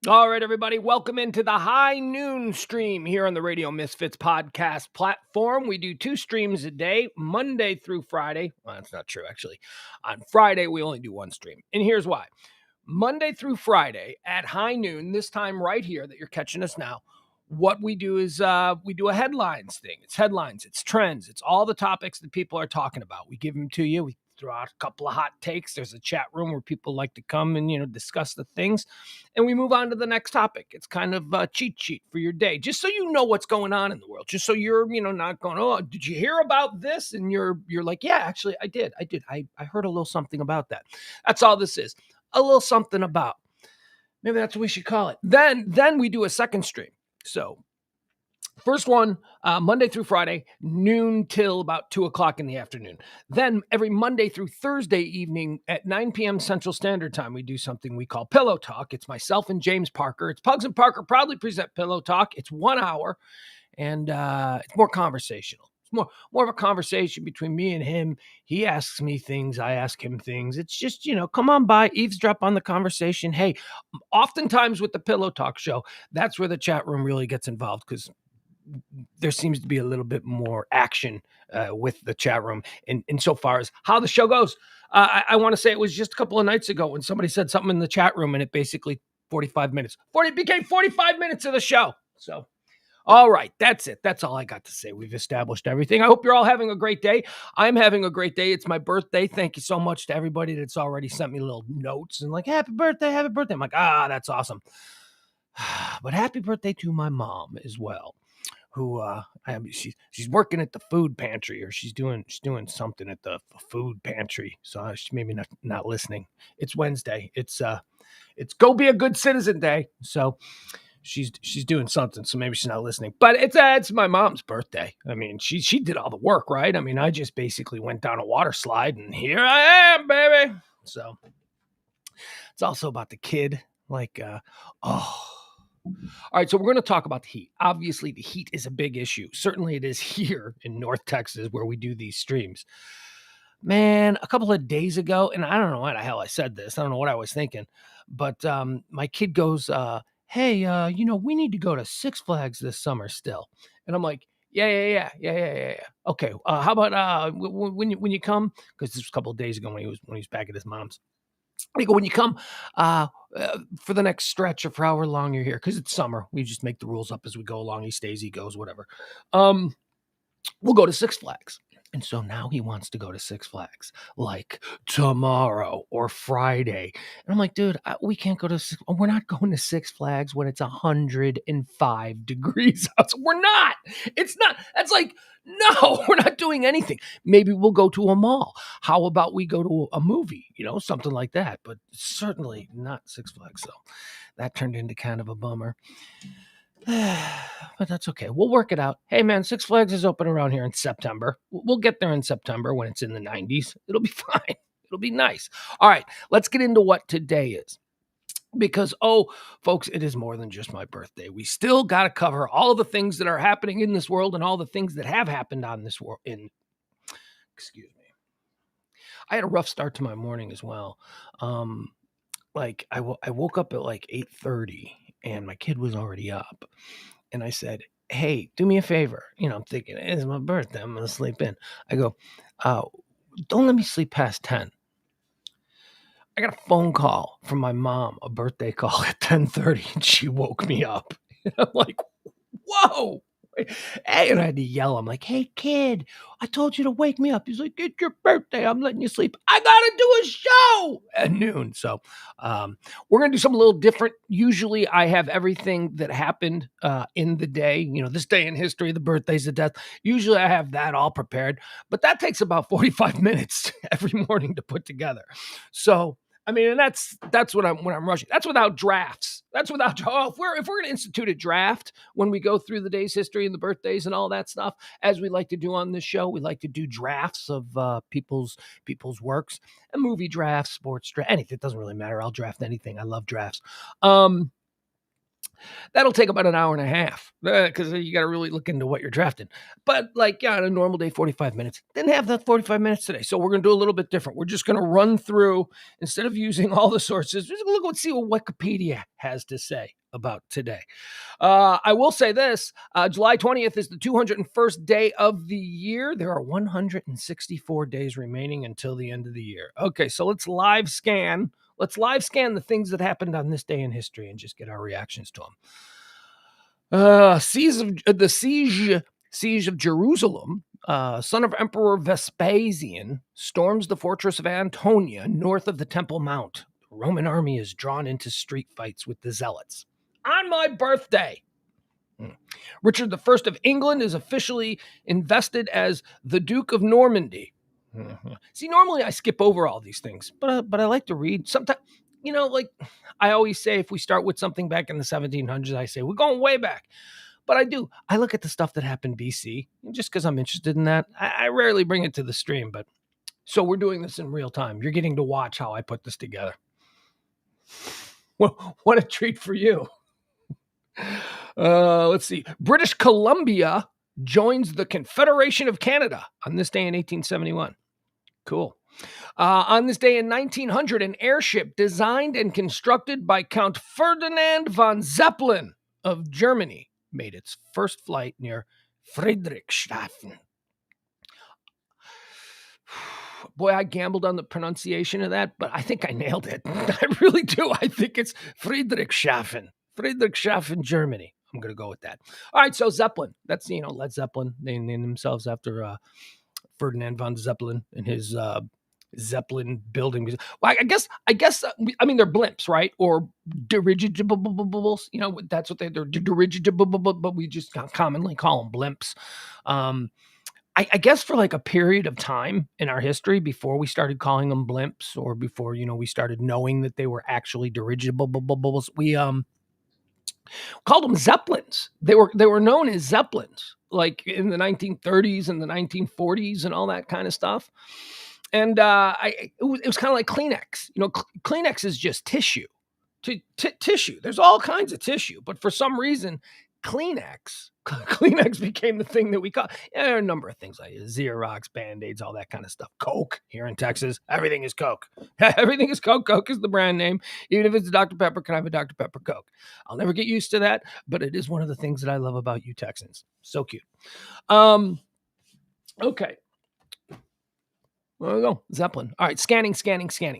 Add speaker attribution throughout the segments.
Speaker 1: All right, everybody, welcome into the High Noon stream here on the Radio Misfits podcast platform. We do 2 streams a day, Monday through Friday. Well, that's not true, actually. On Friday, we only do 1 stream. And here's why. Monday through Friday at high noon, this time right here that you're catching us now, what we do is we do a headlines thing. It's headlines, it's trends, it's all the topics that people are talking about. We give them to you. We throw out a couple of hot takes. There's a chat room where people like to come and, discuss the things. And we move on to the next topic. It's kind of a cheat sheet for your day, just so you know what's going on in the world, just so you're, not going, oh, did you hear about this? And you're like, yeah, actually, I did. I heard a little something about that. That's all this is. A little something about. Maybe that's what we should call it. Then we do a second stream. So first one, Monday through Friday, noon till about 2 o'clock in the afternoon. Then every Monday through Thursday evening at 9 p.m. Central Standard Time, we do something we call Pillow Talk. It's myself and James Parker. It's Pugs and Parker proudly present Pillow Talk. It's 1 hour, and it's more conversational. It's more of a conversation between me and him. He asks me things. I ask him things. It's just, come on by, eavesdrop on the conversation. Hey, oftentimes with the Pillow Talk show, that's where the chat room really gets involved because there seems to be a little bit more action with the chat room insofar as how the show goes. I want to say it was just a couple of nights ago when somebody said something in the chat room and it basically 45 minutes. It became 45 minutes of the show. So, all right, that's it. That's all I got to say. We've established everything. I hope you're all having a great day. I'm having a great day. It's my birthday. Thank you so much to everybody that's already sent me little notes and like, happy birthday, happy birthday. I'm like, that's awesome. But happy birthday to my mom as well, who she's working at the food pantry, or she's doing something at the food pantry. So she maybe not listening. It's Wednesday. It's go be a good citizen day. So she's doing something, so maybe she's not listening. But it's my mom's birthday. I mean, she did all the work, right? I mean, I just basically went down a water slide, and here I am, baby. So it's also about the kid. Like, all right, so we're going to talk about the heat. Obviously, the heat is a big issue. Certainly, it is here in North Texas where we do these streams. Man, a couple of days ago, and I don't know why the hell I said this. I don't know what I was thinking, but my kid goes, hey, we need to go to Six Flags this summer still. And I'm like, yeah. Okay, how about when you come? Because this was a couple of days ago when he was back at his mom's. I go, when you come for the next stretch or for however long you're here, because it's summer, we just make the rules up as we go along. He stays, he goes, whatever. We'll go to Six Flags. And so now he wants to go to Six Flags like tomorrow or Friday. And I'm like, dude, we can't go to we're not going to Six Flags when it's 105 degrees out. We're not. It's not. That's like, no, we're not doing anything. Maybe we'll go to a mall. How about we go to a movie, something like that. But certainly not Six Flags. So that turned into kind of a bummer. But that's okay. We'll work it out. Hey, man, Six Flags is open around here in September. We'll get there in September when it's in the 90s. It'll be fine. It'll be nice. All right, let's get into what today is. Because, folks, it is more than just my birthday. We still got to cover all the things that are happening in this world and all the things that have happened on this world. Excuse me. I had a rough start to my morning as well. I woke up at like 8:30. And my kid was already up. And I said, hey, do me a favor. I'm thinking, it's my birthday. I'm going to sleep in. I go, don't let me sleep past 10. I got a phone call from my mom, a birthday call at 10:30, and she woke me up. And I'm like, whoa. Hey, and I had to yell. I'm like, hey, kid, I told you to wake me up. He's like, it's your birthday. I'm letting you sleep. I got to do a show at noon. So we're going to do something a little different. Usually I have everything that happened in the day, this day in history, the birthdays, the death. Usually I have that all prepared. But that takes about 45 minutes every morning to put together. So I mean, and that's when I'm rushing. That's without drafts. If we're going to institute a draft when we go through the day's history and the birthdays and all that stuff, as we like to do on this show, we like to do drafts of people's works, and movie drafts, sports draft, anything. It doesn't really matter. I'll draft anything. I love drafts. That'll take about an hour and a half because you got to really look into what you're drafting. But on a normal day, 45 minutes. Didn't have that 45 minutes today. So we're going to do a little bit different. We're just going to run through, instead of using all the sources, just see what Wikipedia has to say. about today. I will say this, July 20th is the 201st day of the year. There are 164 days remaining until the end of the year. Okay, so let's live scan the things that happened on this day in history and just get our reactions to them. Siege of Jerusalem. Son of Emperor Vespasian storms the fortress of Antonia north of the Temple Mount. The Roman army is drawn into street fights with the zealots. On my birthday, Richard I of England is officially invested as the Duke of Normandy. See, normally I skip over all these things, but I like to read. Sometimes, like I always say, if we start with something back in the 1700s, I say we're going way back. But I do. I look at the stuff that happened BC, just because I'm interested in that. I rarely bring it to the stream, but so we're doing this in real time. You're getting to watch how I put this together. Well, what a treat for you. Let's see. British Columbia joins the Confederation of Canada on this day in 1871. Cool. On this day in 1900, an airship designed and constructed by Count Ferdinand von Zeppelin of Germany made its first flight near Friedrichshafen. Boy, I gambled on the pronunciation of that, but I think I nailed it. I really do. I think it's Friedrichshafen, Germany. I'm going to go with that. All right, so Zeppelin. That's, Led Zeppelin. They named themselves after Ferdinand von Zeppelin and his Zeppelin building. Well, I guess. They're blimps, right? Or dirigibles. That's what they're dirigible, but we just commonly call them blimps. I guess for like a period of time in our history before we started calling them blimps, or before we started knowing that they were actually dirigibles, we called them Zeppelins. They were known as Zeppelins, like in the 1930s and the 1940s and all that kind of stuff. And it was kind of like Kleenex. Kleenex is just tissue. Tissue. There's all kinds of tissue, but for some reason, Kleenex became the thing that we call. There are a number of things like Xerox, Band-Aids, all that kind of stuff. Coke here in Texas, everything is Coke. Everything is Coke. Coke is the brand name. Even if it's a Dr. Pepper, can I have a Dr. Pepper Coke? I'll never get used to that, but it is one of the things that I love about you Texans. So cute. Okay. There we go. Zeppelin. All right. Scanning.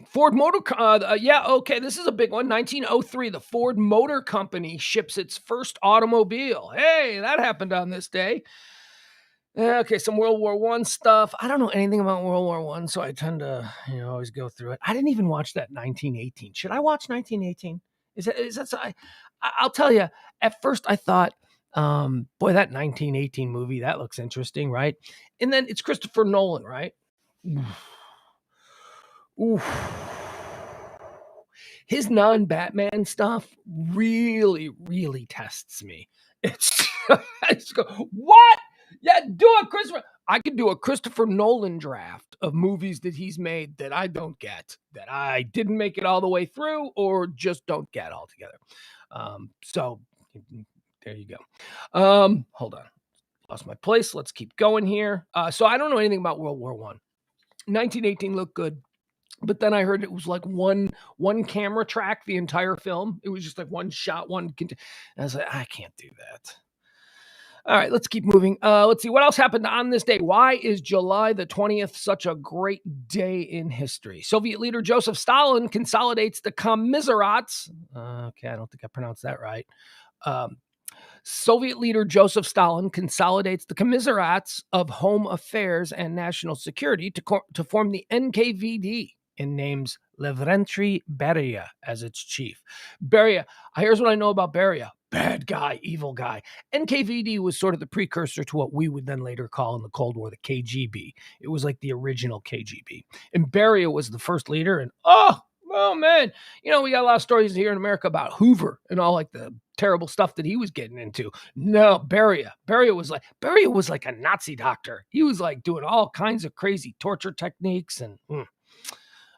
Speaker 1: Ford Motor. Okay. This is a big one. 1903, the Ford Motor Company ships its first automobile. Hey, that happened on this day. Okay. Some World War I stuff. I don't know anything about World War I, so I tend to, always go through it. I didn't even watch that 1918. Should I watch 1918? Is that? I'll tell you. At first, I thought, boy, that 1918 movie, that looks interesting, right? And then it's Christopher Nolan, right? Oof. His non-Batman stuff really, really tests me. It's what? Yeah, do a Christopher. I could do a Christopher Nolan draft of movies that he's made that I don't get, that I didn't make it all the way through, or just don't get altogether. So there you go. Hold on. Lost my place. Let's keep going here. So I don't know anything about World War I. 1918 looked good, but then I heard it was like one camera track the entire film. It was just like one shot, and I was like, I can't do that. All right, let's keep moving. Let's see what else happened on this day. Why is July the 20th such a great day in history? Soviet leader Joseph Stalin consolidates the Commissariats. Okay, I don't think I pronounced that right. Soviet leader Joseph Stalin consolidates the Commissariats of Home Affairs and National Security to form the NKVD and names Lavrentiy Beria as its chief. Beria, here's what I know about Beria. Bad guy, evil guy. NKVD was sort of the precursor to what we would then later call in the Cold War the KGB. It was like the original KGB. And Beria was the first leader, and oh man, we got a lot of stories here in America about Hoover and all like the terrible stuff that he was getting into. No, Beria was like a Nazi doctor. He was like doing all kinds of crazy torture techniques and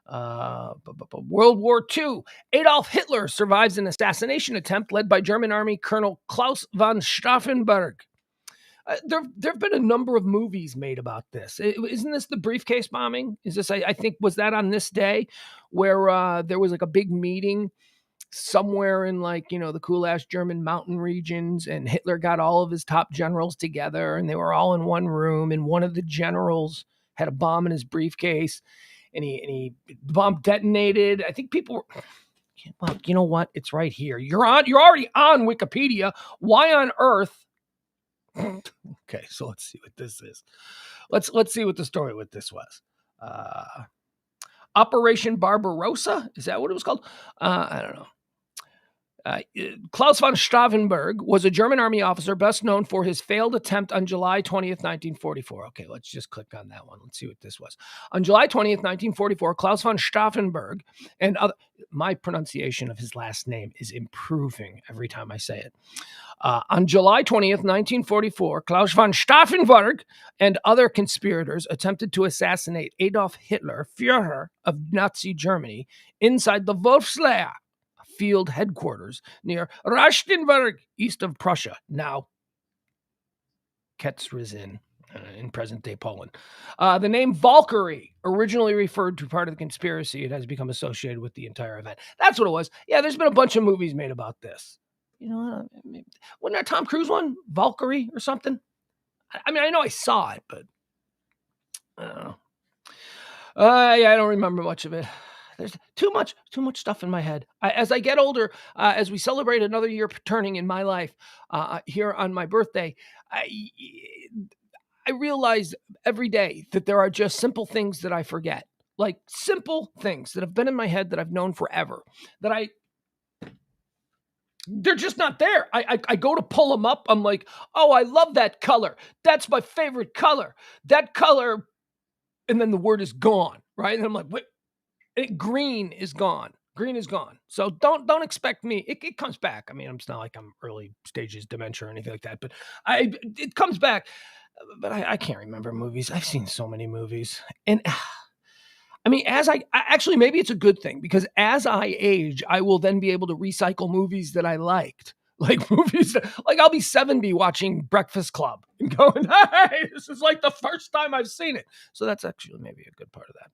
Speaker 1: World War II. Adolf Hitler survives an assassination attempt led by German Army Colonel Klaus von Stauffenberg. There have been a number of movies made about this. Isn't this the briefcase bombing? Is this, I think, was that on this day where there was like a big meeting somewhere in the cool ass German mountain regions, and Hitler got all of his top generals together and they were all in one room, and one of the generals had a bomb in his briefcase, and the bomb detonated. I think people were, well, you know what? It's right here. You're already on Wikipedia. Why on earth? Okay, so let's see what this is. Let's see what the story with this was. Operation Barbarossa? Is that what it was called? I don't know. Klaus von Stauffenberg was a German army officer best known for his failed attempt on July 20th, 1944. Okay, let's just click on that one. Let's see what this was. On July 20th, 1944, Klaus von Stauffenberg and my pronunciation of his last name is improving every time I say it. On July 20th, 1944, Klaus von Stauffenberg and other conspirators attempted to assassinate Adolf Hitler, Führer of Nazi Germany, inside the Wolfslayer field headquarters near Rastenburg, east of Prussia, now Ketzrizin, in present-day Poland. The name Valkyrie originally referred to part of the conspiracy. It has become associated with the entire event. That's what it was. Yeah, there's been a bunch of movies made about this. Wasn't there a Tom Cruise one? Valkyrie or something? I mean, I know I saw it, but I don't know. I don't remember much of it. There's too much stuff in my head. As I get older, as we celebrate another year turning in my life here on my birthday, I realize every day that there are just simple things that I forget. Like simple things that have been in my head that I've known forever. They're just not there. I go to pull them up. I'm like, oh, I love that color. That's my favorite color. That color. And then the word is gone, right? And I'm like, wait. Green is gone. Green is gone. So don't expect me. It comes back. I mean, it's not like I'm early stages dementia or anything like that, but it comes back. But I can't remember movies. I've seen so many movies. And I mean, actually, maybe it's a good thing, because as I age, I will then be able to recycle movies that I liked. Like movies, like I'll be 70 watching Breakfast Club and going, hey, this is like the first time I've seen it. So that's actually maybe a good part of that.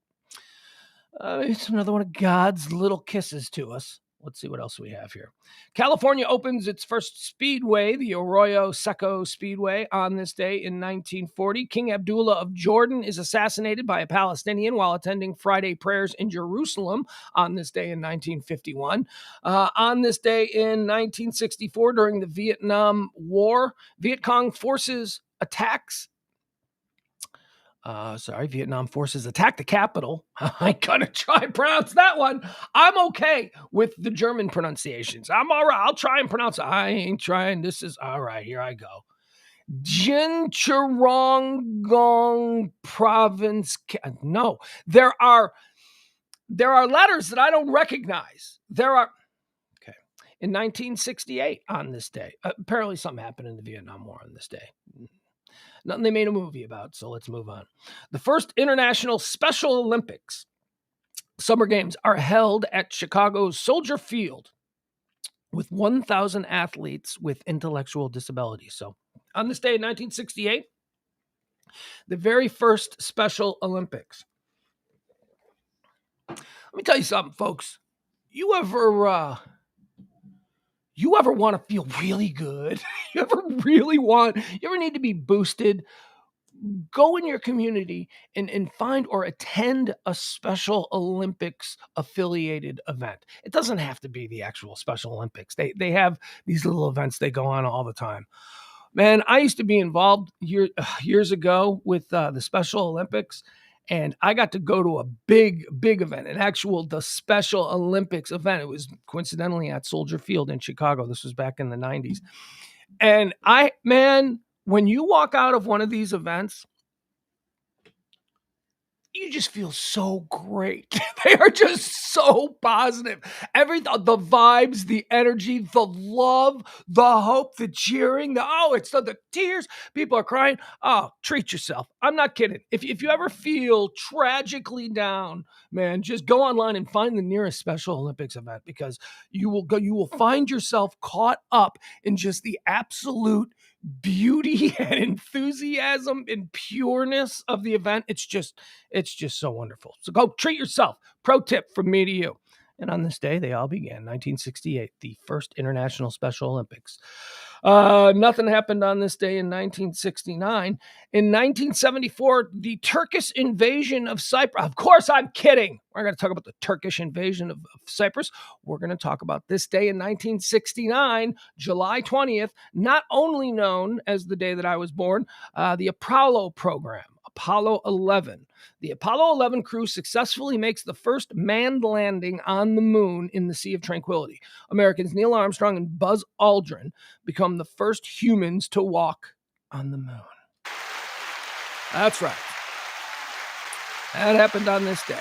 Speaker 1: It's another one of God's little kisses to us. Let's see what else we have here. California opens its first speedway, the Arroyo Seco Speedway, on this day in 1940. King Abdullah of Jordan is assassinated by a Palestinian while attending Friday prayers in Jerusalem on this day in 1951. On this day in 1964, during the Vietnam War, Viet Cong forces Vietnam forces attack the capital. I gotta try and pronounce that one. I'm okay with the German pronunciations. I'm all right. I'll try and pronounce it. I ain't trying. This is all right. Here I go. Jinchurongong province. No, there are letters that I don't recognize. Okay. In 1968, on this day, apparently something happened in the Vietnam War on this day. Nothing they made a movie about, so let's move on. The first International Special Olympics Summer Games are held at Chicago's Soldier Field with 1,000 athletes with intellectual disabilities. So on this day in 1968, the very first Special Olympics. Let me tell you something, folks. You ever want to feel really good? You ever need to be boosted? Go in your community and find or attend a Special Olympics affiliated event. It doesn't have to be the actual Special Olympics. They have these little events they go on all the time. Man, I used to be involved years ago with the Special Olympics, and I got to go to a big event, the Special Olympics event. It was coincidentally at Soldier Field in Chicago. This was back in the 90s. And when you walk out of one of these events, you just feel so great. They are just so positive. The vibes, the energy, the love, the hope, the cheering, the tears. People are crying. Oh, treat yourself. I'm not kidding. If you ever feel tragically down, man, just go online and find the nearest Special Olympics event, because you will find yourself caught up in just the absolute beauty and enthusiasm and pureness of the event. It's just so wonderful. So go treat yourself. Pro tip from me to you. And on this day, they all began. 1968, the first International Special Olympics. Nothing happened on this day in 1969. In 1974, the Turkish invasion of Cyprus. Of course, I'm kidding. We're going to talk about the Turkish invasion of Cyprus. We're going to talk about this day in 1969, July 20th, not only known as the day that I was born, the Apollo program. Apollo 11. The Apollo 11 crew successfully makes the first manned landing on the moon in the Sea of Tranquility. Americans Neil Armstrong and Buzz Aldrin become the first humans to walk on the moon. That's right. That happened on this day.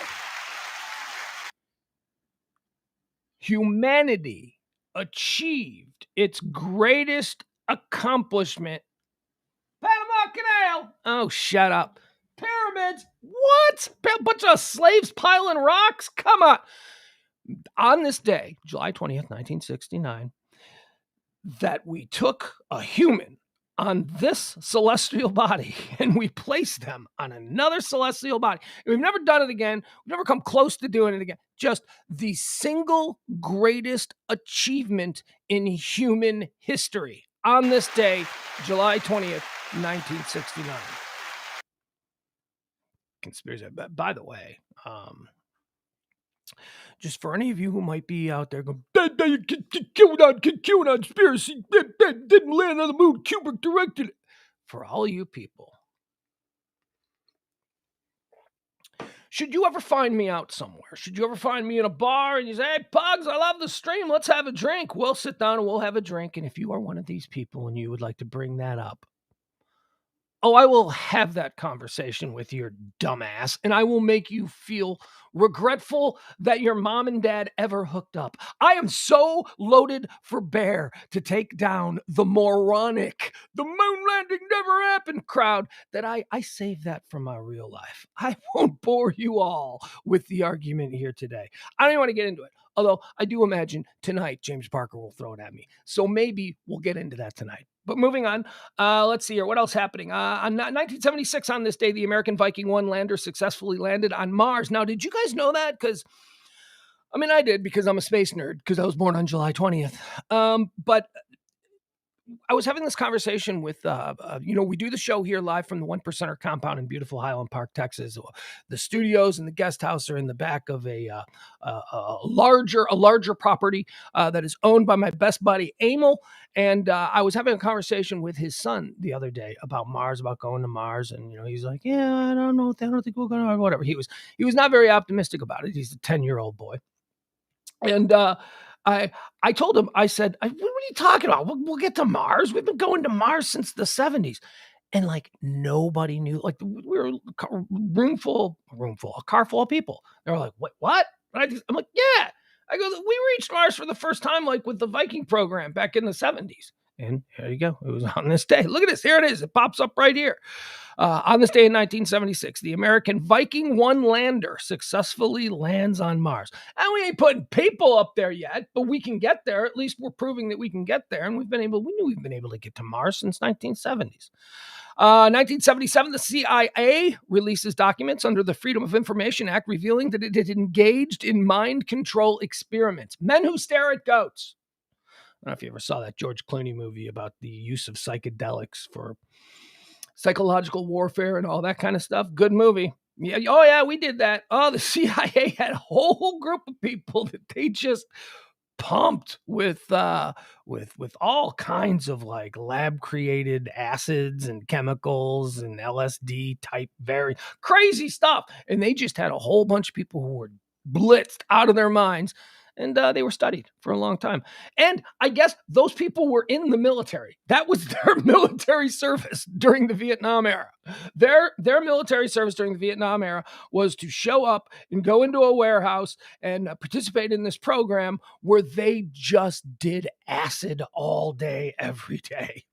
Speaker 1: Humanity achieved its greatest accomplishment. Panama Canal. Oh, shut up. Pyramids. What? A bunch of slaves piling rocks? Come on. On this day, July 20th, 1969, that we took a human on this celestial body and we placed them on another celestial body. We've never done it again. We've never come close to doing it again. Just the single greatest achievement in human history on this day, July 20th, 1969. Conspiracy. By the way, just for any of you who might be out there going, QAnon conspiracy, didn't land on the moon, Kubrick directed it. For all you people, should you ever find me out somewhere? Should you ever find me in a bar and you say, hey, Pugs, I love the stream, let's have a drink. We'll sit down and we'll have a drink. And if you are one of these people and you would like to bring that up, I will have that conversation with your dumbass, and I will make you feel regretful that your mom and dad ever hooked up. I am so loaded for bear to take down the moronic, the moon landing never happened crowd that I save that for my real life. I won't bore you all with the argument here today. I don't even want to get into it. Although I do imagine tonight James Parker will throw it at me. So maybe we'll get into that tonight. But moving on, let's see here. What else happening? On 1976, on this day, the American Viking 1 lander successfully landed on Mars. Now, did you guys know that? Because, I mean, I did because I'm a space nerd because I was born on July 20th. But I was having this conversation with, we do the show here live from the One Percenter compound in beautiful Highland Park, Texas. The studios and the guest house are in the back of a larger property that is owned by my best buddy, Emil. And I was having a conversation with his son the other day about Mars, about going to Mars. And, he's like, yeah, I don't know. I don't think we're going to, whatever. He was not very optimistic about it. He's a 10-year-old boy. And, I told him, I said, what are you talking about? We'll get to Mars. We've been going to Mars since the 70s. And like nobody knew, like we were a car full of people. They were like, what? I'm like, yeah. I go, we reached Mars for the first time, like with the Viking program back in the 70s. And there you go. It was on this day. Look at this. Here it is. It pops up right here. On this day in 1976, the American Viking 1 lander successfully lands on Mars. And we ain't putting people up there yet, but we can get there. At least we're proving that we can get there. And we knew we've been able to get to Mars since 1970s. 1977, the CIA releases documents under the Freedom of Information Act revealing that it had engaged in mind control experiments. Men who stare at goats. I don't know if you ever saw that George Clooney movie about the use of psychedelics for psychological warfare and all that kind of stuff. Good movie. Yeah. Oh, yeah, we did that. Oh, the CIA had a whole group of people that they just pumped with all kinds of like lab created acids and chemicals and LSD type very crazy stuff. And they just had a whole bunch of people who were blitzed out of their minds. And they were studied for a long time. And I guess those people were in the military. That was their military service during the Vietnam era. Their military service during the Vietnam era was to show up and go into a warehouse and participate in this program where they just did acid all day, every day.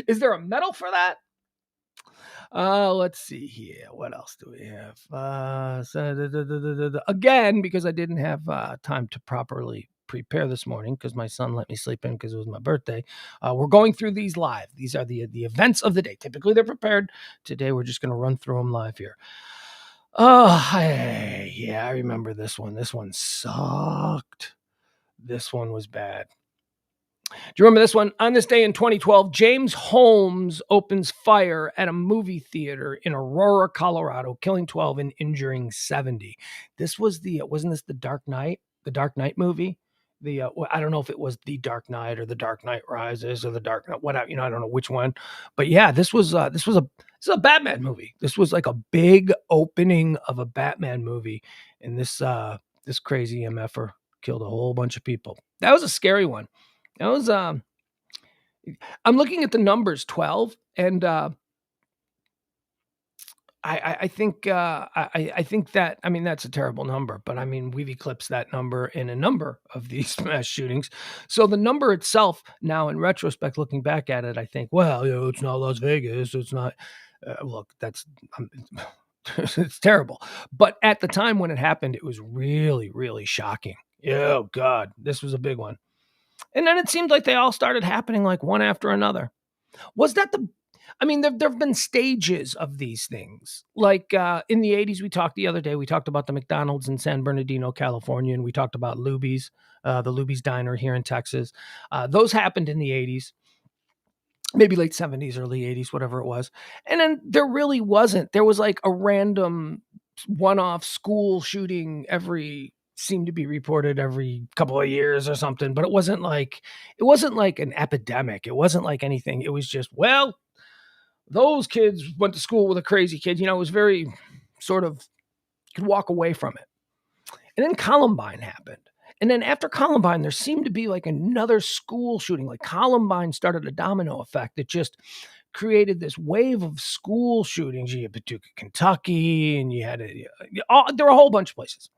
Speaker 1: Is there a medal for that? Let's see here. What else do we have? Again, because I didn't have time to properly prepare this morning because my son let me sleep in because it was my birthday. We're going through these live. These are the events of the day. Typically, they're prepared. Today, we're just going to run through them live here. Oh, yeah, I remember this one. This one sucked. This one was bad. Do you remember this one? On this day in 2012, James Holmes opens fire at a movie theater in Aurora, Colorado, killing 12 and injuring 70. This was wasn't this the Dark Knight? The Dark Knight movie? I don't know if it was The Dark Knight or The Dark Knight Rises or The Dark Knight, whatever, I don't know which one. But yeah, this is a Batman movie. This was like a big opening of a Batman movie. And this crazy MFer killed a whole bunch of people. That was a scary one. That was I'm looking at the numbers 12, and I think I think that, I mean, that's a terrible number, but I mean, we've eclipsed that number in a number of these mass shootings. So the number itself, now in retrospect, looking back at it, I think, well, it's not Las Vegas, it's not. Look, that's it's terrible. But at the time when it happened, it was really, really shocking. Oh God, this was a big one. And then it seemed like they all started happening like one after another. Was that the I mean, there have been stages of these things. Like in the 80s, we talked the other day, we talked about the McDonald's in San Bernardino, California, and we talked about Luby's, the Luby's Diner here in Texas. Those happened in the 80s, maybe late 70s, early 80s, whatever it was. And then there really wasn't. There was like a random one-off school shooting seemed to be reported every couple of years or something, but it wasn't like an epidemic. It wasn't like anything. It was just, well, those kids went to school with a crazy kid. It was very sort of, you could walk away from it. And then Columbine happened. And then after Columbine, there seemed to be like another school shooting. Like Columbine started a domino effect that just created this wave of school shootings. You had Paducah, Kentucky, and you had there were a whole bunch of places.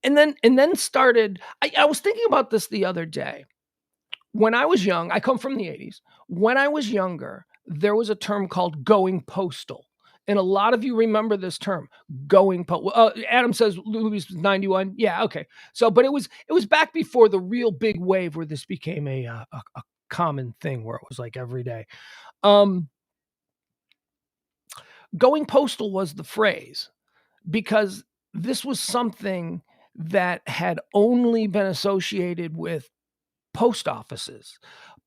Speaker 1: And then started. I was thinking about this the other day. When I was young, I come from the 80s. When I was younger, there was a term called going postal. And a lot of you remember this term, going postal. Adam says Louis was 91. Yeah, okay. So, but it was back before the real big wave where this became a common thing, where it was like every day. Going postal was the phrase, because this was something that had only been associated with post offices.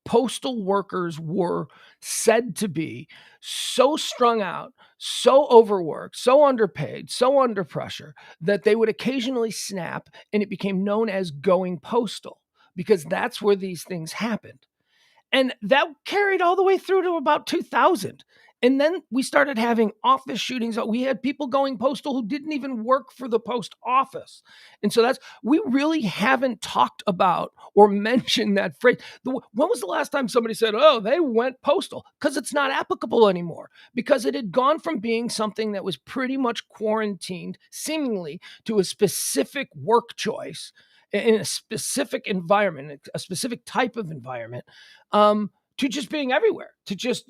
Speaker 1: Postal workers were said to be so strung out, so overworked, so underpaid, so under pressure that they would occasionally snap, and it became known as going postal, because that's where these things happened. And that carried all the way through to about 2000. And then we started having office shootings. We had people going postal who didn't even work for the post office. And so we really haven't talked about or mentioned that phrase. When was the last time somebody said, oh, they went postal? Because it's not applicable anymore, because it had gone from being something that was pretty much quarantined, seemingly, to a specific work choice in a specific environment, a specific type of environment, to just being everywhere, to just,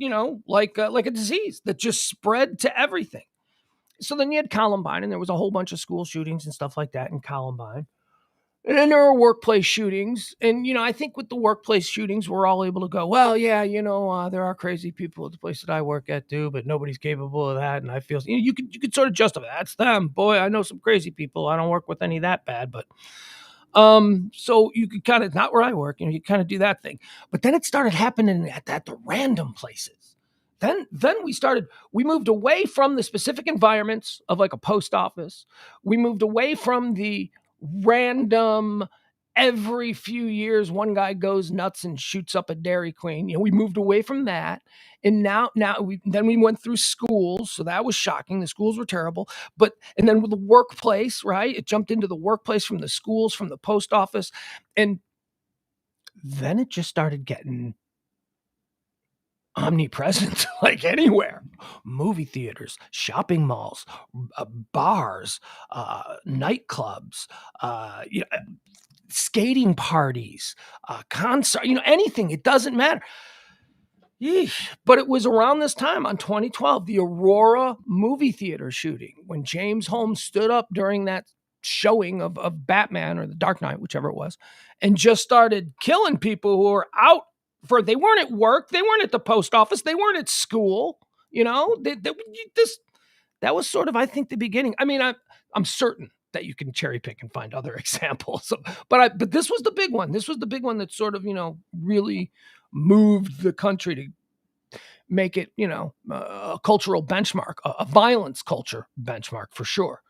Speaker 1: like a disease that just spread to everything. So then you had Columbine, and there was a whole bunch of school shootings and stuff like that in Columbine. And then there were workplace shootings. And, I think with the workplace shootings, we're all able to go, well, yeah, there are crazy people at the place that I work at too, but nobody's capable of that. And I feel, you could sort of justify that's them. Boy, I know some crazy people. I don't work with any that bad, but so you could kind of, not where I work, you kind of do that thing. But then it started happening at the random places. Then we moved away from the specific environments of like a post office. We moved away from the random, every few years one guy goes nuts and shoots up a Dairy Queen. We moved away from that. And now we went through schools, so that was shocking. The schools were terrible. And then with the workplace, right? It jumped into the workplace from the schools, from the post office. And then it just started getting omnipresent, like anywhere. Movie theaters, shopping malls, bars, nightclubs, skating parties, concert, anything. It doesn't matter. Yeesh. But it was around this time on 2012, the Aurora movie theater shooting, when James Holmes stood up during that showing of Batman or the Dark Knight, whichever it was, and just started killing people who were out they weren't at work, they weren't at the post office, they weren't at school. That was sort of, I think, the beginning. I mean, I'm certain that you can cherry pick and find other examples. But this was the big one. This was the big one that sort of, really moved the country to make it, a cultural benchmark, a violence culture benchmark for sure.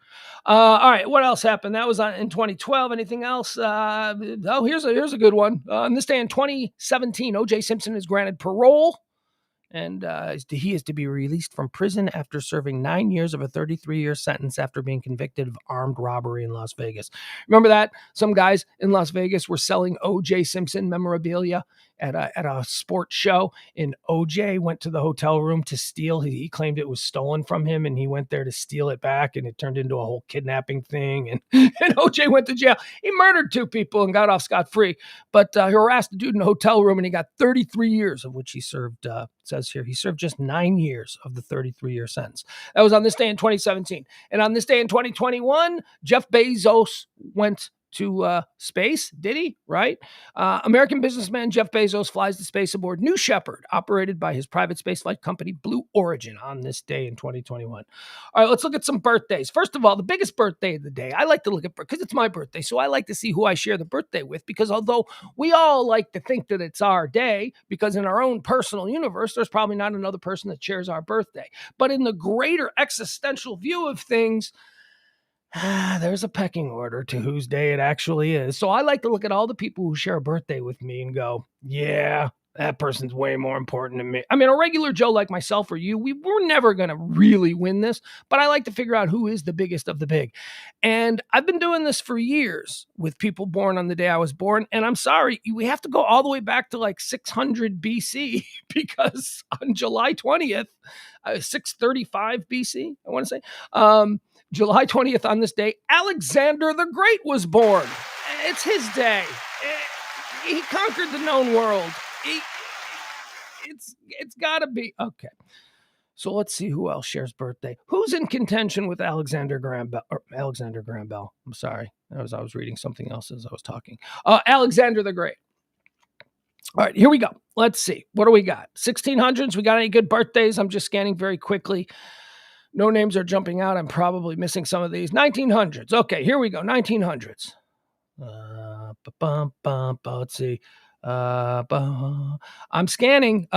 Speaker 1: All right, what else happened? That was in 2012. Anything else? Here's a good one. On this day in 2017, O.J. Simpson is granted parole, and he is to be released from prison after serving 9 years of a 33-year sentence after being convicted of armed robbery in Las Vegas. Remember that? Some guys in Las Vegas were selling O.J. Simpson memorabilia at a sports show, and O.J. went to the hotel room to steal. He claimed it was stolen from him, and he went there to steal it back, and it turned into a whole kidnapping thing, and O.J. went to jail. He murdered 2 people and got off scot-free, but he harassed a dude in a hotel room, and he got 33 years, of which he served, says here, he served just 9 years of the 33-year sentence. That was on this day in 2017. And on this day in 2021, Jeff Bezos went to space. Did he? Right? American businessman Jeff Bezos flies to space aboard New Shepard, operated by his private spaceflight company, Blue Origin, on this day in 2021. All right, let's look at some birthdays. First of all, the biggest birthday of the day. I like to look at, because it's my birthday, so I like to see who I share the birthday with, because although we all like to think that it's our day, because in our own personal universe, there's probably not another person that shares our birthday. But in the greater existential view of things, there's a pecking order to whose day it actually is. So I like to look at all the people who share a birthday with me and go, yeah, that person's way more important than me. I mean, a regular Joe like myself or you, we're never going to really win this, but I like to figure out who is the biggest of the big. And I've been doing this for years with people born on the day I was born. And I'm sorry, we have to go all the way back to like 600 BC, because on July 20th, 635 BC, I want to say, July 20th, on this day, Alexander the Great was born. It's his day. He conquered the known world. It's got to be. Okay. So let's see who else shares birthday. Who's in contention with Alexander Graham Bell? Alexander Graham Bell. I'm sorry. I was reading something else as I was talking. Alexander the Great. All right, here we go. Let's see. What do we got? 1600s. We got any good birthdays? I'm just scanning very quickly. No names are jumping out. I'm probably missing some of these. 1900s. Okay, here we go. 1900s. Let's see. I'm scanning.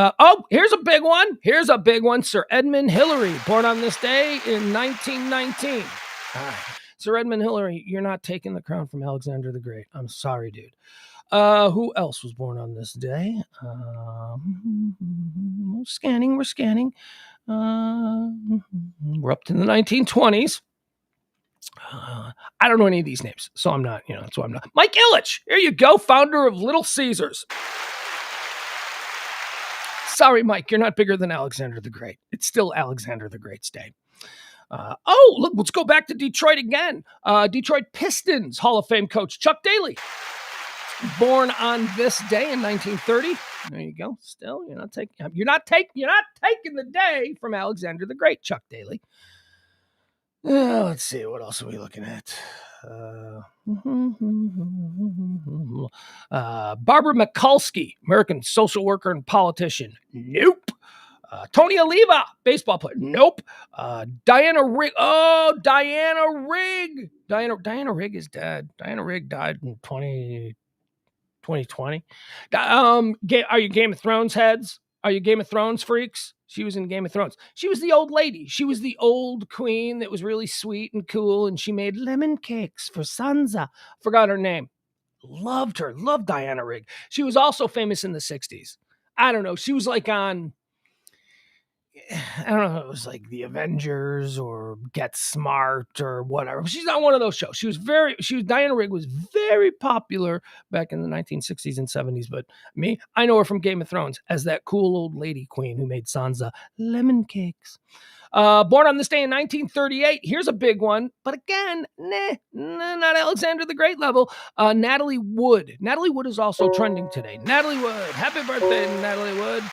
Speaker 1: Here's a big one. Here's a big one. Sir Edmund Hillary, born on this day in 1919. All right. Sir Edmund Hillary, you're not taking the crown from Alexander the Great. I'm sorry, dude. Who else was born on this day? We're scanning. We're up to the 1920s. I don't know any of these names, so I'm not, that's why I'm not. Mike Ilitch, here you go, founder of Little Caesars. Sorry, Mike, you're not bigger than Alexander the Great. It's still Alexander the Great's day. Look, let's go back to Detroit again. Detroit Pistons Hall of Fame coach Chuck Daly, born on this day in 1930. There you go. Still, you're not taking the day from Alexander the Great, Chuck Daly. Let's see, what else are we looking at? Barbara Mikulski, American social worker and politician. Nope. Tony Oliva, baseball player. Nope. Diana Rigg. Oh, Diana Rigg. Diana Rigg is dead. Diana Rigg died in 2020. Are you Game of Thrones heads? Are you Game of Thrones freaks? She was in Game of Thrones. She was the old lady. She was the old queen that was really sweet and cool, and she made lemon cakes for Sansa. Forgot her name. Loved her. Loved Diana Rigg. She was also famous in the 60s. I don't know. She was like on, I don't know if it was like The Avengers or Get Smart or whatever. She's on one of those shows. Diana Rigg was very popular back in the 1960s and 70s. But I know her from Game of Thrones as that cool old lady queen who made Sansa lemon cakes. Born on this day in 1938. Here's a big one. But again, not Alexander the Great level. Natalie Wood. Natalie Wood is also trending today. Natalie Wood. Happy birthday, Natalie Wood.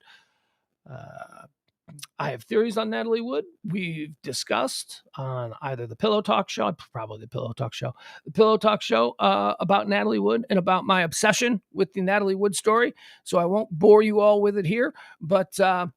Speaker 1: I have theories on Natalie Wood. We've discussed on either the Pillow Talk Show, probably the Pillow Talk Show, about Natalie Wood and about my obsession with the Natalie Wood story. So I won't bore you all with it here, but I'll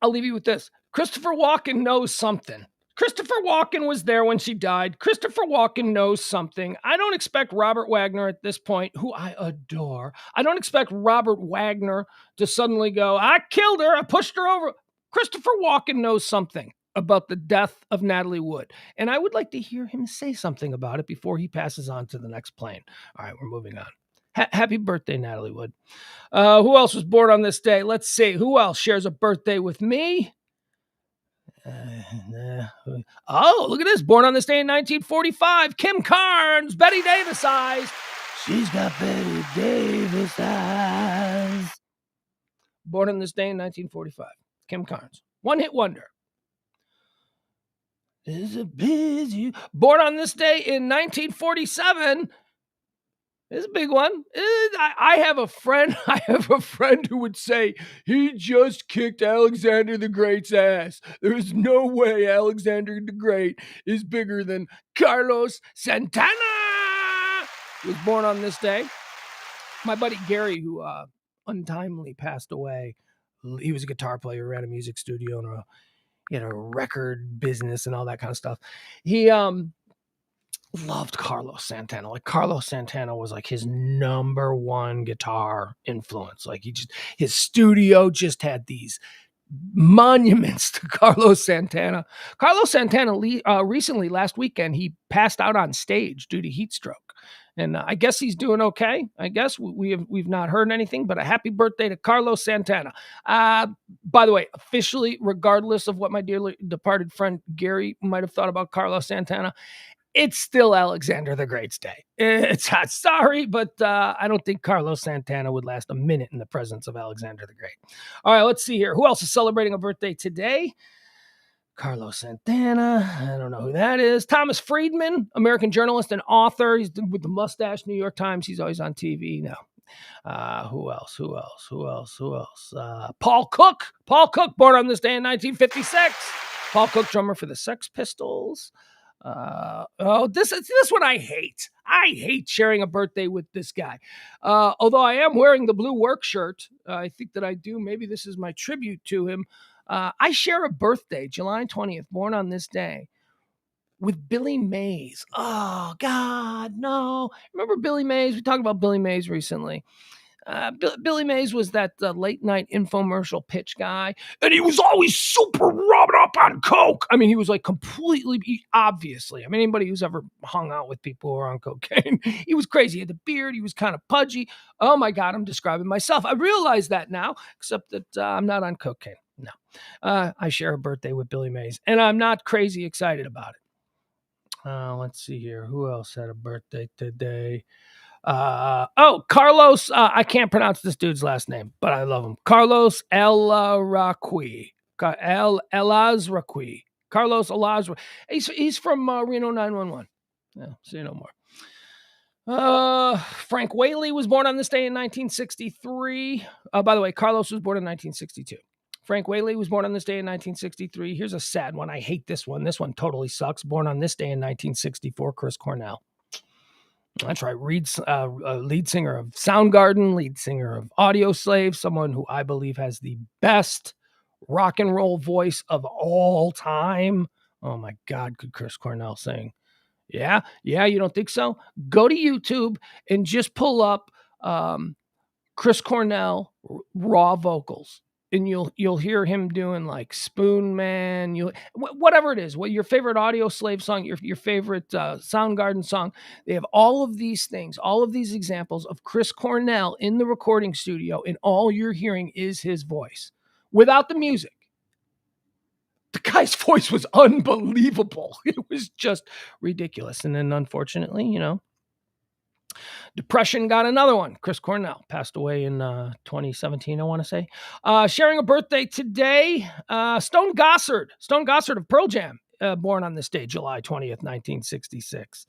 Speaker 1: leave you with this. Christopher Walken knows something. Christopher Walken was there when she died. Christopher Walken knows something. I don't expect Robert Wagner at this point, who I adore. I don't expect Robert Wagner to suddenly go, I killed her. I pushed her over. Christopher Walken knows something about the death of Natalie Wood. And I would like to hear him say something about it before he passes on to the next plane. All right, we're moving on. Happy birthday, Natalie Wood. Who else was born on this day? Let's see. Who else shares a birthday with me? Oh, look at this. Born on this day in 1945. Kim Carnes, Betty Davis eyes. She's got Betty Davis eyes. Born on this day in 1945. Kim Carnes. One-hit wonder. Is a busy. Born on this day in 1947. It's a big one. I have a friend. Who would say he just kicked Alexander the Great's ass. There is no way Alexander the Great is bigger than Carlos Santana. He was born on this day. My buddy Gary, who untimely passed away, he was a guitar player, ran a music studio, and he had a record business and all that kind of stuff. He loved Carlos Santana. Like Carlos Santana was like his number one guitar influence. Like his studio just had these monuments to Carlos Santana. Carlos Santana recently, last weekend, he passed out on stage due to heat stroke. And I guess he's doing okay. I guess we've not heard anything, but a happy birthday to Carlos Santana. By the way, officially, regardless of what my dearly departed friend Gary might have thought about Carlos Santana, it's still Alexander the Great's day. It's not sorry, but I don't think Carlos Santana would last a minute in the presence of Alexander the Great. All right, let's see here. Who else is celebrating a birthday today? Carlos Santana. I don't know who that is. Thomas Friedman, American journalist and author. He's with the mustache, New York Times. He's always on TV now. Who else? Paul Cook. Paul Cook, born on this day in 1956. Paul Cook, drummer for the Sex Pistols. This one I hate. I hate sharing a birthday with this guy. Although I am wearing the blue work shirt, I think that I do. Maybe this is my tribute to him. I share a birthday, July 20th, born on this day, with Billy Mays. Oh, God, no. Remember Billy Mays? We talked about Billy Mays recently. Billy Mays was that late night infomercial pitch guy, and he was always super rubbed up on coke. I mean, he was like completely, obviously. I mean, anybody who's ever hung out with people who are on cocaine, he was crazy. He had the beard. He was kind of pudgy. Oh my God, I'm describing myself. I realize that now, except that I'm not on cocaine. No, I share a birthday with Billy Mays, and I'm not crazy excited about it. Let's see here. Who else had a birthday today? Carlos, I can't pronounce this dude's last name, but I love him. Carlos El-Azraqui. Carlos El-Azraqui. He's from Reno 911. Yeah, say no more. Frank Whaley was born on this day in 1963. By the way, Carlos was born in 1962. Frank Whaley was born on this day in 1963. Here's a sad one. I hate this one. This one totally sucks. Born on this day in 1964, Chris Cornell. That's right. Lead singer of Soundgarden, lead singer of Audioslave, someone who I believe has the best rock and roll voice of all time. Oh my God, could Chris Cornell sing? Yeah, you don't think so? Go to YouTube and just pull up Chris Cornell raw vocals. And you'll hear him doing like Spoon Man, whatever it is, what your favorite Audioslave song, your favorite Soundgarden song. They have all of these things, all of these examples of Chris Cornell in the recording studio, and all you're hearing is his voice without the music. The guy's voice was unbelievable. It was just ridiculous. And then unfortunately, depression got another one. Chris Cornell passed away in 2017, I want to say. Sharing a birthday today, Stone Gossard of Pearl Jam, born on this day, July 20th, 1966.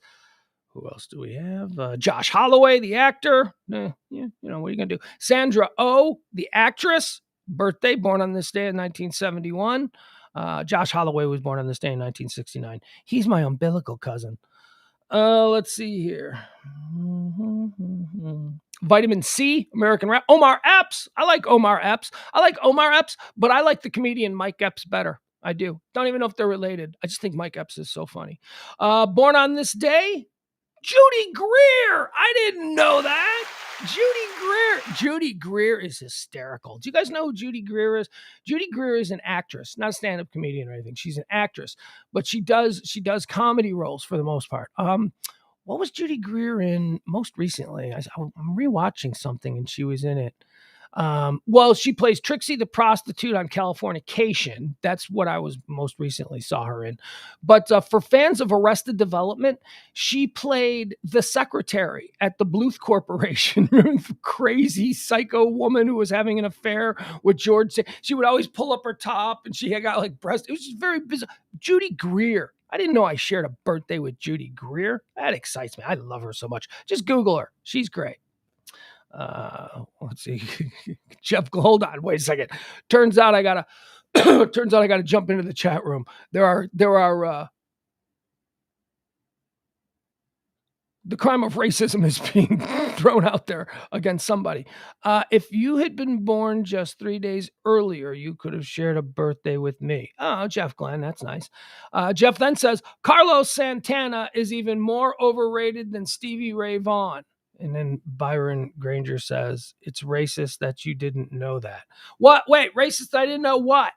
Speaker 1: Who else do we have? Josh Holloway, the actor. What are you going to do? Sandra Oh, the actress, birthday, born on this day in 1971. Josh Holloway was born on this day in 1969. He's my umbilical cousin. Let's see here. Vitamin C, American rap. Omar Epps. I like Omar Epps, but I like the comedian Mike Epps better. I do. Don't even know if they're related. I just think Mike Epps is so funny. Born on this day, Judy Greer. I didn't know that. Judy Greer is hysterical. Do you guys know who Judy Greer is? Judy Greer is an actress, not a stand-up comedian or anything. She's an actress, but she does comedy roles for the most part. What was Judy Greer in most recently? I'm rewatching something and she was in it. Well, she plays Trixie the prostitute on Californication. That's what I was most recently saw her in. But for fans of Arrested Development, she played the secretary at the Bluth Corporation. Crazy psycho woman who was having an affair with George. She would always pull up her top and she had got like breast. It was just very bizarre. Judy Greer. I didn't know I shared a birthday with Judy Greer. That excites me. I love her so much. Just Google her. She's great. Let's see. Jeff, hold on. Wait a second. Turns out I gotta jump into the chat room. There are the crime of racism is being thrown out there against somebody. If you had been born just 3 days earlier, you could have shared a birthday with me. Oh, Jeff Glenn, that's nice. Jeff then says, Carlos Santana is even more overrated than Stevie Ray Vaughan. And then Byron Granger says, it's racist that you didn't know that. What? Wait, racist? I didn't know what?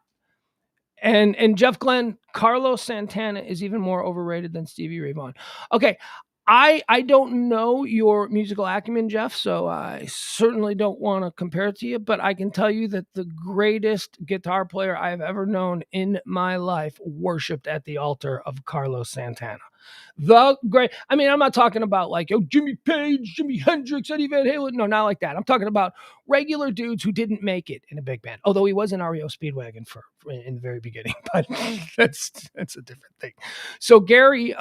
Speaker 1: And Jeff Glenn, Carlos Santana is even more overrated than Stevie Ray Vaughan. Okay, I don't know your musical acumen, Jeff, so I certainly don't want to compare it to you, but I can tell you that the greatest guitar player I've ever known in my life worshipped at the altar of Carlos Santana. The great, I mean, I'm not talking about like, Jimmy Page, Jimi Hendrix, Eddie Van Halen. No, not like that. I'm talking about regular dudes who didn't make it in a big band, although he was in REO Speedwagon for in the very beginning, but that's a different thing. So Gary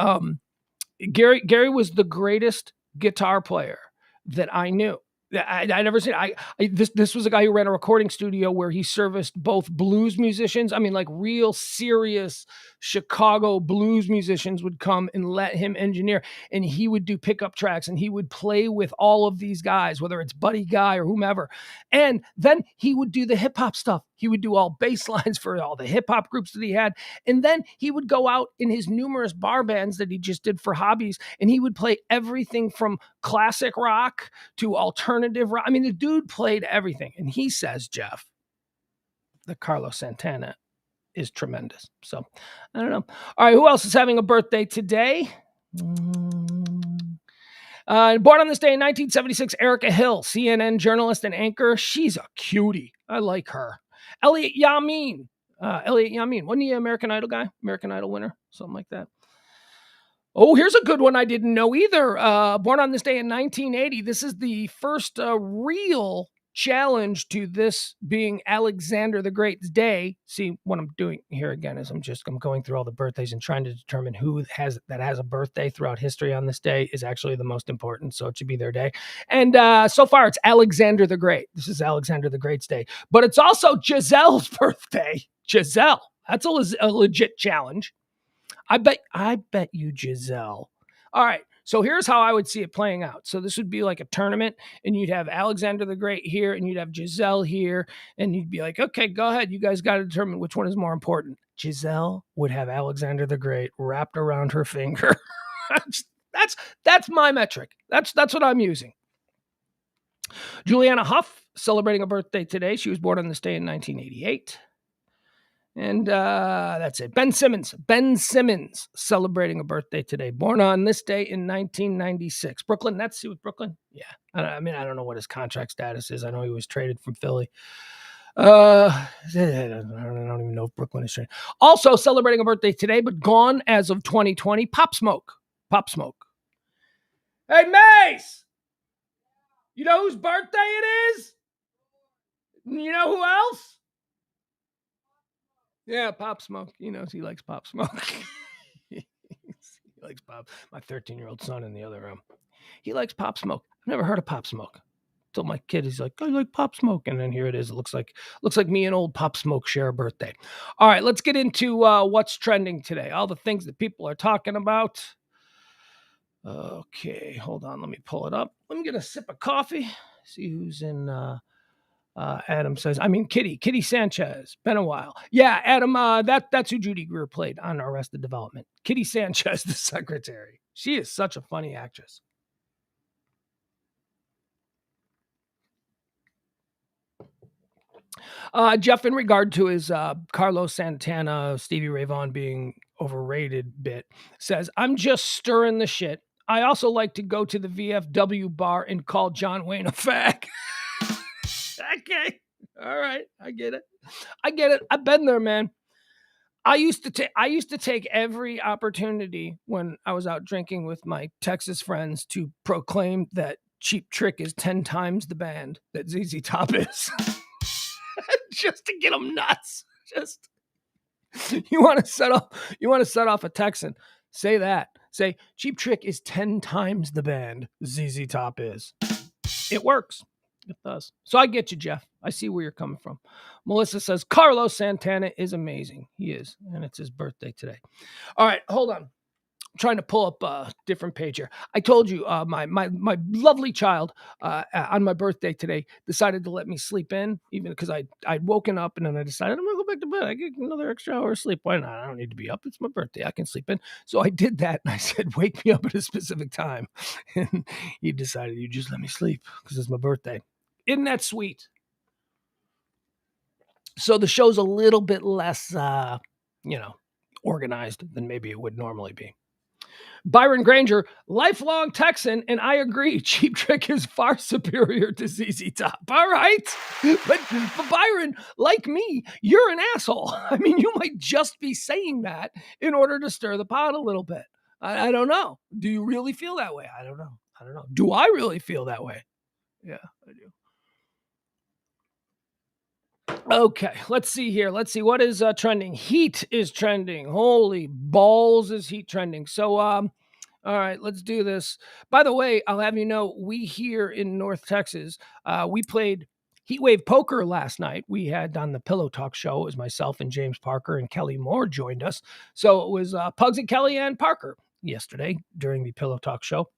Speaker 1: was the greatest guitar player that I knew. I never seen. This was a guy who ran a recording studio where he serviced both blues musicians. I mean, like real serious Chicago blues musicians would come and let him engineer, and he would do pickup tracks, and he would play with all of these guys, whether it's Buddy Guy or whomever. And then he would do the hip hop stuff. He would do all bass lines for all the hip hop groups that he had, and then he would go out in his numerous bar bands that he just did for hobbies, and he would play everything from classic rock to alternative rock. I mean, the dude played everything. And he says, Jeff, that Carlos Santana is tremendous. So I don't know. All right, who else is having a birthday today? Born on this day in 1976, Erica Hill, CNN journalist and anchor. She's a cutie. I like her. Elliot Yamin. Wasn't he an American Idol guy? American Idol winner? Something like that. Oh, here's a good one I didn't know either. Born on this day in 1980. This is the first real challenge to this being Alexander the Great's day. See, what I'm doing here again is I'm going through all the birthdays and trying to determine who has a birthday throughout history on this day is actually the most important. So it should be their day. And so far, it's Alexander the Great. This is Alexander the Great's day. But it's also Giselle's birthday. Giselle. That's a legit challenge. I bet you Giselle. All right. So here's how I would see it playing out. So this would be like a tournament, and you'd have Alexander the Great here, and you'd have Giselle here, and you'd be like, okay, go ahead. You guys got to determine which one is more important. Giselle would have Alexander the Great wrapped around her finger. that's my metric. That's what I'm using. Juliana Hough celebrating a birthday today. She was born on this day in 1988. And that's it. Ben Simmons celebrating a birthday today. Born on this day in 1996. Brooklyn Nets. He was Brooklyn? Yeah. I don't know what his contract status is. I know he was traded from Philly. I don't even know if Brooklyn is traded. Also celebrating a birthday today, but gone as of 2020. Pop Smoke. Hey, Mace! You know whose birthday it is? You know who else? Yeah, Pop Smoke. He knows he likes Pop Smoke. He likes Pop. My 13-year-old son in the other room. He likes Pop Smoke. I've never heard of Pop Smoke. Told my kid, he's like, I like Pop Smoke. And then here it is. It looks like me and old Pop Smoke share a birthday. All right, let's get into what's trending today. All the things that people are talking about. Okay, hold on. Let me pull it up. Let me get a sip of coffee. See who's in Adam says, I mean, Kitty Sanchez. Been a while. Yeah, Adam, that's who Judy Greer played on Arrested Development. Kitty Sanchez, the secretary. She is such a funny actress. Jeff, in regard to his Carlos Santana, Stevie Ray Vaughan being overrated bit, says, I'm just stirring the shit. I also like to go to the VFW bar and call John Wayne a fag. Okay. All right. I get it. I've been there, man. I used to take every opportunity when I was out drinking with my Texas friends to proclaim that Cheap Trick is 10 times the band that ZZ Top is. Just to get them nuts. Just you want to set off a Texan. Say that. Say Cheap Trick is 10 times the band ZZ Top is. It works. It does. So I get you, Jeff. I see where you're coming from. Melissa says Carlos Santana is amazing. He is, and it's his birthday today. All right, hold on. I'm trying to pull up a different page here. I told you my lovely child on my birthday today decided to let me sleep in, even because I'd woken up and then I decided I'm gonna go back to bed. I get another extra hour of sleep. Why not? I don't need to be up. It's my birthday. I can sleep in. So I did that, and I said, "Wake me up at a specific time." And he decided, "You just let me sleep because it's my birthday." Isn't that sweet? So the show's a little bit less, organized than maybe it would normally be. Byron Granger, lifelong Texan, and I agree. Cheap Trick is far superior to ZZ Top. All right. But Byron, like me, you're an asshole. I mean, you might just be saying that in order to stir the pot a little bit. I don't know. Do you really feel that way? I don't know. Do I really feel that way? Yeah, I do. Okay, let's see here. Let's see what is trending. Heat is trending. Holy balls, is heat trending. So, all right, let's do this. By the way, I'll have you know, we here in North Texas, we played Heatwave Poker last night. We had on the Pillow Talk show. It was myself and James Parker and Kelly Moore joined us. So it was Pugs and Kelly and Parker yesterday during the Pillow Talk show.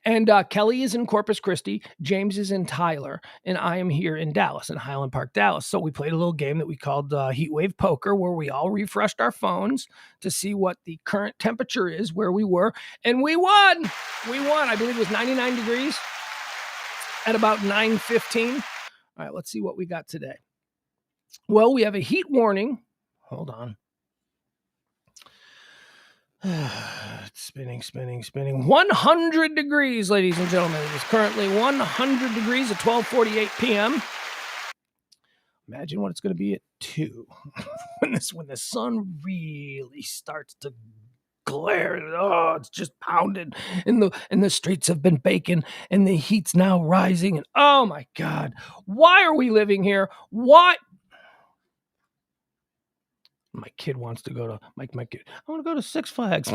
Speaker 1: And Kelly is in Corpus Christi, James is in Tyler, and I am here in Dallas, in Highland Park, Dallas. So we played a little game that we called Heatwave Poker, where we all refreshed our phones to see what the current temperature is where we were, and we won. I believe it was 99 degrees at about 9:15. All right, let's see what we got today. Well, we have a heat warning. Hold on. Spinning. 100 degrees, ladies and gentlemen. It is currently 100 degrees at 12:48 p.m. Imagine what it's going to be at 2 when the sun really starts to glare. Oh, it's just pounding, and the streets have been baking, and the heat's now rising. And oh my God, why are we living here? Why? My kid wants to go to my kid. I want to go to Six Flags.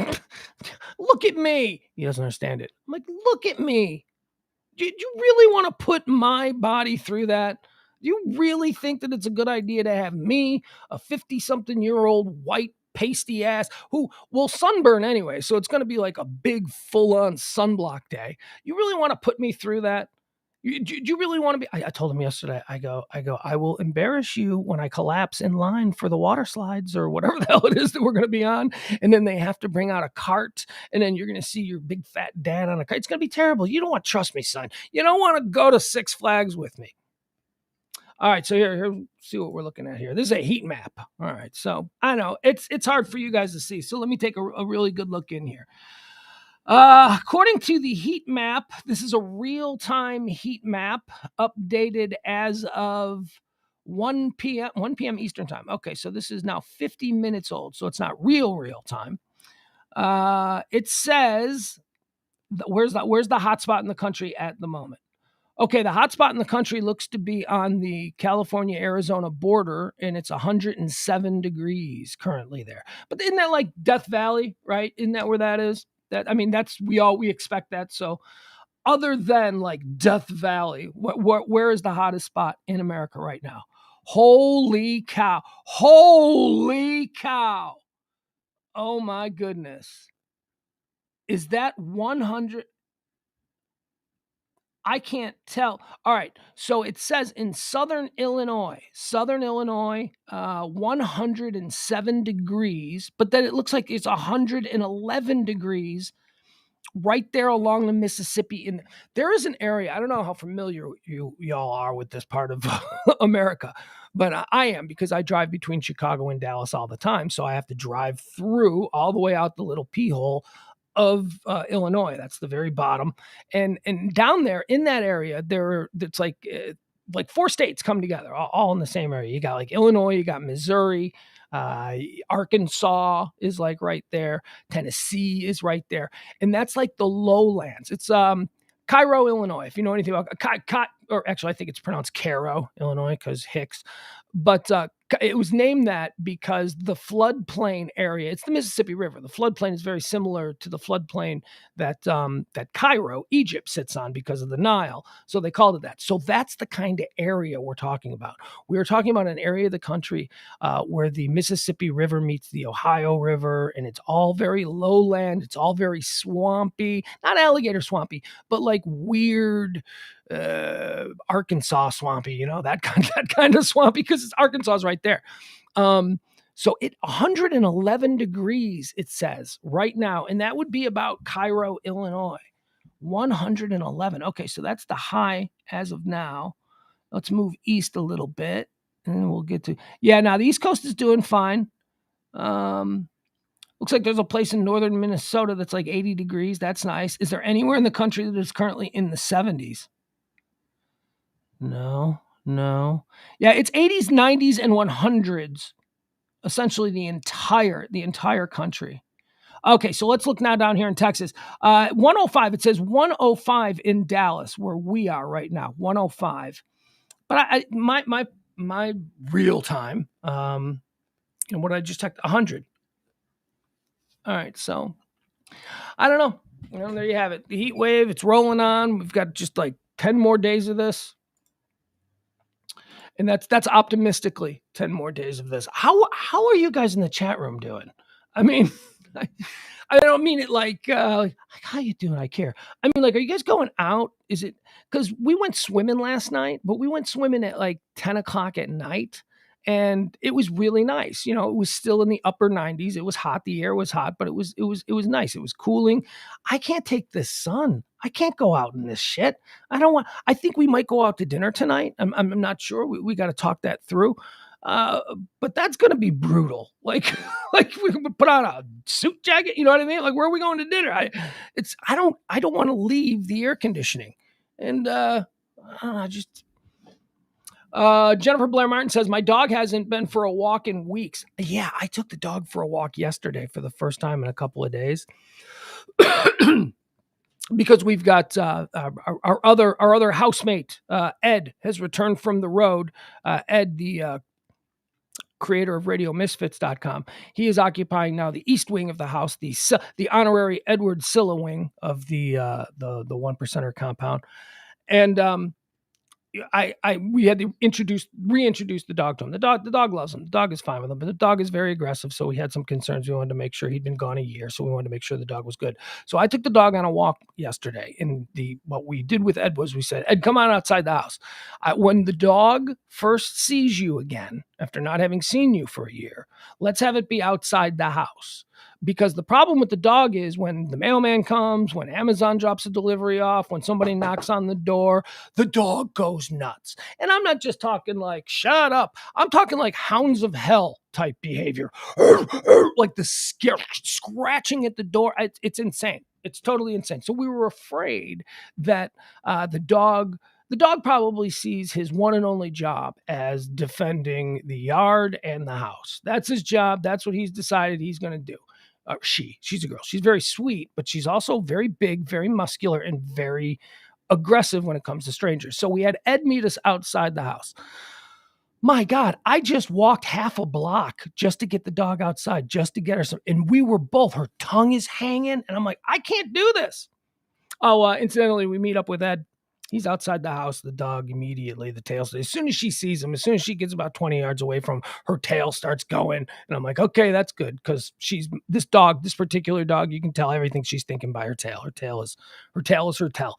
Speaker 1: Look at me. He doesn't understand it. I'm like, look at me. Do you really want to put my body through that? Do you really think that it's a good idea to have me, a 50-something-year-old white pasty ass who will sunburn anyway? So it's going to be like a big full-on sunblock day. You really want to put me through that? Do you really want to be? I told him yesterday, I go, I will embarrass you when I collapse in line for the water slides or whatever the hell it is that we're going to be on. And then they have to bring out a cart. And then you're going to see your big fat dad on a cart. It's going to be terrible. You don't want to trust me, son. You don't want to go to Six Flags with me. All right, so here, see what we're looking at here. This is a heat map. All right, so I know it's hard for you guys to see. So let me take a really good look in here. According to the heat map, this is a real-time heat map updated as of 1 p.m. Eastern time. Okay, so this is now 50 minutes old, so it's not real time. It says, where's the hot spot in the country at the moment? Okay, the hot spot in the country looks to be on the California-Arizona border, and it's 107 degrees currently there. But isn't that like Death Valley, right? Isn't that where that is? We expect that. So other than like Death Valley, where is the hottest spot in America right now? Holy cow. Oh my goodness. Is that 100? I can't tell. All right. So it says in southern Illinois, 107 degrees, but then it looks like it's 111 degrees right there along the Mississippi. And there is an area, I don't know how familiar y'all are with this part of America, but I am, because I drive between Chicago and Dallas all the time. So I have to drive through all the way out the little pee hole of Illinois. That's the very bottom. And down there in that area, it's like 4 states come together, all in the same area. You got like Illinois, you got Missouri, Arkansas is like right there. Tennessee is right there. And that's like the lowlands. It's Cairo, Illinois. If you know anything about or actually I think it's pronounced Cairo, Illinois, because Hicks. But it was named that because the floodplain area, it's the Mississippi River. The floodplain is very similar to the floodplain that Cairo, Egypt, sits on because of the Nile. So they called it that. So that's the kind of area we're talking about. We are talking about an area of the country where the Mississippi River meets the Ohio River, and it's all very lowland. It's all very swampy, not alligator swampy, but like weird Arkansas swampy, that kind of swampy, because it's Arkansas is right there. So it 111 degrees, it says right now, and that would be about Cairo, Illinois. 111. Okay, so that's the high as of now. Let's move east a little bit, and then we'll get to now the East Coast is doing fine. Looks like there's a place in northern Minnesota that's like 80 degrees. That's nice. Is there anywhere in the country that is currently in the 70s? No. Yeah, it's 80s, 90s, and 100s. Essentially the entire country. Okay, so let's look now down here in Texas. 105. It says 105 in Dallas, where we are right now. 105. But my real time, and what I just checked, 100. All right, so I don't know. There you have it. The heat wave, it's rolling on. We've got just like 10 more days of this. And that's optimistically 10 more days of this. How are you guys in the chat room doing? I mean, I don't mean it like how you doing? I care. I mean, like, are you guys going out? Is it because we went swimming last night, but we went swimming at like 10 o'clock at night. And it was really nice. It was still in the upper 90s. It was hot. The air was hot, but it was nice. It was cooling. I can't take the sun. I can't go out in this shit. I think we might go out to dinner tonight. I'm not sure. We got to talk that through. But that's going to be brutal. Like we can put on a suit jacket. You know what I mean? Like, where are we going to dinner? I don't want to leave the air conditioning. And Jennifer Blair Martin says, my dog hasn't been for a walk in weeks. Yeah, I took the dog for a walk yesterday for the first time in a couple of days. Because we've got our other housemate, Ed, has returned from the road. Ed, the creator of RadioMisfits.com. He is occupying now the east wing of the house, the honorary Edward Silla wing of the One Percenter compound. And we had to reintroduce the dog to him. The dog loves him. The dog is fine with him, but the dog is very aggressive. So we had some concerns. We wanted to make sure he'd been gone a year. So we wanted to make sure the dog was good. So I took the dog on a walk yesterday. And what we did with Ed was we said, Ed, come on outside the house. When the dog first sees you again, after not having seen you for a year, let's have it be outside the house. Because the problem with the dog is when the mailman comes, when Amazon drops a delivery off, when somebody knocks on the door, the dog goes nuts. And I'm not just talking like, shut up. I'm talking like hounds of hell type behavior. Like the scratching at the door. It's insane. It's totally insane. So we were afraid that the dog probably sees his one and only job as defending the yard and the house. That's his job. That's what he's decided he's going to do. She's a girl. She's very sweet, but she's also very big, very muscular, and very aggressive when it comes to strangers. So we had Ed meet us outside the house. My God, I just walked half a block just to get the dog outside, just to get her some. And we were both, her tongue is hanging. And I'm like, I can't do this. Oh, incidentally, we meet up with Ed. He's outside the house. The dog immediately, the tail, as soon as she sees him, as soon as she gets about 20 yards away from her, tail starts going. And I'm like, okay, that's good. Because this particular dog, you can tell everything she's thinking by her tail. Her tail is her tail.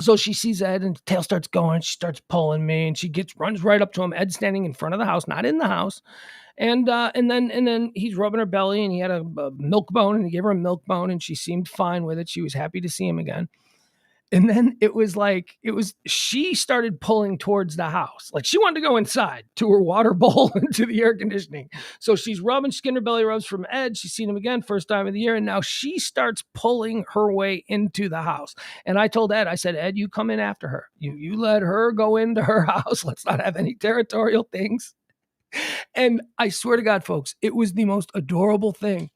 Speaker 1: So she sees Ed and the tail starts going. She starts pulling me and runs right up to him. Ed's standing in front of the house, not in the house. And then he's rubbing her belly and he had a milk bone and he gave her a milk bone and she seemed fine with it. She was happy to see him again. And then she started pulling towards the house. Like she wanted to go inside to her water bowl and to the air conditioning. So she's rubbing skin her belly rubs from Ed. She's seen him again, first time of the year. And now she starts pulling her way into the house. And I told Ed, I said, Ed, you come in after her. You let her go into her house. Let's not have any territorial things. And I swear to God, folks, it was the most adorable thing.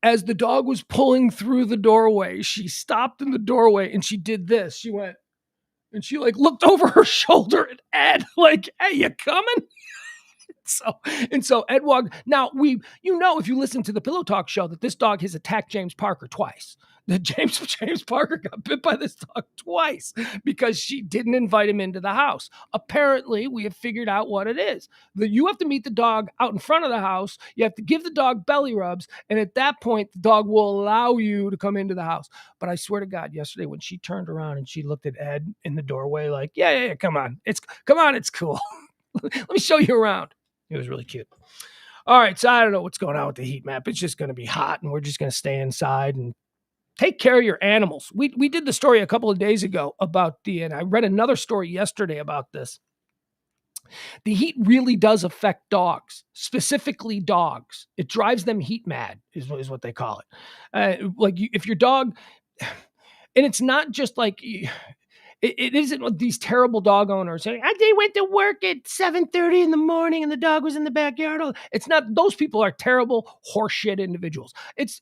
Speaker 1: As the dog was pulling through the doorway, she stopped in the doorway and she did this. She went and she like looked over her shoulder at Ed, like, hey, you coming? So Ed walked. Now if you listen to the Pillow Talk show, that this dog has attacked James Parker twice. That James Parker got bit by this dog twice because she didn't invite him into the house. Apparently, we have figured out what it is. That you have to meet the dog out in front of the house. You have to give the dog belly rubs, and at that point, the dog will allow you to come into the house. But I swear to God, yesterday when she turned around and she looked at Ed in the doorway, like, yeah, come on, it's cool. Let me show you around. It was really cute. All right, so I don't know what's going on with the heat map. It's just going to be hot, and we're just going to stay inside and take care of your animals. We did the story a couple of days ago about and I read another story yesterday about this. The heat really does affect dogs, specifically dogs. It drives them heat mad, is what they call it. If your dog, and it's not just like it isn't these terrible dog owners saying, they went to work at 7:30 in the morning and the dog was in the backyard. It's not, those people are terrible horseshit individuals. It's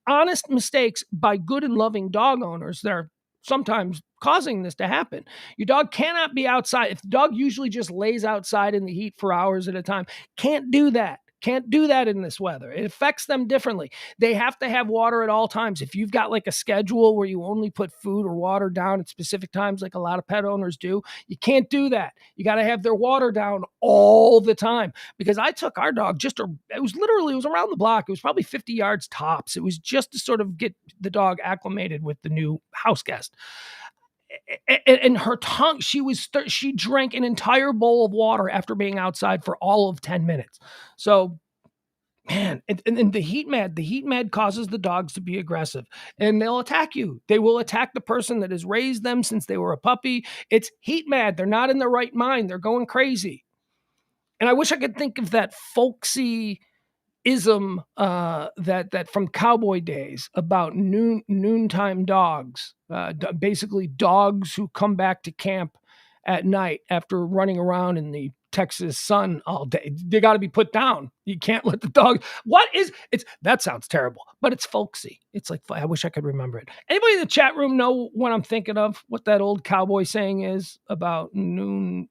Speaker 1: honest mistakes by good and loving dog owners that are sometimes causing this to happen. Your dog cannot be outside. If the dog usually just lays outside in the heat for hours at a time, can't do that. Can't do that in this weather. It affects them differently. They have to have water at all times. If you've got like a schedule where you only put food or water down at specific times, like a lot of pet owners do, you can't do that. You got to have their water down all the time. Because I took our dog it was around the block. It was probably 50 yards tops. It was just to sort of get the dog acclimated with the new house guest. And her tongue, she drank an entire bowl of water after being outside for all of 10 minutes. So, man, and the heat mad causes the dogs to be aggressive and they'll attack you. They will attack the person that has raised them since they were a puppy. It's heat mad. They're not in their right mind. They're going crazy. And I wish I could think of that folksy ism that from cowboy days about noontime dogs, basically dogs who come back to camp at night after running around in the Texas sun all day. They got to be put down. You can't let the dog. That sounds terrible, but it's folksy. It's like, I wish I could remember it. Anybody in the chat room know what I'm thinking of? What that old cowboy saying is about noon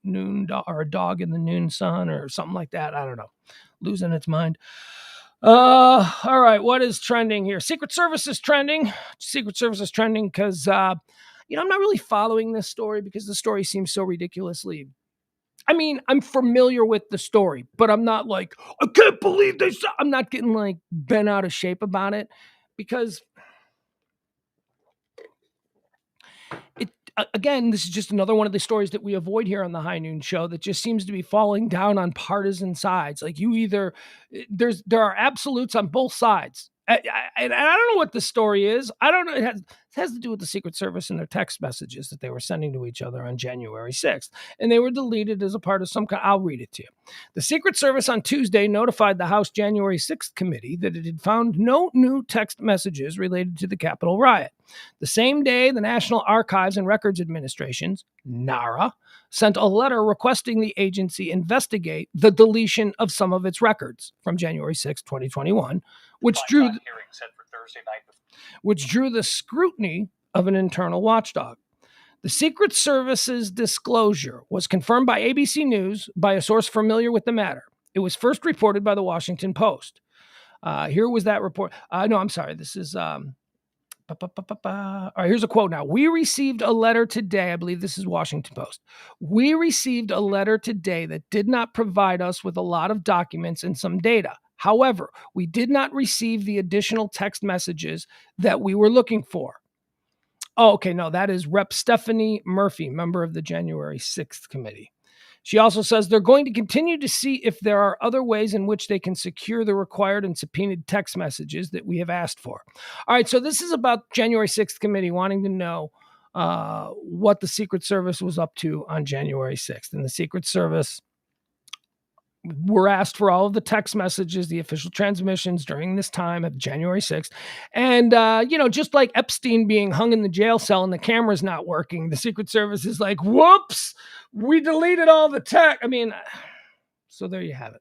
Speaker 1: or a dog in the noon sun or something like that? I don't know. Losing its mind. All right. What is trending here? Secret Service is trending. Secret Service is trending because, I'm not really following this story because the story seems so ridiculously. I mean, I'm familiar with the story, but I'm not like, I can't believe this. I'm not getting like bent out of shape about it because again, this is just another one of the stories that we avoid here on the High Noon Show that just seems to be falling down on partisan sides. Like there are absolutes on both sides. And I don't know what the story is. I don't know. It has to do with the Secret Service and their text messages that they were sending to each other on January 6th. And they were deleted as a part of some kind. I'll read it to you. The Secret Service on Tuesday notified the House January 6th committee that it had found no new text messages related to the Capitol riot. The same day, the National Archives and Records Administration, NARA, sent a letter requesting the agency investigate the deletion of some of its records from January 6, 2021, which drew the scrutiny of an internal watchdog. The Secret Service's disclosure was confirmed by ABC News by a source familiar with the matter. It was first reported by the Washington Post. Here was that report. No, I'm sorry. This is... All right, here's a quote now. We received a letter today. I believe this is Washington Post. We received a letter today that did not provide us with a lot of documents and some data. However, we did not receive the additional text messages that we were looking for. Oh, okay. No, that is Rep. Stephanie Murphy, member of the January 6th committee. She also says they're going to continue to see if there are other ways in which they can secure the required and subpoenaed text messages that we have asked for. All right, so this is about January 6th committee wanting to know what the Secret Service was up to on January 6th. And the Secret Service were asked for all of the text messages, the official transmissions during this time of January 6th. And, just like Epstein being hung in the jail cell and the camera's not working, the Secret Service is like, whoops, we deleted all the text. I mean, so there you have it.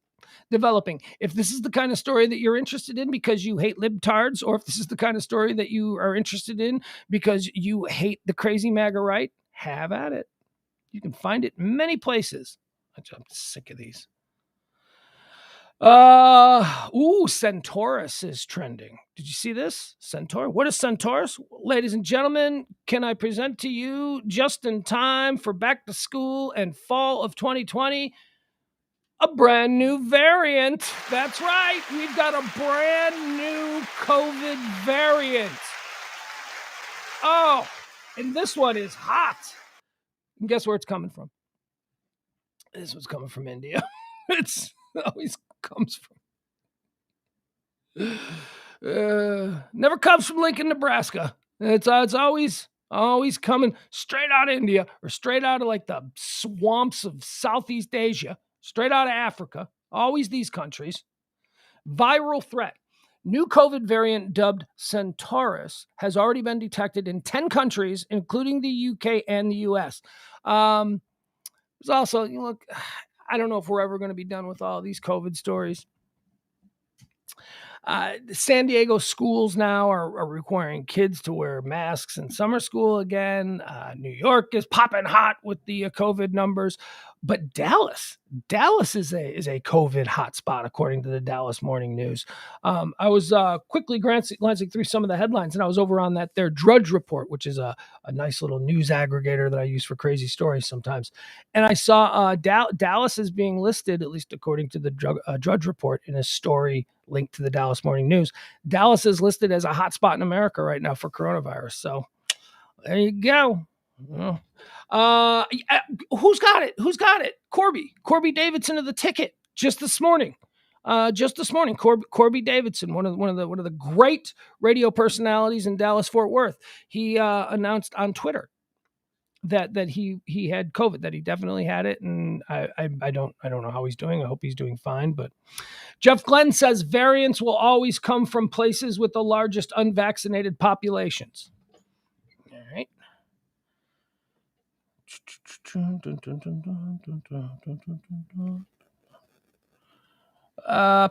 Speaker 1: Developing. If this is the kind of story that you're interested in because you hate libtards, or if this is the kind of story that you are interested in because you hate the crazy MAGA right, have at it. You can find it in many places. I'm sick of these. Centaurus is trending. Did you see this? Centaur. What is Centaurus? Ladies and gentlemen, can I present to you just in time for back to school and fall of 2020, a brand new variant. That's right. We've got a brand new COVID variant. Oh, and this one is hot. And guess where it's coming from? This one's coming from India. It's always comes from. Never comes from Lincoln, Nebraska. It's always coming straight out of India or straight out of like the swamps of Southeast Asia, straight out of Africa. Always these countries. Viral threat. New COVID variant dubbed Centaurus has already been detected in 10 countries, including the UK and the US. There's also, look, I don't know if we're ever going to be done with all these COVID stories. San Diego schools now are requiring kids to wear masks in summer school again. New York is popping hot with the COVID numbers, but Dallas is a COVID hotspot according to the Dallas Morning News. I was quickly glancing through some of the headlines, and I was over on their Drudge Report, which is a nice little news aggregator that I use for crazy stories sometimes. And I saw Dallas is being listed, at least according to the Drudge Report, in a story linked to the Dallas Morning News. Dallas is listed as a hotspot in America right now for coronavirus. So there you go. Who's got it? Corby Davidson of the Ticket just this morning. Corby Davidson, one of the great radio personalities in Dallas Fort Worth. He announced on Twitter that he had COVID, that he definitely had it, and I don't know how he's doing. I hope he's doing fine. But Jeff Glenn says variants will always come from places with the largest unvaccinated populations. All right.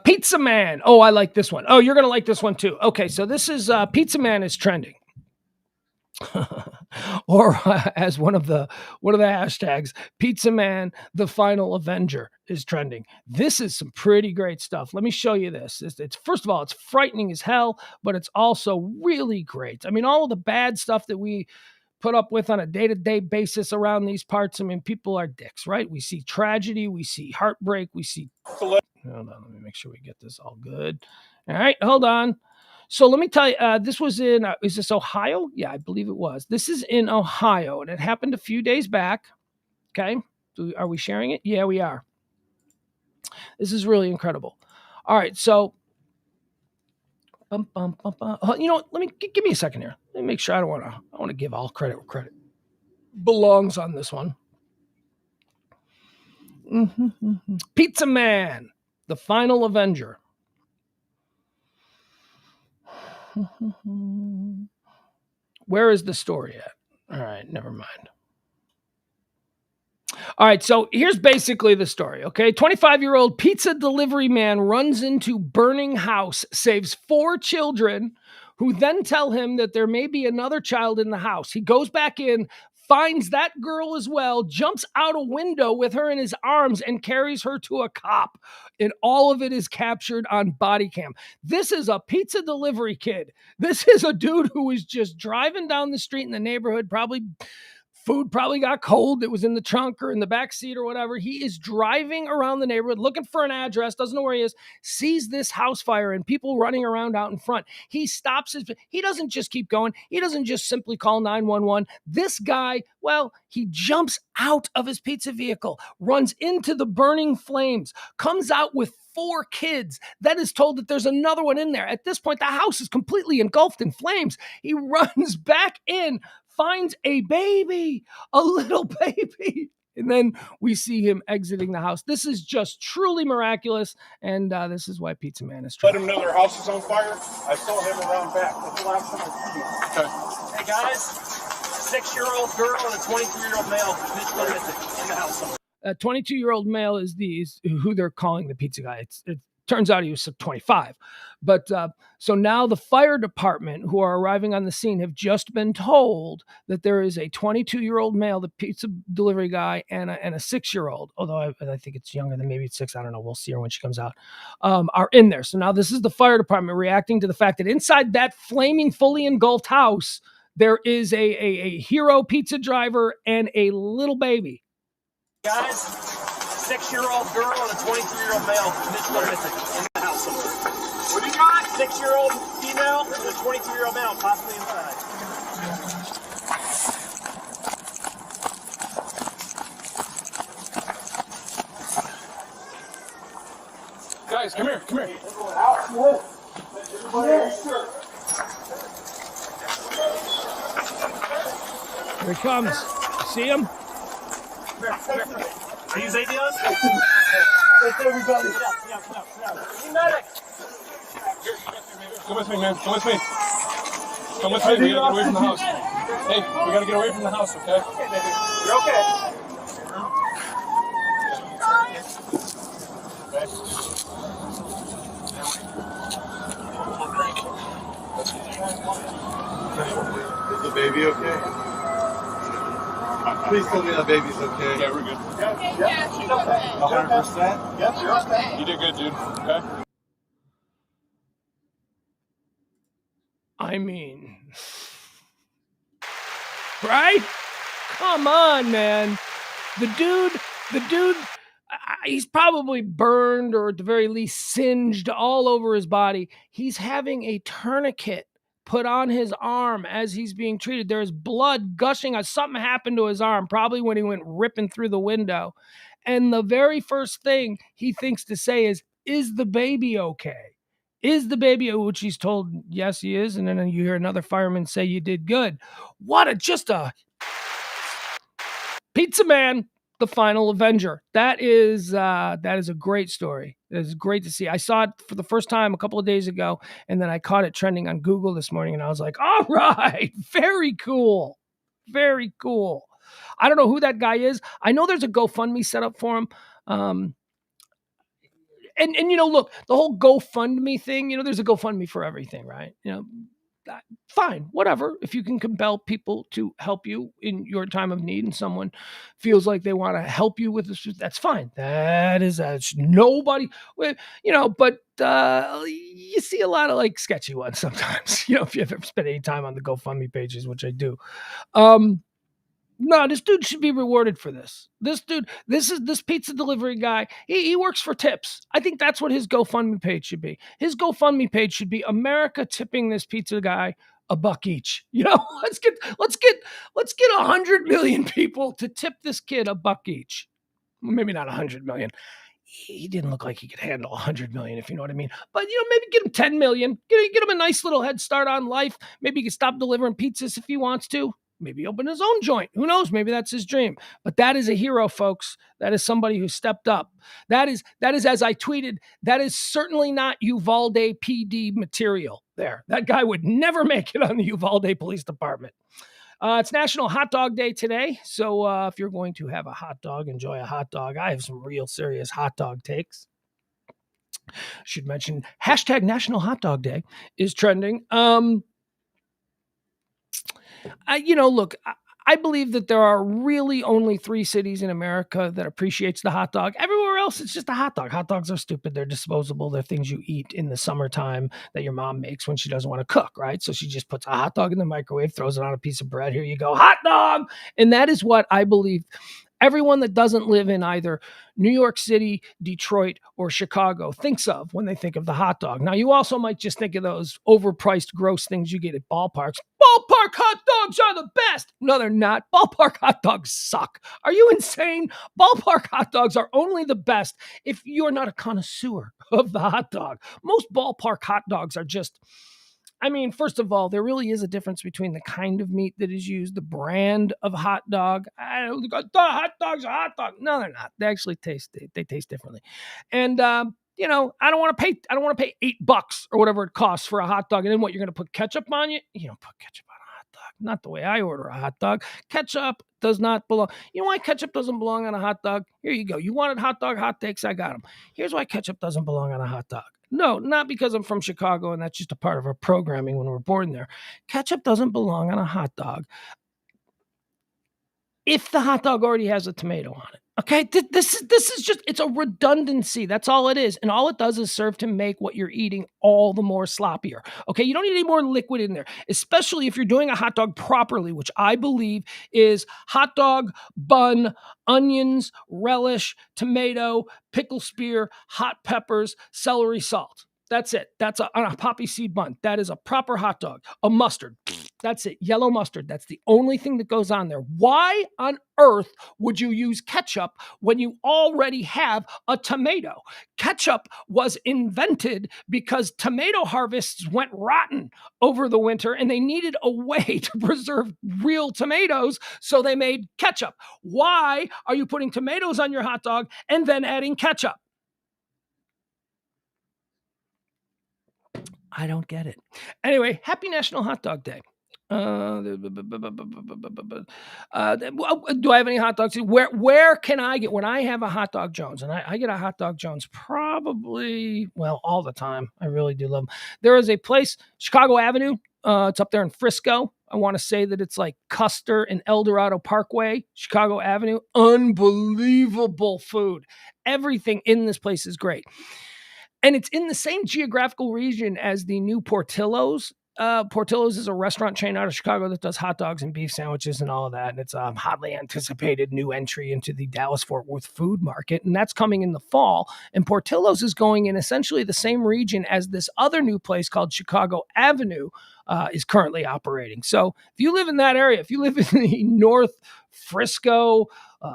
Speaker 1: Pizza Man. Oh, I like this one. Oh, you're gonna like this one too. Okay, so this is Pizza Man is trending. Or as one of the hashtags, Pizza Man, the Final Avenger, is trending. This is some pretty great stuff. Let me show you this. It's first of all, it's frightening as hell, but it's also really great. I mean, all of the bad stuff that we put up with on a day-to-day basis around these parts. I mean, people are dicks, right? We see tragedy, we see heartbreak, we see. Hold on, let me make sure we get this all good. All right, hold on. So let me tell you, this was in, is this Ohio? Yeah, I believe it was. This is in Ohio, and it happened a few days back. Okay. Are we sharing it? Yeah, we are. This is really incredible. All right. So, you know what? Give me a second here. Let me make sure I want to give all credit where credit belongs on this one. Pizza Man, the Final Avenger. Where is the story at? All right, never mind. All right, so here's basically the story, okay? 25-year-old pizza delivery man runs into burning house, saves 4 children, who then tell him that there may be another child in the house. He goes back in, finds that girl as well, jumps out a window with her in his arms and carries her to a cop. And all of it is captured on body cam. This is a pizza delivery kid. This is a dude who was just driving down the street in the neighborhood, probably food probably got cold. It was in the trunk or in the back seat or whatever. He is driving around the neighborhood looking for an address, doesn't know where he is, sees this house fire and people running around out in front. He stops he doesn't just keep going. He doesn't just simply call 911. This guy, well, he jumps out of his pizza vehicle, runs into the burning flames, comes out with 4 kids, then is told that there's another one in there. At this point, the house is completely engulfed in flames. He runs back in, finds a baby, a little baby. And then we see him exiting the house. This is just truly miraculous. And this is why Pizza Man is trying.
Speaker 2: Let him know their house is on fire. I saw him around back. That's the last time I see him.
Speaker 3: Okay. Hey, guys, 6-year-old girl and a 23-year-old male in the house.
Speaker 1: A 22-year-old male is who they're calling the pizza guy. It turns out he was 25. But so now the fire department who are arriving on the scene have just been told that there is a 22-year-old male, the pizza delivery guy, and a 6-year-old, although I think it's younger than maybe it's 6. I don't know. We'll see her when she comes out, are in there. So now this is the fire department reacting to the fact that inside that flaming, fully engulfed house, there is a hero pizza driver and a little baby.
Speaker 3: Guys, 6-year-old girl and a 23-year-old male missing in the house somewhere. What do you got? 6-year-old female and a 23-year-old male possibly inside.
Speaker 2: Guys, come here.
Speaker 1: Here he comes. See him?
Speaker 3: Are you Xavion?
Speaker 2: It's everybody. Come with me, man. Come with me. We gotta get away from the house. Hey, we gotta get away from the house, okay?
Speaker 3: Okay, baby. You're okay.
Speaker 4: Is the baby okay? Please tell me the baby's okay.
Speaker 2: Yeah, we're good.
Speaker 4: Yeah, she's okay. 100%?
Speaker 2: Yep, you're okay. You did good, dude. Okay?
Speaker 1: I mean, right? Come on, man. The dude, he's probably burned or at the very least singed all over his body. He's having a tourniquet put on his arm as he's being treated. There is blood gushing. Something happened to his arm, probably when he went ripping through the window. And the very first thing he thinks to say is the baby okay? Is the baby, which he's told, yes, he is. And then you hear another fireman say, you did good. Just a Pizza Man, the final Avenger. That is a great story. It is great to see. I saw it for the first time a couple of days ago, and then I caught it trending on Google this morning, and I was like, all right, very cool. Very cool. I don't know who that guy is. I know there's a GoFundMe set up for him. And look, the whole GoFundMe thing, there's a GoFundMe for everything, right? Fine, whatever. If you can compel people to help you in your time of need and someone feels like they want to help you with this, that's fine. That's nobody, but you see a lot of like sketchy ones sometimes, if you've ever spent any time on the GoFundMe pages, which I do. No, this dude should be rewarded for this. This pizza delivery guy, he works for tips. I think that's what his GoFundMe page should be. His GoFundMe page should be America tipping this pizza guy $1 each. Let's get 100 million people to tip this kid $1 each. Maybe not 100 million. He didn't look like he could handle 100 million, if you know what I mean. But, maybe get him 10 million. Get him a nice little head start on life. Maybe he can stop delivering pizzas if he wants to. Maybe open his own joint. Who knows? Maybe that's his dream. But that is a hero, folks. That is somebody who stepped up. That is, as I tweeted, that is certainly not Uvalde PD material there. That guy would never make it on the Uvalde Police Department. It's National Hot Dog Day today. So if you're going to have a hot dog, enjoy a hot dog. I have some real serious hot dog takes. Should mention hashtag National Hot Dog Day is trending. Look, I believe that there are really only 3 cities in America that appreciates the hot dog. Everywhere else, it's just a hot dog. Hot dogs are stupid. They're disposable. They're things you eat in the summertime that your mom makes when she doesn't want to cook, right? So she just puts a hot dog in the microwave, throws it on a piece of bread. Here you go, hot dog. And that is what I believe everyone that doesn't live in either New York City, Detroit, or Chicago thinks of when they think of the hot dog. Now, you also might just think of those overpriced, gross things you get at ballparks. Ballpark hot dogs are the best. No, they're not. Ballpark hot dogs suck. Are you insane? Ballpark hot dogs are only the best if you're not a connoisseur of the hot dog. Most ballpark hot dogs are just... I mean, first of all, there really is a difference between the kind of meat that is used, the brand of hot dog. Hot dogs are hot dog. No, they're not. They actually taste differently. And I don't want to pay $8 or whatever it costs for a hot dog. And then what, you're going to put ketchup on you? You don't put ketchup on a hot dog. Not the way I order a hot dog. Ketchup does not belong. You know why ketchup doesn't belong on a hot dog? Here you go. You wanted hot dog hot takes, I got them. Here's why ketchup doesn't belong on a hot dog. No, not because I'm from Chicago and that's just a part of our programming when we're born there. Ketchup doesn't belong on a hot dog if the hot dog already has a tomato on it. Okay, this is just, it's a redundancy. That's all it is. And all it does is serve to make what you're eating all the more sloppier. Okay, you don't need any more liquid in there, especially if you're doing a hot dog properly, which I believe is hot dog, bun, onions, relish, tomato, pickle spear, hot peppers, celery salt. That's it. That's on a poppy seed bun. That is a proper hot dog. A mustard. That's it. Yellow mustard. That's the only thing that goes on there. Why on earth would you use ketchup when you already have a tomato? Ketchup was invented because tomato harvests went rotten over the winter and they needed a way to preserve real tomatoes, so they made ketchup. Why are you putting tomatoes on your hot dog and then adding ketchup? I don't get it. Anyway, happy National Hot Dog Day. Do I have any hot dogs? Where can I get, when I have a Hot Dog Jones, and I get a Hot Dog Jones probably, well, all the time. I really do love them. There is a place, Chicago Avenue. It's up there in Frisco. I want to say that it's like Custer and El Dorado Parkway, Chicago Avenue. Unbelievable food. Everything in this place is great. And it's in the same geographical region as the new Portillo's. Portillo's is a restaurant chain out of Chicago that does hot dogs and beef sandwiches and all of that. And it's a hotly anticipated new entry into the Dallas-Fort Worth food market. And that's coming in the fall. And Portillo's is going in essentially the same region as this other new place called Chicago Avenue is currently operating. So if you live in that area, if you live in the North Frisco,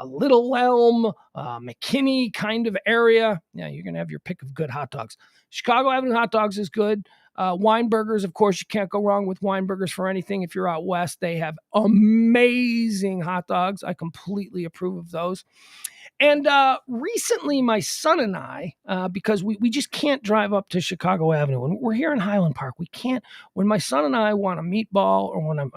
Speaker 1: Little Elm, McKinney kind of area, yeah, you're going to have your pick of good hot dogs. Chicago Avenue hot dogs is good. Weinberger's, of course, you can't go wrong with Weinberger's for anything. If you're out west, they have amazing hot dogs. I completely approve of those. And recently, my son and I, because we just can't drive up to Chicago Avenue. When we're here in Highland Park, we can't. When my son and I want a meatball, or when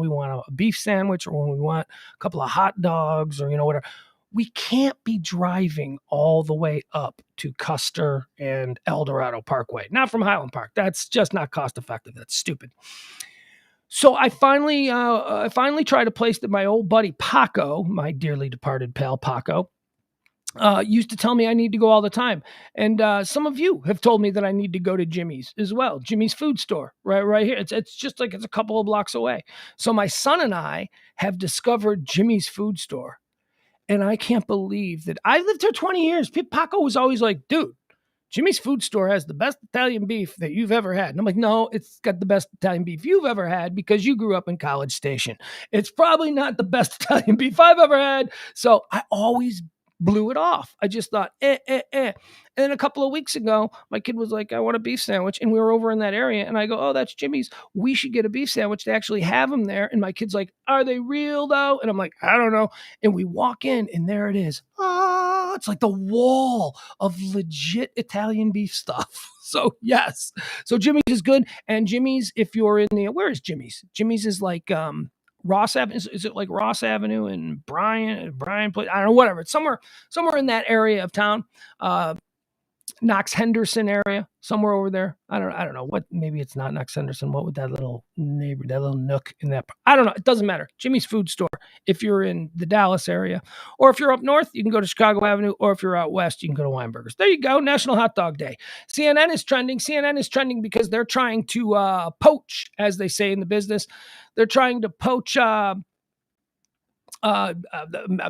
Speaker 1: we want a beef sandwich, or when we want a couple of hot dogs, or whatever, we can't be driving all the way up to Custer and El Dorado Parkway. Not from Highland Park. That's just not cost effective. That's stupid. So I finally tried a place that my old buddy Paco, my dearly departed pal Paco, used to tell me I need to go all the time. And some of you have told me that I need to go to Jimmy's as well. Jimmy's food store, right here. It's just like it's a couple of blocks away. So my son and I have discovered Jimmy's food store. And I can't believe that I lived here 20 years. Paco was always like, dude, Jimmy's food store has the best Italian beef that you've ever had. And I'm like, no, it's got the best Italian beef you've ever had because you grew up in College Station. It's probably not the best Italian beef I've ever had. So I always blew it off. I just thought, And then a couple of weeks ago, my kid was like, I want a beef sandwich. And we were over in that area. And I go, oh, that's Jimmy's. We should get a beef sandwich. They actually have them there. And my kid's like, are they real though? And I'm like, I don't know. And we walk in and there it is. Oh, it's like the wall of legit Italian beef stuff. So yes. So Jimmy's is good. And Jimmy's, if you're in where is Jimmy's? Jimmy's is like, Ross Avenue, is it like Ross Avenue and Bryan Place? I don't know, whatever. It's somewhere in that area of town. Knox Henderson area, somewhere over there. I don't know what. Maybe it's not Knox Henderson. What would that little neighbor, that little nook in that? I don't know. It doesn't matter. Jimmy's Food Store. If you're in the Dallas area, or if you're up north, you can go to Chicago Avenue, or if you're out west, you can go to Weinberger's. There you go. National Hot Dog Day. CNN is trending. CNN is trending because they're trying to poach, as they say in the business. They're trying to poach.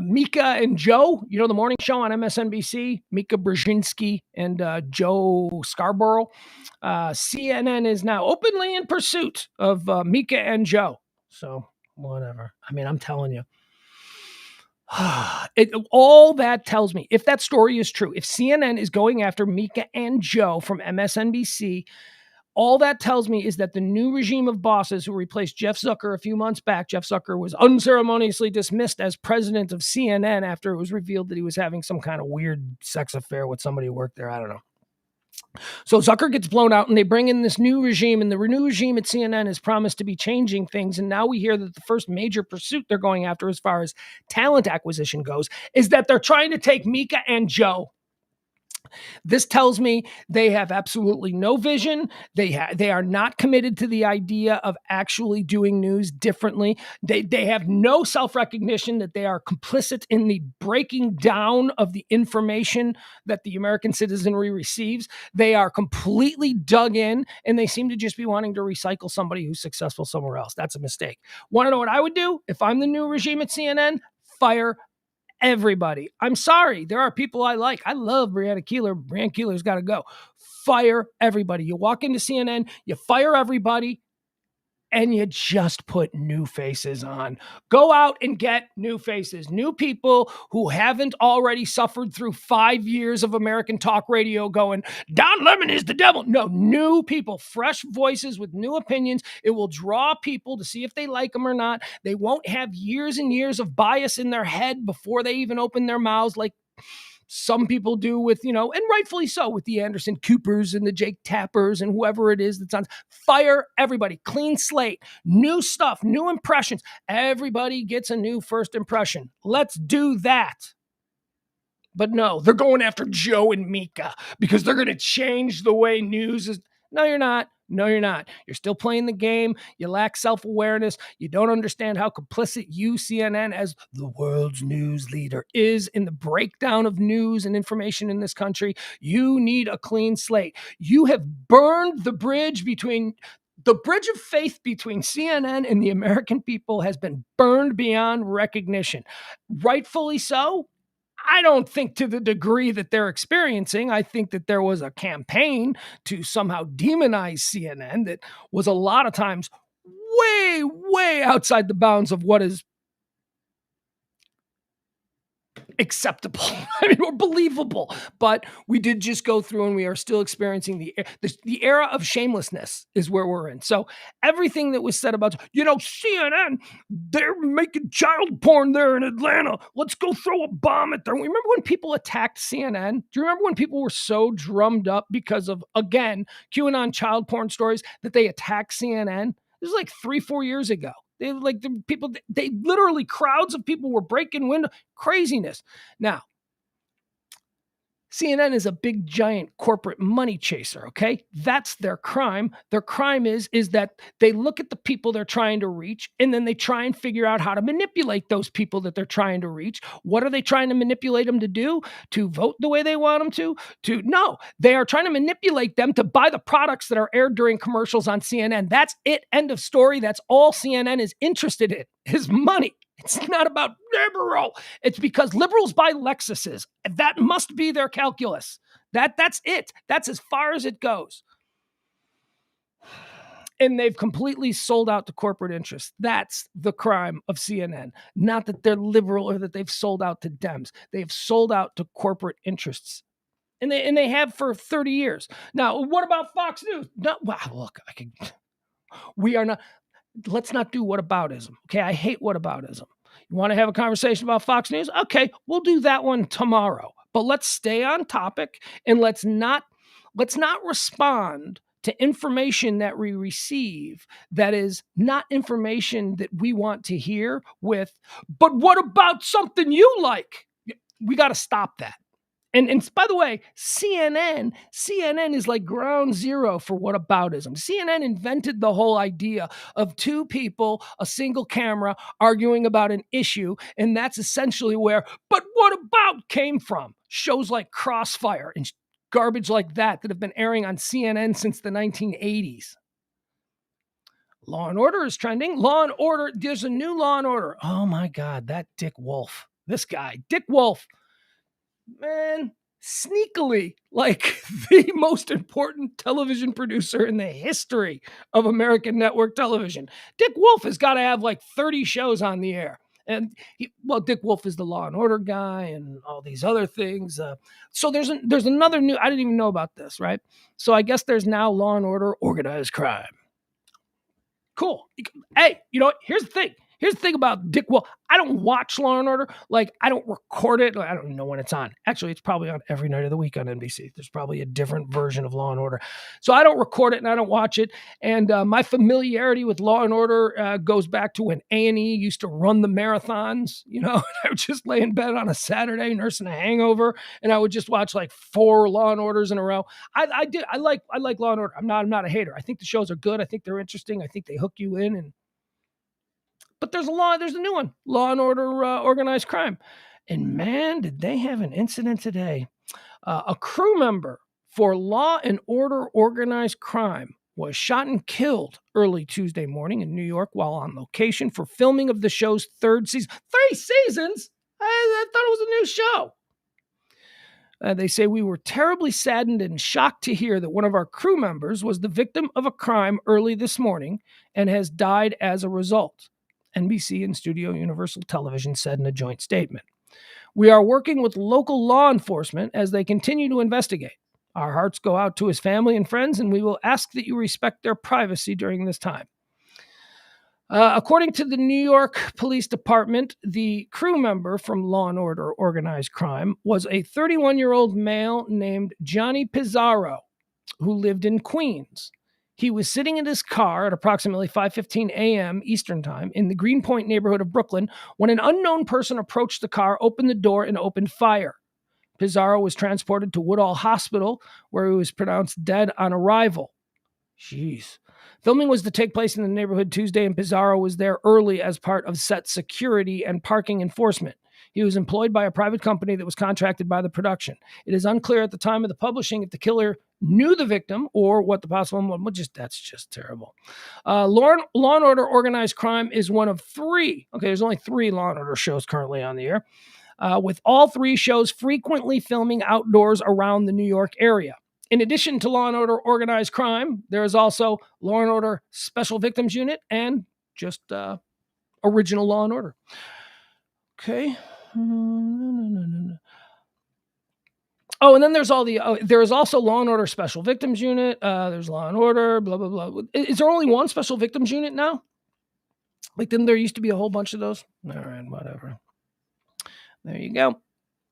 Speaker 1: Mika and Joe, the morning show on MSNBC, Mika Brzezinski and Joe Scarborough. CNN is now openly in pursuit of Mika and Joe. So whatever. I mean, I'm telling you. All that tells me, if that story is true, if CNN is going after Mika and Joe from MSNBC, all that tells me is that the new regime of bosses who replaced Jeff Zucker a few months back, Jeff Zucker was unceremoniously dismissed as president of CNN after it was revealed that he was having some kind of weird sex affair with somebody who worked there. I don't know. So Zucker gets blown out and they bring in this new regime, and the new regime at CNN has promised to be changing things. And now we hear that the first major pursuit they're going after as far as talent acquisition goes is that they're trying to take Mika and Joe. This tells me they have absolutely no vision. They are not committed to the idea of actually doing news differently. They have no self-recognition that they are complicit in the breaking down of the information that the American citizenry receives. They are completely dug in, and they seem to just be wanting to recycle somebody who's successful somewhere else. That's a mistake. Want to know what I would do if I'm the new regime at CNN? Fire everybody. I'm sorry. There are people I like. I love Brianna Keilar. Brianna Keilar's got to go. Fire everybody. You walk into CNN, you fire everybody, and you just put new faces on. Go out and get new faces, new people who haven't already suffered through 5 years of American talk radio going, Don Lemon is the devil. No, new people, fresh voices with new opinions. It will draw people to see if they like them or not. They won't have years and years of bias in their head before they even open their mouths like some people do with, and rightfully so, with the Anderson Coopers and the Jake Tappers and whoever it is that's on. Fire everybody. Clean slate. New stuff. New impressions. Everybody gets a new first impression. Let's do that. But no, they're going after Joe and Mika because they're going to change the way news is. No, you're not. No, you're not. You're still playing the game. You lack self-awareness. You don't understand how complicit you, CNN, as the world's news leader, is in the breakdown of news and information in this country. You need a clean slate. You have burned the bridge of faith between CNN and the American people has been burned beyond recognition. Rightfully so. I don't think to the degree that they're experiencing. I think that there was a campaign to somehow demonize CNN that was a lot of times way, way outside the bounds of what is acceptable. Or believable. But we did just go through, and we are still experiencing the era of shamelessness is where we're in. So everything that was said about, CNN, they're making child porn there in Atlanta. Let's go throw a bomb at them. Remember when people attacked CNN? Do you remember when people were so drummed up because of, again, QAnon child porn stories that they attacked CNN? This was like 3-4 years ago. They literally, crowds of people were breaking windows. Craziness. Now, CNN is a big, giant corporate money chaser, okay? That's their crime. Their crime is that they look at the people they're trying to reach, and then they try and figure out how to manipulate those people that they're trying to reach. What are they trying to manipulate them to do? To vote the way they want them to? No, they are trying to manipulate them to buy the products that are aired during commercials on CNN. That's it. End of story. That's all CNN is interested in, is money. It's not about liberal. It's because liberals buy Lexuses. That must be their calculus. That's it. That's as far as it goes. And they've completely sold out to corporate interests. That's the crime of CNN. Not that they're liberal or that they've sold out to Dems. They've sold out to corporate interests. And they have for 30 years. Now, what about Fox News? No, wow, look, we are not. Let's not do whataboutism. Okay, I hate whataboutism. You want to have a conversation about Fox News? Okay, we'll do that one tomorrow. But let's stay on topic, and let's not respond to information that we receive that is not information that we want to hear with, but what about something you like? We got to stop that. And by the way, CNN is like ground zero for whataboutism. CNN invented the whole idea of two people, a single camera, arguing about an issue, and that's essentially where "But What About" came from. Shows like Crossfire and garbage like that have been airing on CNN since the 1980s. Law and Order is trending. Law and Order, there's a new Law and Order. Oh my God, that Dick Wolf. This guy, Dick Wolf. Man, sneakily like the most important television producer in the history of American network television. Dick Wolf has got to have like 30 shows on the air. And Dick Wolf is the Law and Order guy and all these other things. So there's another new, I didn't even know about this, right? So I guess there's now Law and Order Organized Crime. Cool. Hey, you know what? Here's the thing about Dick Wolf. I don't watch Law and Order. Like, I don't record it. I don't know when it's on. Actually, it's probably on every night of the week on NBC. There's probably a different version of Law and Order. So I don't record it and I don't watch it. And my familiarity with Law and Order goes back to when A&E used to run the marathons. You know, I would just lay in bed on a Saturday nursing a hangover, and I would just watch like 4 Law and Orders in a row. I like Law and Order. I'm not a hater. I think the shows are good. I think they're interesting. I think they hook you in. But there's a new one, Law and Order Organized Crime. And man, did they have an incident today. A crew member for Law and Order Organized Crime was shot and killed early Tuesday morning in New York while on location for filming of the show's 3rd season. 3 seasons? I thought it was a new show. They say, "We were terribly saddened and shocked to hear that one of our crew members was the victim of a crime early this morning and has died as a result," NBC and Studio Universal Television said in a joint statement. "We are working with local law enforcement as they continue to investigate. Our hearts go out to his family and friends, and we will ask that you respect their privacy during this time." According to the New York Police Department, the crew member from Law and Order Organized Crime was a 31-year-old male named Johnny Pizarro, who lived in Queens. He was sitting in his car at approximately 5:15 a.m. Eastern Time in the Greenpoint neighborhood of Brooklyn when an unknown person approached the car, opened the door, and opened fire. Pizarro was transported to Woodall Hospital, where he was pronounced dead on arrival. Jeez. Filming was to take place in the neighborhood Tuesday, and Pizarro was there early as part of set security and parking enforcement. He was employed by a private company that was contracted by the production. It is unclear at the time of the publishing if the killer knew the victim or what the possible one. That's just terrible. Law and Order Organized Crime is one of 3. Okay, there's only 3 Law and Order shows currently on the air, with all 3 shows frequently filming outdoors around the New York area. In addition to Law and Order Organized Crime, there is also Law and Order Special Victims Unit and just original Law and Order. Okay. Oh, and then there's there is also Law and Order Special Victims Unit. There's Law and Order, blah, blah, blah. Is there only one Special Victims Unit now? Like, didn't there used to be a whole bunch of those? All right, whatever. There you go.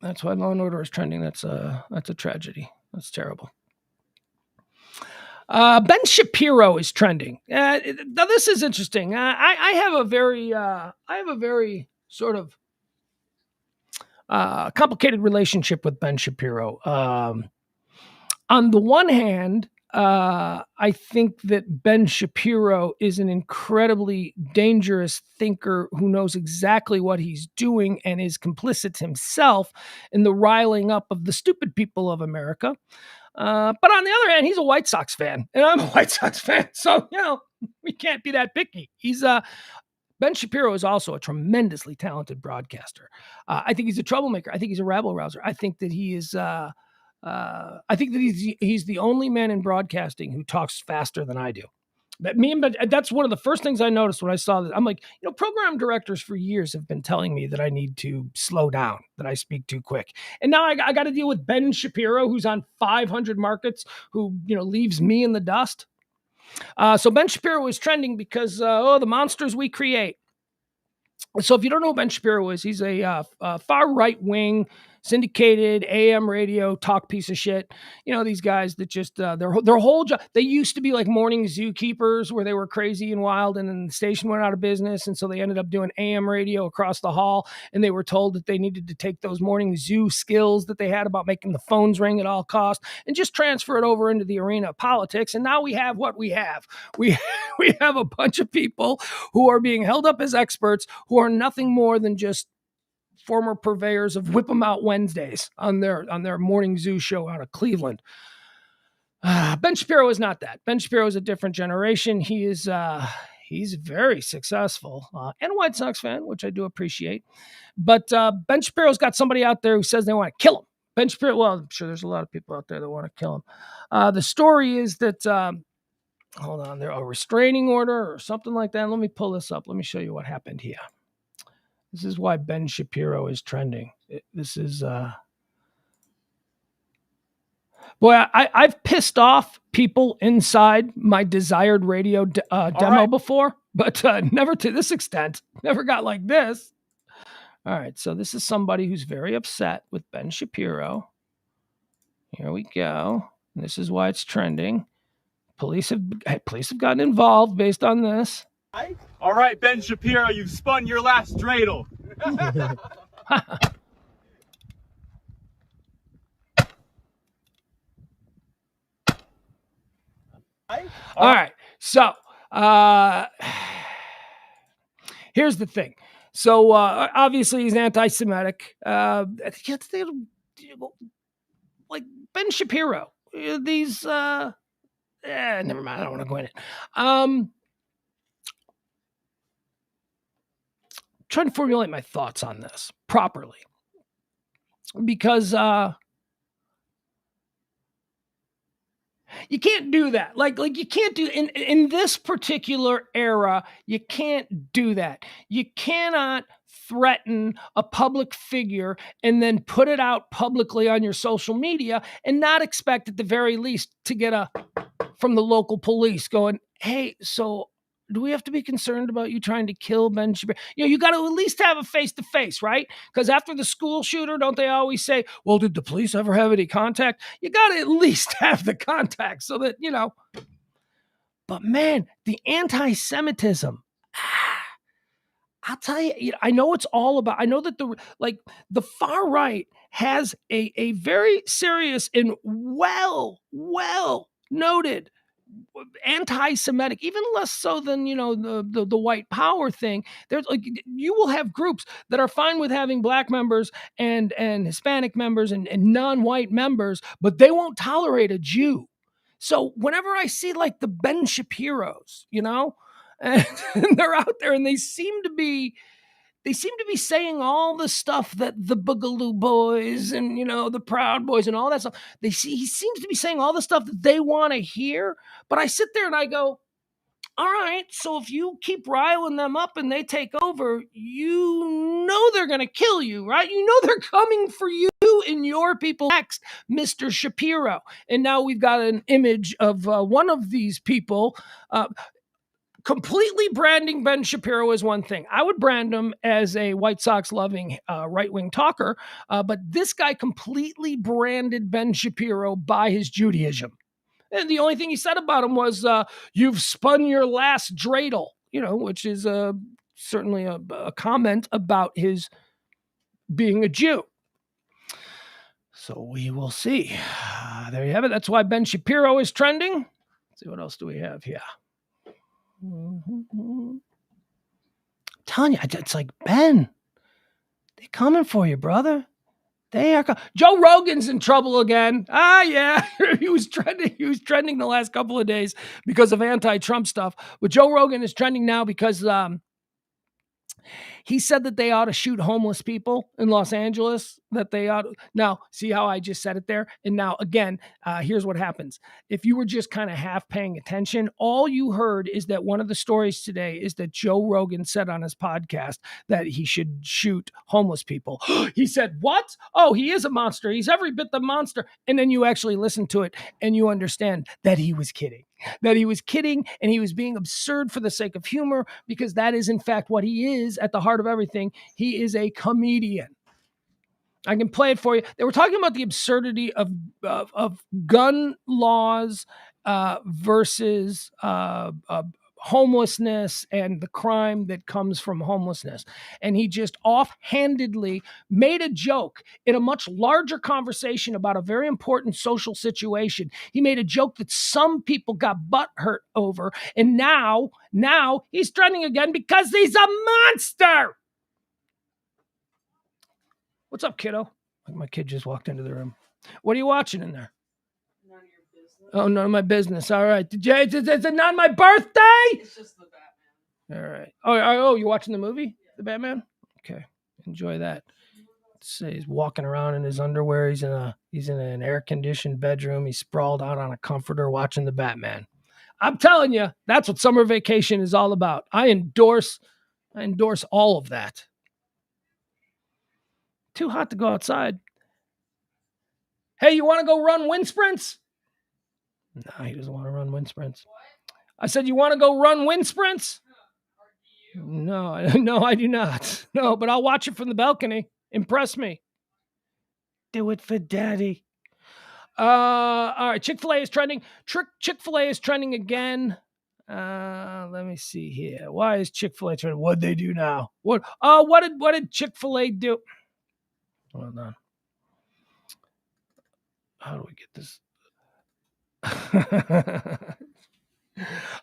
Speaker 1: That's why Law and Order is trending. That's a tragedy. That's terrible. Ben Shapiro is trending. Now this is interesting. I have a very sort of complicated relationship with Ben Shapiro. On the one hand, I think that Ben Shapiro is an incredibly dangerous thinker who knows exactly what he's doing and is complicit himself in the riling up of the stupid people of America. But on the other hand, he's a White Sox fan, and I'm a White Sox fan. So, we can't be that picky. Ben Shapiro is also a tremendously talented broadcaster. I think he's a troublemaker. I think he's a rabble rouser. I think that he is... I think that he's the only man in broadcasting who talks faster than I do. But that's one of the first things I noticed when I saw that. I'm like, program directors for years have been telling me that I need to slow down, that I speak too quick. And now I got to deal with Ben Shapiro, who's on 500 markets, who, leaves me in the dust. So Ben Shapiro is trending because, the monsters we create. So if you don't know who Ben Shapiro is, he's a far right-wing syndicated AM radio talk piece of shit. You know, these guys that just their whole job. They used to be like morning zookeepers where they were crazy and wild, and then the station went out of business, and so they ended up doing AM radio across the hall. And they were told that they needed to take those morning zoo skills that they had about making the phones ring at all costs and just transfer it over into the arena of politics. And now we have what we have. We have a bunch of people who are being held up as experts who are nothing more than just former purveyors of Whip 'em Out Wednesdays on their morning zoo show out of Cleveland. Ben Shapiro is not that. Ben Shapiro is a different generation. He's very successful and a White Sox fan, which I do appreciate. But Ben Shapiro's got somebody out there who says they want to kill him. Ben Shapiro, well, I'm sure there's a lot of people out there that want to kill him. The story is that, hold on, there a restraining order or something like that. Let me pull this up. Let me show you what happened here. This is why Ben Shapiro is trending. This is, boy, I've pissed off people inside my desired radio demo before, but never to this extent. Never got like this. All right, so this is somebody who's very upset with Ben Shapiro. Here we go. This is why it's trending. Police have gotten involved based on this.
Speaker 5: All right, Ben Shapiro, you've spun your last dreidel.
Speaker 1: All right, so here's the thing. So obviously he's anti-Semitic. Like Ben Shapiro, these never mind. I don't want to go in it. Trying to formulate my thoughts on this properly, because you can't do that. Like you can't do in this particular era. You can't do that. You cannot threaten a public figure and then put it out publicly on your social media and not expect at the very least to get a from the local police going, hey, so do we have to be concerned about you trying to kill Ben Shapiro? You know, you got to at least have a face-to-face, right? Because after the school shooter, don't they always say, well, did the police ever have any contact? You got to at least have the contact so that, you know. But man, the anti-Semitism, I'll tell you, I know it's all about, I know that the far right has a very serious and well noted anti-Semitic, even less so than, you know, the white power thing. There's like, you will have groups that are fine with having black members and Hispanic members and non-white members, but they won't tolerate a Jew. So whenever I see like the Ben Shapiros, you know, and they're out there and they seem to be saying all the stuff that the Boogaloo Boys and, you know, the Proud Boys and all that stuff. He seems to be saying all the stuff that they want to hear. But I sit there and I go, all right, so if you keep riling them up and they take over, you know they're going to kill you, right? You know they're coming for you and your people next, Mr. Shapiro. And now we've got an image of one of these people completely branding Ben Shapiro as one thing. I would brand him as a White Sox loving right-wing talker, but this guy completely branded Ben Shapiro by his Judaism. And the only thing he said about him was, you've spun your last dreidel, you know, which is certainly a comment about his being a Jew. So we will see. There you have it. That's why Ben Shapiro is trending. Let's see, what else do we have here? I'm telling you, it's like, Ben, they're coming for you, brother. They are. Joe Rogan's in trouble again. Yeah, he was trending the last couple of days because of anti-Trump stuff. But Joe Rogan is trending now because he said that they ought to shoot homeless people in Los Angeles. That they ought to. Now, see how I just said it there? And now, again, here's what happens. If you were just kind of half paying attention, all you heard is that one of the stories today is that Joe Rogan said on his podcast that he should shoot homeless people. He said, what? Oh, he is a monster. He's every bit the monster. And then you actually listen to it and you understand that he was kidding. That he was kidding and he was being absurd for the sake of humor, because that is, in fact, what he is at the heart of everything. He is a comedian. I can play it for you. They were talking about the absurdity of gun laws versus homelessness and the crime that comes from homelessness. And he just offhandedly made a joke in a much larger conversation about a very important social situation. He made a joke that some people got butt hurt over. And now he's trending again because he's a monster. What's up, kiddo? My kid just walked into the room. What are you watching in there?
Speaker 6: None of your business.
Speaker 1: Oh, none of my business. All right. Is it not my birthday?
Speaker 6: It's just the Batman.
Speaker 1: All right. Oh, you're watching the movie? The Batman? Okay. Enjoy that. Say he's walking around in his underwear. He's in an air-conditioned bedroom. He's sprawled out on a comforter watching the Batman. I'm telling you, that's what summer vacation is all about. I endorse all of that. Too hot to go outside. Hey, you want to go run wind sprints? No, he doesn't want to run wind sprints. I said, you want to go run wind sprints? No, I do not. No, but I'll watch it from the balcony. Impress me. Do it for daddy. All right, Chick-fil-A is trending. Chick-fil-A is trending again. Let me see here. Why is Chick-fil-A trending? What'd they do now? What did Chick-fil-A do? Hold on. How do we get this?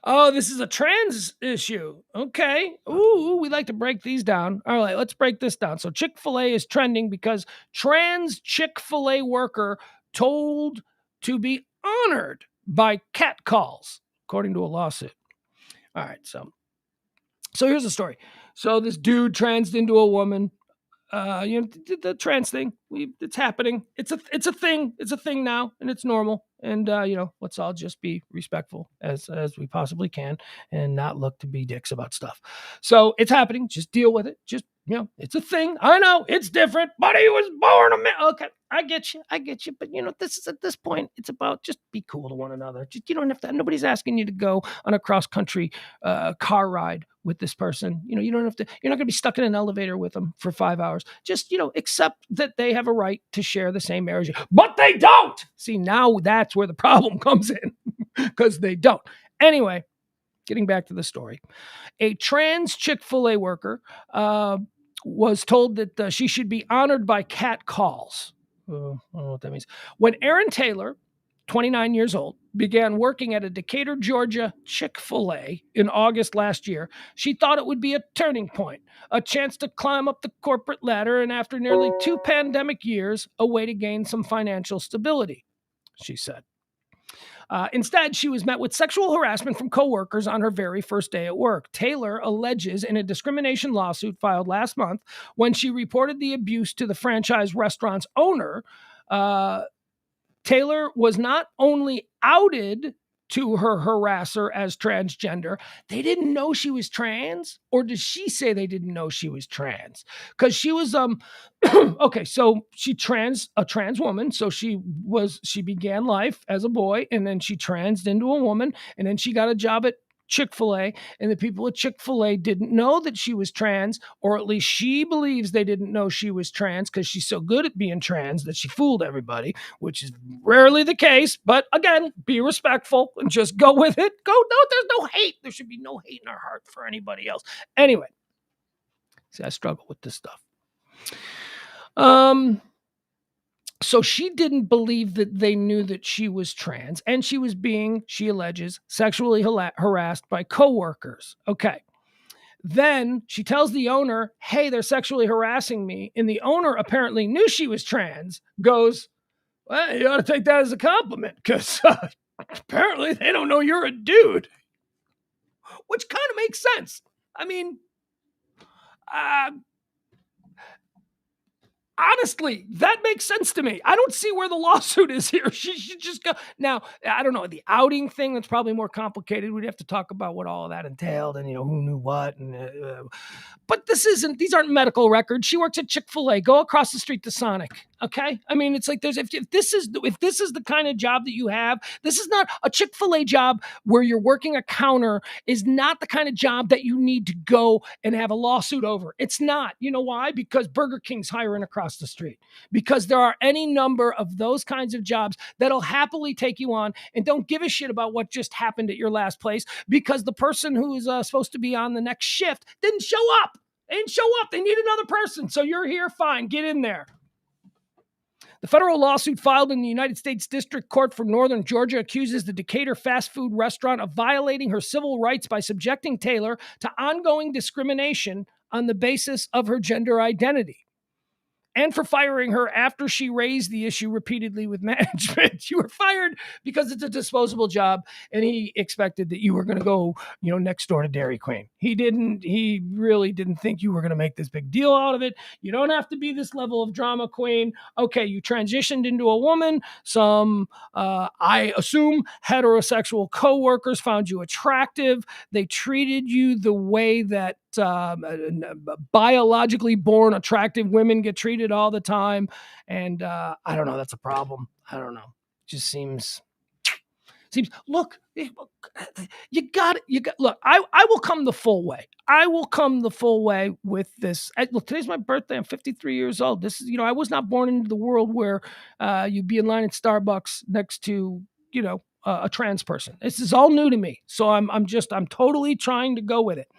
Speaker 1: Oh, this is a trans issue. Okay. Ooh, we like to break these down. All right, let's break this down. So Chick-fil-A is trending because trans Chick-fil-A worker told to be honored by catcalls, according to a lawsuit. All right, so here's the story. So this dude transed into a woman. The trans thing, it's happening. It's a thing. It's a thing now, and it's normal. And let's all just be respectful as we possibly can, and not look to be dicks about stuff. So it's happening. Just deal with it. Just it's a thing. I know it's different, but he was born a man. Okay, I get you. But this is at this point, it's about just be cool to one another. Just you don't have to. Nobody's asking you to go on a cross country car ride with this person. You don't have to. You're not going to be stuck in an elevator with them for 5 hours. Just accept that they have a right to share the same air as you, but they don't. See, now that's where the problem comes in because they don't. Anyway, getting back to the story, a trans Chick-fil-A worker was told that she should be honored by catcalls. I don't know what that means. When Erin Taylor, 29 years old, began working at a Decatur, Georgia Chick-fil-A in August last year, she thought it would be a turning point, a chance to climb up the corporate ladder, and after nearly 2 pandemic years, a way to gain some financial stability, she said. Instead, she was met with sexual harassment from coworkers on her very first day at work. Taylor alleges in a discrimination lawsuit filed last month when she reported the abuse to the franchise restaurant's owner. Taylor was not only outed to her harasser as transgender, they didn't know she was trans, or does she say they didn't know she was trans? Because she was okay, so a trans woman, so she began life as a boy, and then she transed into a woman, and then she got a job at Chick-fil-A, and the people at Chick-fil-A didn't know that she was trans, or at least she believes they didn't know she was trans because she's so good at being trans that she fooled everybody, which is rarely the case. But again, be respectful and just go with it. There's no hate. There should be no hate in our heart for anybody else. Anyway, see, I struggle with this stuff. So she didn't believe that they knew that she was trans, and she was being, she alleges, sexually harassed by coworkers. Okay. Then she tells the owner, hey, they're sexually harassing me. And the owner apparently knew she was trans, goes, well, you ought to take that as a compliment because apparently they don't know you're a dude, which kind of makes sense. I mean, honestly, that makes sense to me. I don't see where the lawsuit is here. She should just go. Now, I don't know, the outing thing, that's probably more complicated. We'd have to talk about what all of that entailed and, who knew what. But these aren't medical records. She works at Chick-fil-A. Go across the street to Sonic. Okay. I mean, it's like if this is the kind of job that you have, this is not a Chick-fil-A job where you're working a counter is not the kind of job that you need to go and have a lawsuit over. It's not. You know why? Because Burger King's hiring across the street. Because there are any number of those kinds of jobs that'll happily take you on and don't give a shit about what just happened at your last place because the person who's supposed to be on the next shift didn't show up. They didn't show up. They need another person. So you're here. Fine. Get in there. The federal lawsuit filed in the United States District Court for Northern Georgia accuses the Decatur fast food restaurant of violating her civil rights by subjecting Taylor to ongoing discrimination on the basis of her gender identity, and for firing her after she raised the issue repeatedly with management. You were fired because it's a disposable job, and he expected that you were going to go, next door to Dairy Queen. He really didn't think you were going to make this big deal out of it. You don't have to be this level of drama queen. Okay, you transitioned into a woman. Some, I assume, heterosexual coworkers found you attractive. They treated you the way that biologically born attractive women get treated all the time. And I don't know. That's a problem. I don't know. Just seems, look, you got, look, I will come the full way. I will come the full way with this. Look, today's my birthday. I'm 53 years old. This is, I was not born into the world where you'd be in line at Starbucks next to, a trans person. This is all new to me. So I'm totally trying to go with it.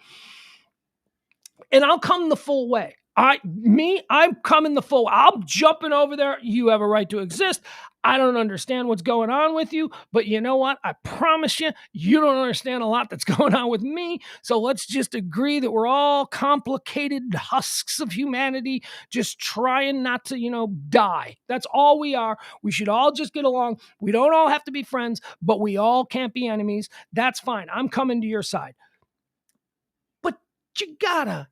Speaker 1: And I'll come the full way. I'm coming the full way. I'm jumping over there. You have a right to exist. I don't understand what's going on with you, but you know what? I promise you, you don't understand a lot that's going on with me. So let's just agree that we're all complicated husks of humanity, just trying not to, die. That's all we are. We should all just get along. We don't all have to be friends, but we all can't be enemies. That's fine. I'm coming to your side. You gotta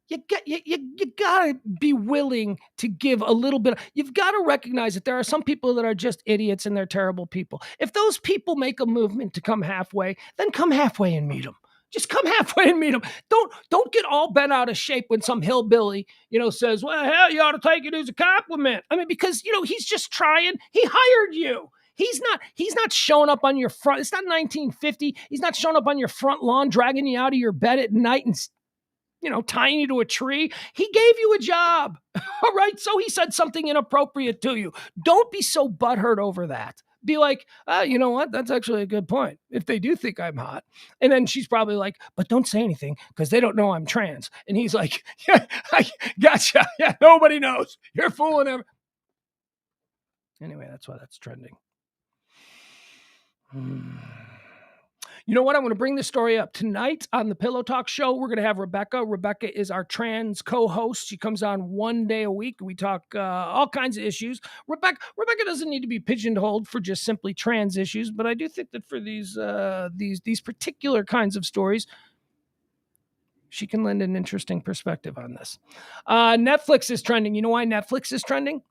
Speaker 1: be willing to give a little bit. You've got to recognize that there are some people that are just idiots and they're terrible people. If those people make a movement to come halfway, then come halfway and meet them. Just come halfway and meet them. Don't get all bent out of shape when some hillbilly, says, well, hell, you ought to take it as a compliment. I mean, because, he's just trying. He hired you. He's not showing up on your front. It's not 1950. He's not showing up on your front lawn, dragging you out of your bed at night and tying you to a tree. He gave you a job. All right. So he said something inappropriate to you. Don't be so butthurt over that. Be like, you know what? That's actually a good point. If they do think I'm hot. And then she's probably like, but don't say anything because they don't know I'm trans. And he's like, yeah, I gotcha. Yeah, nobody knows. You're fooling everyone. Anyway, that's why that's trending. You know what? I'm going to bring this story up tonight on the Pillow Talk show. We're going to have Rebecca. Rebecca is our trans co-host. She comes on one day a week. We talk all kinds of issues. Rebecca doesn't need to be pigeonholed for just simply trans issues, but I do think that for these particular kinds of stories, she can lend an interesting perspective on this. Netflix is trending. You know why Netflix is trending?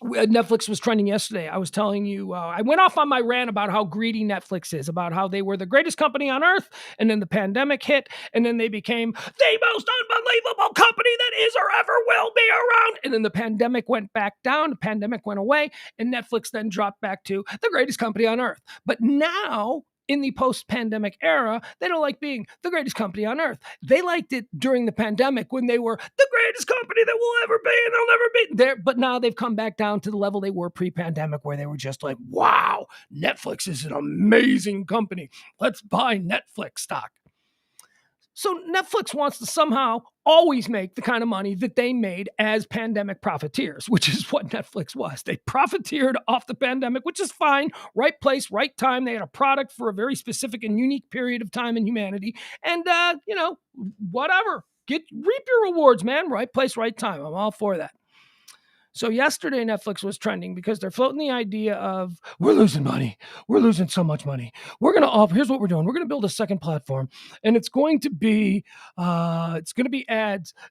Speaker 1: Netflix was trending yesterday. I was telling you, I went off on my rant about how greedy Netflix is, about how they were the greatest company on earth, and then the pandemic hit, and then they became the most unbelievable company that is or ever will be around. And then the pandemic went back down, the pandemic went away, and Netflix then dropped back to the greatest company on earth. But now, in the post-pandemic era, they don't like being the greatest company on earth. They liked it during the pandemic when they were the greatest company that will ever be, and they'll never be there. But now they've come back down to the level they were pre-pandemic, where they were just like, wow, Netflix is an amazing company. Let's buy Netflix stock. So Netflix wants to somehow always make the kind of money that they made as pandemic profiteers, which is what Netflix was. They profiteered off the pandemic, which is fine. Right place, right time. They had a product for a very specific and unique period of time in humanity. And, whatever. Reap your rewards, man. Right place, right time. I'm all for that. So yesterday, Netflix was trending because they're floating the idea of, we're losing money. We're losing so much money. We're going to offer, here's what we're doing. We're going to build a second platform, and it's going to be ads.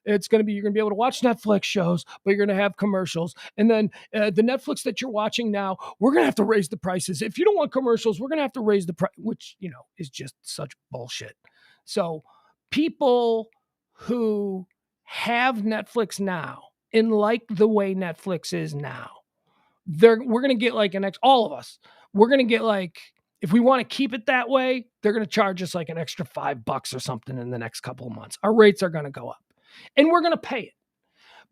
Speaker 1: It's going to be, you're going to be able to watch Netflix shows, but you're going to have commercials. And then the Netflix that you're watching now, we're going to have to raise the prices. If you don't want commercials, we're going to have to raise the price, which, is just such bullshit. So people who have Netflix now, and like the way Netflix is now, we're going to get like all of us, we're going to get like, if we want to keep it that way, they're going to charge us like an extra $5 or something in the next couple of months. Our rates are going to go up and we're going to pay it.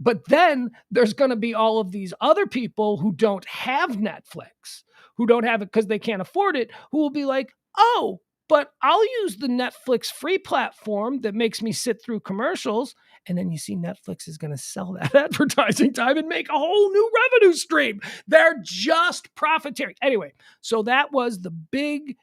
Speaker 1: But then there's going to be all of these other people who don't have Netflix, who don't have it because they can't afford it, who will be like, oh, but I'll use the Netflix free platform that makes me sit through commercials. And then you see Netflix is going to sell that advertising time and make a whole new revenue stream. They're just profiteering. Anyway, so that was the big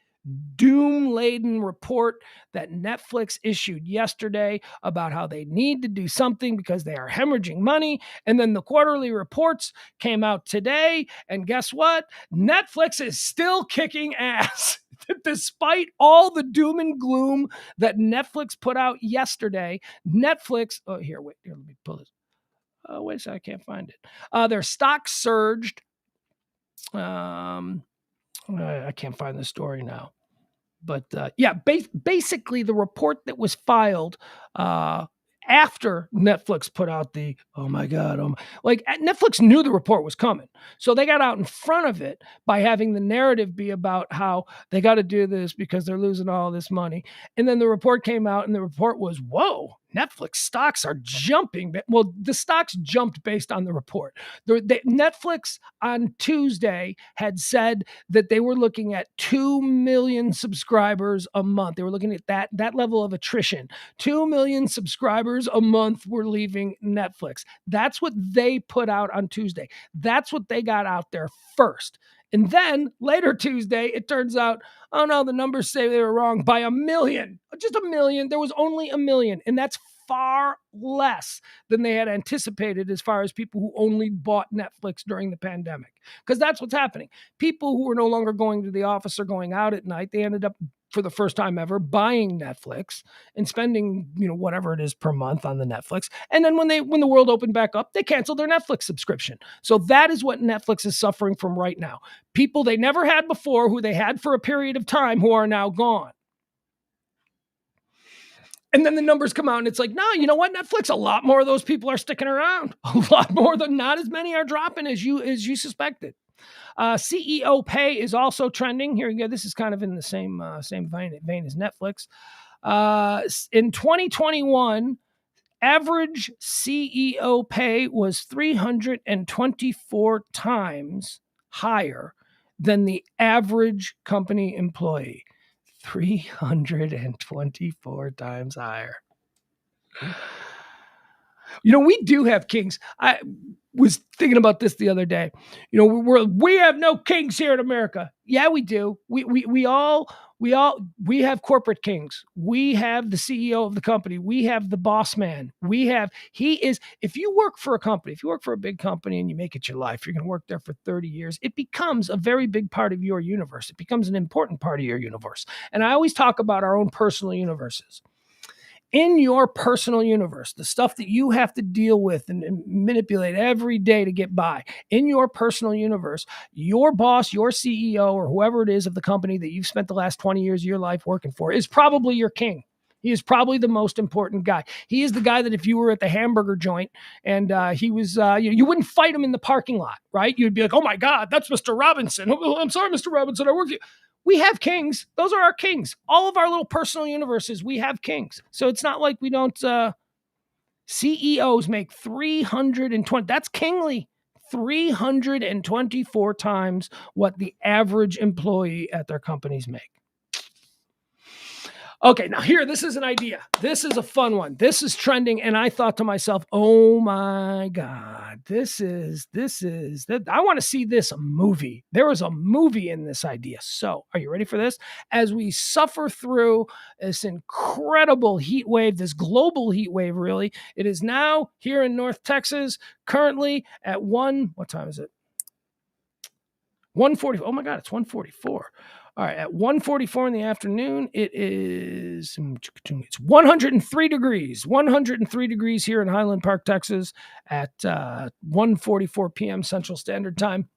Speaker 1: doom-laden report that Netflix issued yesterday about how they need to do something because they are hemorrhaging money. And then the quarterly reports came out today. And guess what? Netflix is still kicking ass. Despite all the doom and gloom that Netflix put out yesterday, Netflix, let me pull this. Wait a second, I can't find it. Their stock surged. I can't find the story now. But basically the report that was filed after Netflix put out the, oh my God, Netflix knew the report was coming. So they got out in front of it by having the narrative be about how they got to do this because they're losing all this money. And then the report came out and the report was, whoa, Netflix stocks are jumping. Well, the stocks jumped based on the report. Netflix on Tuesday had said that they were looking at 2 million subscribers a month. They were looking at that level of attrition. 2 million subscribers a month were leaving Netflix. That's what they put out on Tuesday. That's what they got out there first. And then later Tuesday, it turns out, oh no, the numbers say they were wrong by 1 million. Just 1 million. There was only 1 million. And that's far less than they had anticipated as far as people who only bought Netflix during the pandemic. Because that's what's happening. People who are no longer going to the office or going out at night, they ended up, for the first time ever, buying Netflix and spending, whatever it is per month on the Netflix. And then when the world opened back up, they canceled their Netflix subscription. So that is what Netflix is suffering from right now. People they never had before, who they had for a period of time, who are now gone. And then the numbers come out and it's like, no, you know what, Netflix, a lot more of those people are sticking around. A lot more than, not as many are dropping as you suspected. CEO pay is also trending. Here you go. This is kind of in the same vein as Netflix. In 2021, average CEO pay was 324 times higher than the average company employee. 324 times higher. We do have kings. I was thinking about this the other day. We have no kings here in America. Yeah, we do. We have corporate kings. We have the CEO of the company. We have the boss man. If you work for a company, if you work for a big company and you make it your life, you're going to work there for 30 years. It becomes a very big part of your universe. It becomes an important part of your universe. And I always talk about our own personal universes. In your personal universe, the stuff that you have to deal with and manipulate every day to get by, in your personal universe, your boss, your CEO, or whoever it is of the company that you've spent the last 20 years of your life working for is probably your king. He is probably the most important guy. He is the guy that if you were at the hamburger joint and he was, you wouldn't fight him in the parking lot, right? You'd be like, oh my God, that's Mr. Robinson. Oh, I'm sorry, Mr. Robinson, I work for you. We have kings. Those are our kings. All of our little personal universes, we have kings. So it's not like we don't, CEOs make 320, that's kingly, 324 times what the average employee at their companies make. Okay, now here, this is an idea. This is a fun one. This is trending, and I thought to myself, oh my God, I want to see this movie. There is a movie in this idea. So, are you ready for this? As we suffer through this incredible heat wave, this global heat wave, really, it is now here in North Texas, currently at what time is it? 1:40. Oh my God, it's 1:44. All right, at 1:44 in the afternoon, it's 103 degrees. 103 degrees here in Highland Park, Texas at 1:44 p.m. Central Standard Time.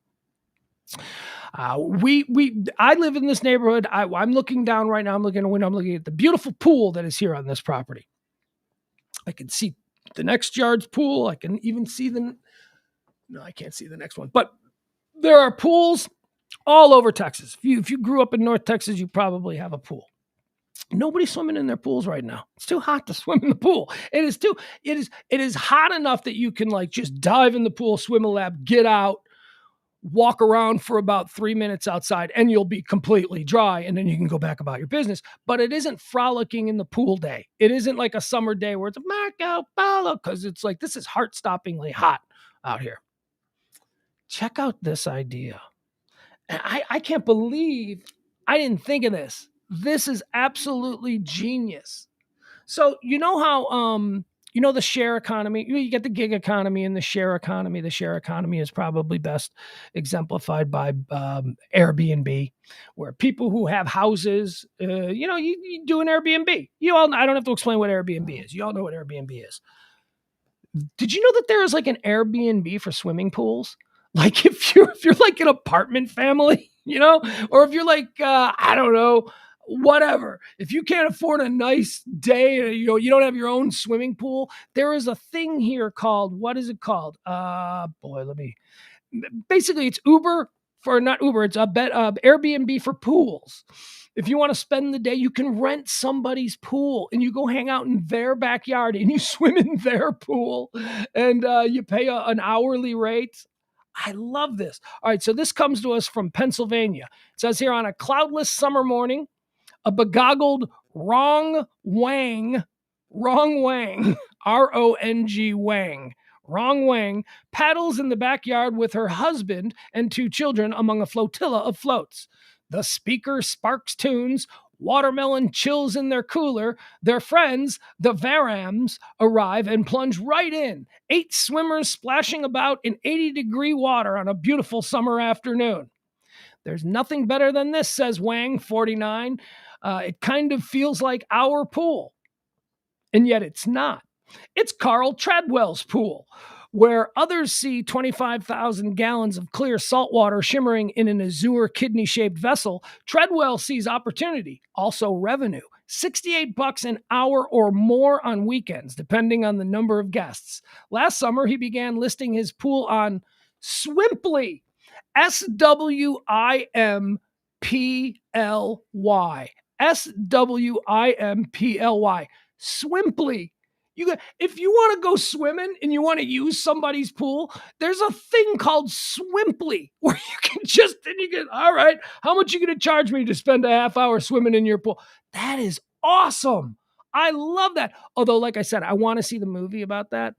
Speaker 1: I live in this neighborhood. I'm looking down right now. I'm looking at a window. I'm looking at the beautiful pool that is here on this property. I can see the next yard's pool. I can even see no, I can't see the next one. But There are pools all over Texas. If you grew up in North Texas, you probably have a pool. Nobody's swimming in their pools right now. It's too hot to swim in the pool. It is hot enough that you can like just dive in the pool, swim a lap, get out, walk around for about 3 minutes outside, and you'll be completely dry, and then you can go back about your business. But it isn't frolicking in the pool day. It isn't like a summer day where it's a Marco Polo, because it's like, this is heart-stoppingly hot out here. Check out this idea. And I can't believe I didn't think of this. This is absolutely genius. So you know how the share economy, you get the gig economy and the share economy. The share economy is probably best exemplified by Airbnb, where people who have houses, you do an Airbnb. I don't have to explain what Airbnb is. You all know what Airbnb is. Did you know that there is like an Airbnb for swimming pools? Like if you're like an apartment family, or if you're like, I don't know, whatever. If you can't afford a nice day, you don't have your own swimming pool, there is a thing here called, what is it called? Basically it's Uber for, not Uber, it's Airbnb for pools. If you want to spend the day, you can rent somebody's pool and you go hang out in their backyard and you swim in their pool and you pay an hourly rate. I love this. All right, so this comes to us from Pennsylvania. It says here, on a cloudless summer morning, a begoggled Rong Wang, R-O-N-G Wang, Rong Wang, paddles in the backyard with her husband and 2 children among a flotilla of floats. The speaker sparks tunes, watermelon chills in their cooler. Their friends, the Varams, arrive and plunge right in. 8 swimmers splashing about in 80-degree water on a beautiful summer afternoon. There's nothing better than this, says Wang, 49. It kind of feels like our pool. And yet it's not. It's Carl Treadwell's pool, where others see 25,000 gallons of clear salt water shimmering in an azure kidney-shaped vessel. Treadwell sees opportunity, also revenue. $68 an hour or more on weekends, depending on the number of guests. Last summer, he began listing his pool on Swimply, Swimply, Swimply. Swimply. If you want to go swimming and you want to use somebody's pool, there's a thing called Swimply where you can all right, how much are you going to charge me to spend a half hour swimming in your pool? That is awesome. I love that. Although, like I said, I want to see the movie about that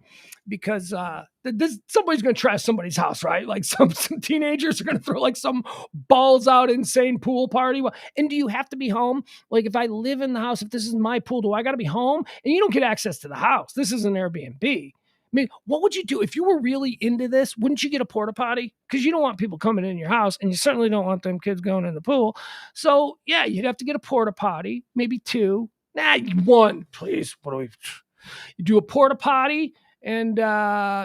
Speaker 1: because somebody's going to trash somebody's house, right? Like some teenagers are going to throw like some balls out insane pool party. And do you have to be home? Like if I live in the house, if this is my pool, do I got to be home? And you don't get access to the house. This is an Airbnb. I mean, what would you do if you were really into this? Wouldn't you get a porta potty? Because you don't want people coming in your house, and you certainly don't want them kids going in the pool. So yeah, you'd have to get a porta potty, maybe 2. Nah, 1, please. You do a porta potty, and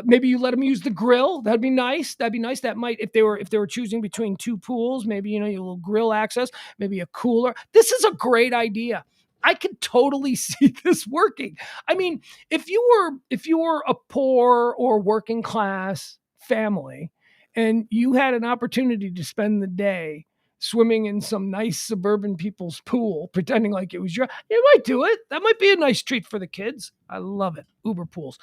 Speaker 1: maybe you let them use the grill. That'd be nice. That might, if they were choosing between 2 pools, maybe your little grill access, maybe a cooler. This is a great idea. I could totally see this working. I mean, if you were a poor or working class family, and you had an opportunity to spend the day swimming in some nice suburban people's pool, pretending like it was you might do it. That might be a nice treat for the kids. I love it. Uber pools.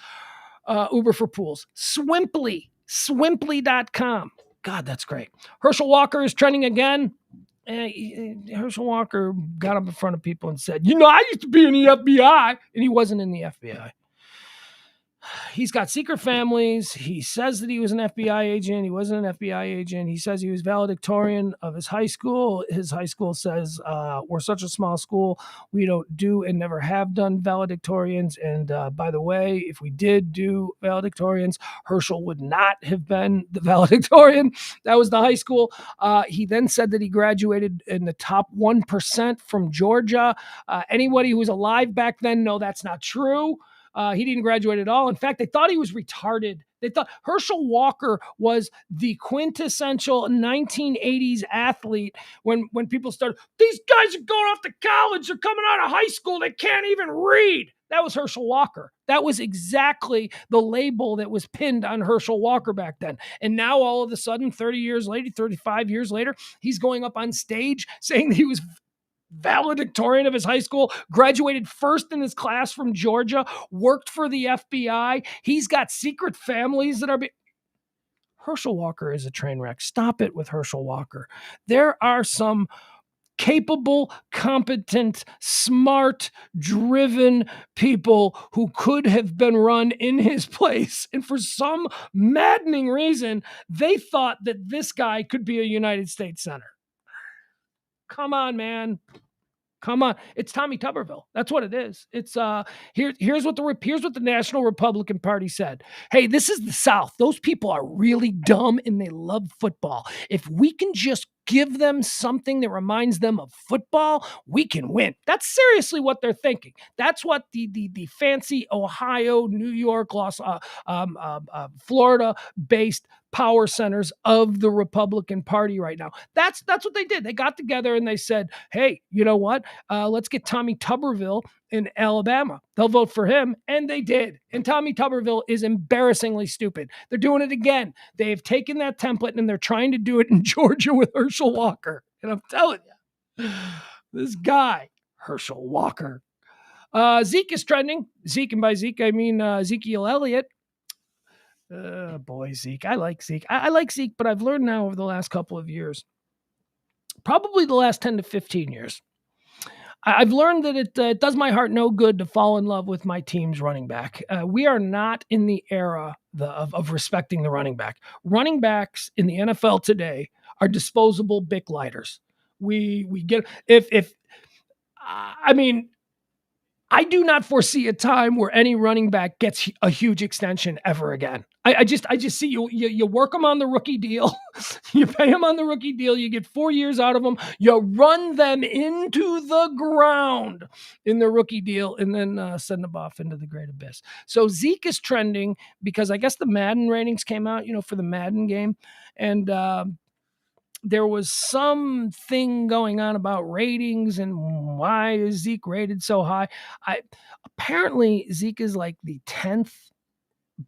Speaker 1: Uber for pools. Swimply. Swimply.com. God, that's great. Herschel Walker is trending again. Herschel Walker got up in front of people and said, I used to be in the FBI. And he wasn't in the FBI. He's got secret families. He says that he was an FBI agent. He wasn't an FBI agent. He says he was valedictorian of his high school. His high school says, we're such a small school. We don't do and never have done valedictorians. And by the way, if we did do valedictorians, Herschel would not have been the valedictorian. That was the high school. He then said that he graduated in the top 1% from Georgia. Anybody who was alive back then, no, that's not true. He didn't graduate at all. In fact, they thought he was retarded. They thought Herschel Walker was the quintessential 1980s athlete when people started, these guys are going off to college. They're coming out of high school. They can't even read. That was Herschel Walker. That was exactly the label that was pinned on Herschel Walker back then. And now all of a sudden, 30 years later, 35 years later, he's going up on stage saying that he was valedictorian of his high school, graduated first in his class from Georgia, worked for the FBI. He's got secret families that are... Herschel Walker is a train wreck. Stop it with Herschel Walker. There are some capable, competent, smart, driven people who could have been run in his place. And for some maddening reason, they thought that this guy could be a United States Senator. Come on, man. Come on. It's Tommy Tuberville. That's what it is. It's here's what the National Republican Party said. Hey, this is the South. Those people are really dumb and they love football. If we can just give them something that reminds them of football, we can win. That's seriously what they're thinking. That's what the fancy Ohio, New York, Florida-based power centers of the Republican Party right now. That's what they did. They got together and they said, hey, you know what? Let's get Tommy Tuberville in Alabama. They'll vote for him. And they did. And Tommy Tuberville is embarrassingly stupid. They're doing it again. They've taken that template and they're trying to do it in Georgia with Herschel Walker. And I'm telling you, this guy, Herschel Walker. Zeke is trending. Zeke, and by Zeke, I mean Ezekiel Elliott. Boy, Zeke. I like Zeke. I like Zeke, but I've learned now over the last couple of years, probably the last 10 to 15 years, I've learned that it does my heart no good to fall in love with my team's running back. We are not in the era of respecting the running back. Running backs in the NFL today are disposable Bic lighters. We get I do not foresee a time where any running back gets a huge extension ever again. I just see you work them on the rookie deal. You pay them on the rookie deal. You get 4 years out of them. You run them into the ground in the rookie deal and then send them off into the great abyss. So Zeke is trending because I guess the Madden ratings came out, for the Madden game. And there was something going on about ratings and why is Zeke rated so high. Apparently Zeke is like the 10th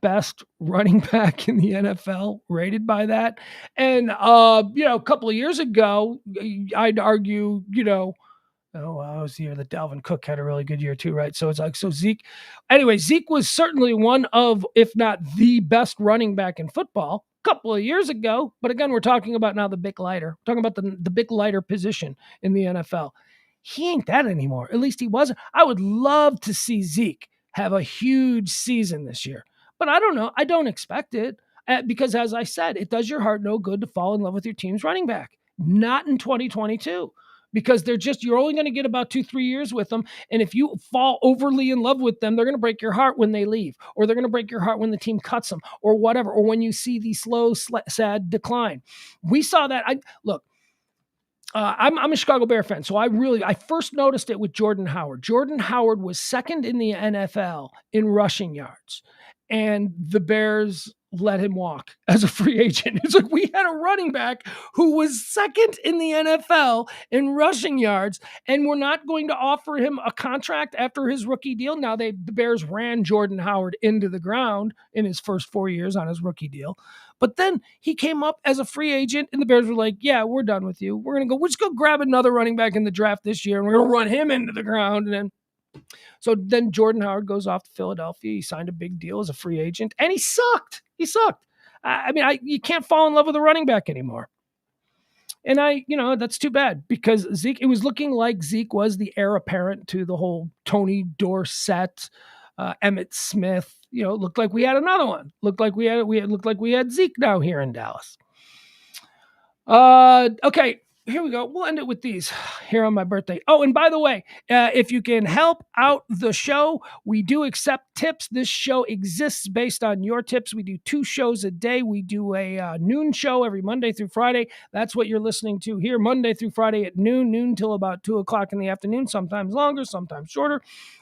Speaker 1: best running back in the NFL rated by that. And, a couple of years ago, I'd argue, it was the year that Dalvin Cook had a really good year too, right? So it's like, Zeke was certainly one of, if not the best running back in football a couple of years ago. But again, we're talking about now the Bic lighter. We're talking about the Bic lighter position in the NFL. He ain't that anymore. At least he wasn't. I would love to see Zeke have a huge season this year. But I don't know. I don't expect it because, as I said, it does your heart no good to fall in love with your team's running back. Not in 2022, because you're only going to get about 2-3 years with them. And if you fall overly in love with them, they're going to break your heart when they leave, or they're going to break your heart when the team cuts them, or whatever, or when you see the slow, sad decline. We saw that. I'm a Chicago Bear fan, so I first noticed it with Jordan Howard. Jordan Howard was second in the NFL in rushing yards, and the Bears let him walk as a free agent. It's like we had a running back who was second in the NFL in rushing yards, and we're not going to offer him a contract after his rookie deal. Now the Bears ran Jordan Howard into the ground in his first 4 years on his rookie deal. But then he came up as a free agent, and the Bears were like, yeah, we're done with you. We're just go grab another running back in the draft this year, and we're going to run him into the ground. And then Jordan Howard goes off to Philadelphia. He signed a big deal as a free agent, and he sucked. You can't fall in love with a running back anymore. And that's too bad, because Zeke, it was looking like Zeke was the heir apparent to the whole Tony Dorsett, Emmitt Smith. It looked like we had another one. Looked like we had Zeke now here in Dallas. Okay. Here we go. We'll end it with these here on my birthday. Oh, and by the way, if you can help out the show, we do accept tips. This show exists based on your tips. We do 2 shows a day. We do a noon show every Monday through Friday. That's what you're listening to here, Monday through Friday at noon till about 2 o'clock in the afternoon, sometimes longer, sometimes shorter.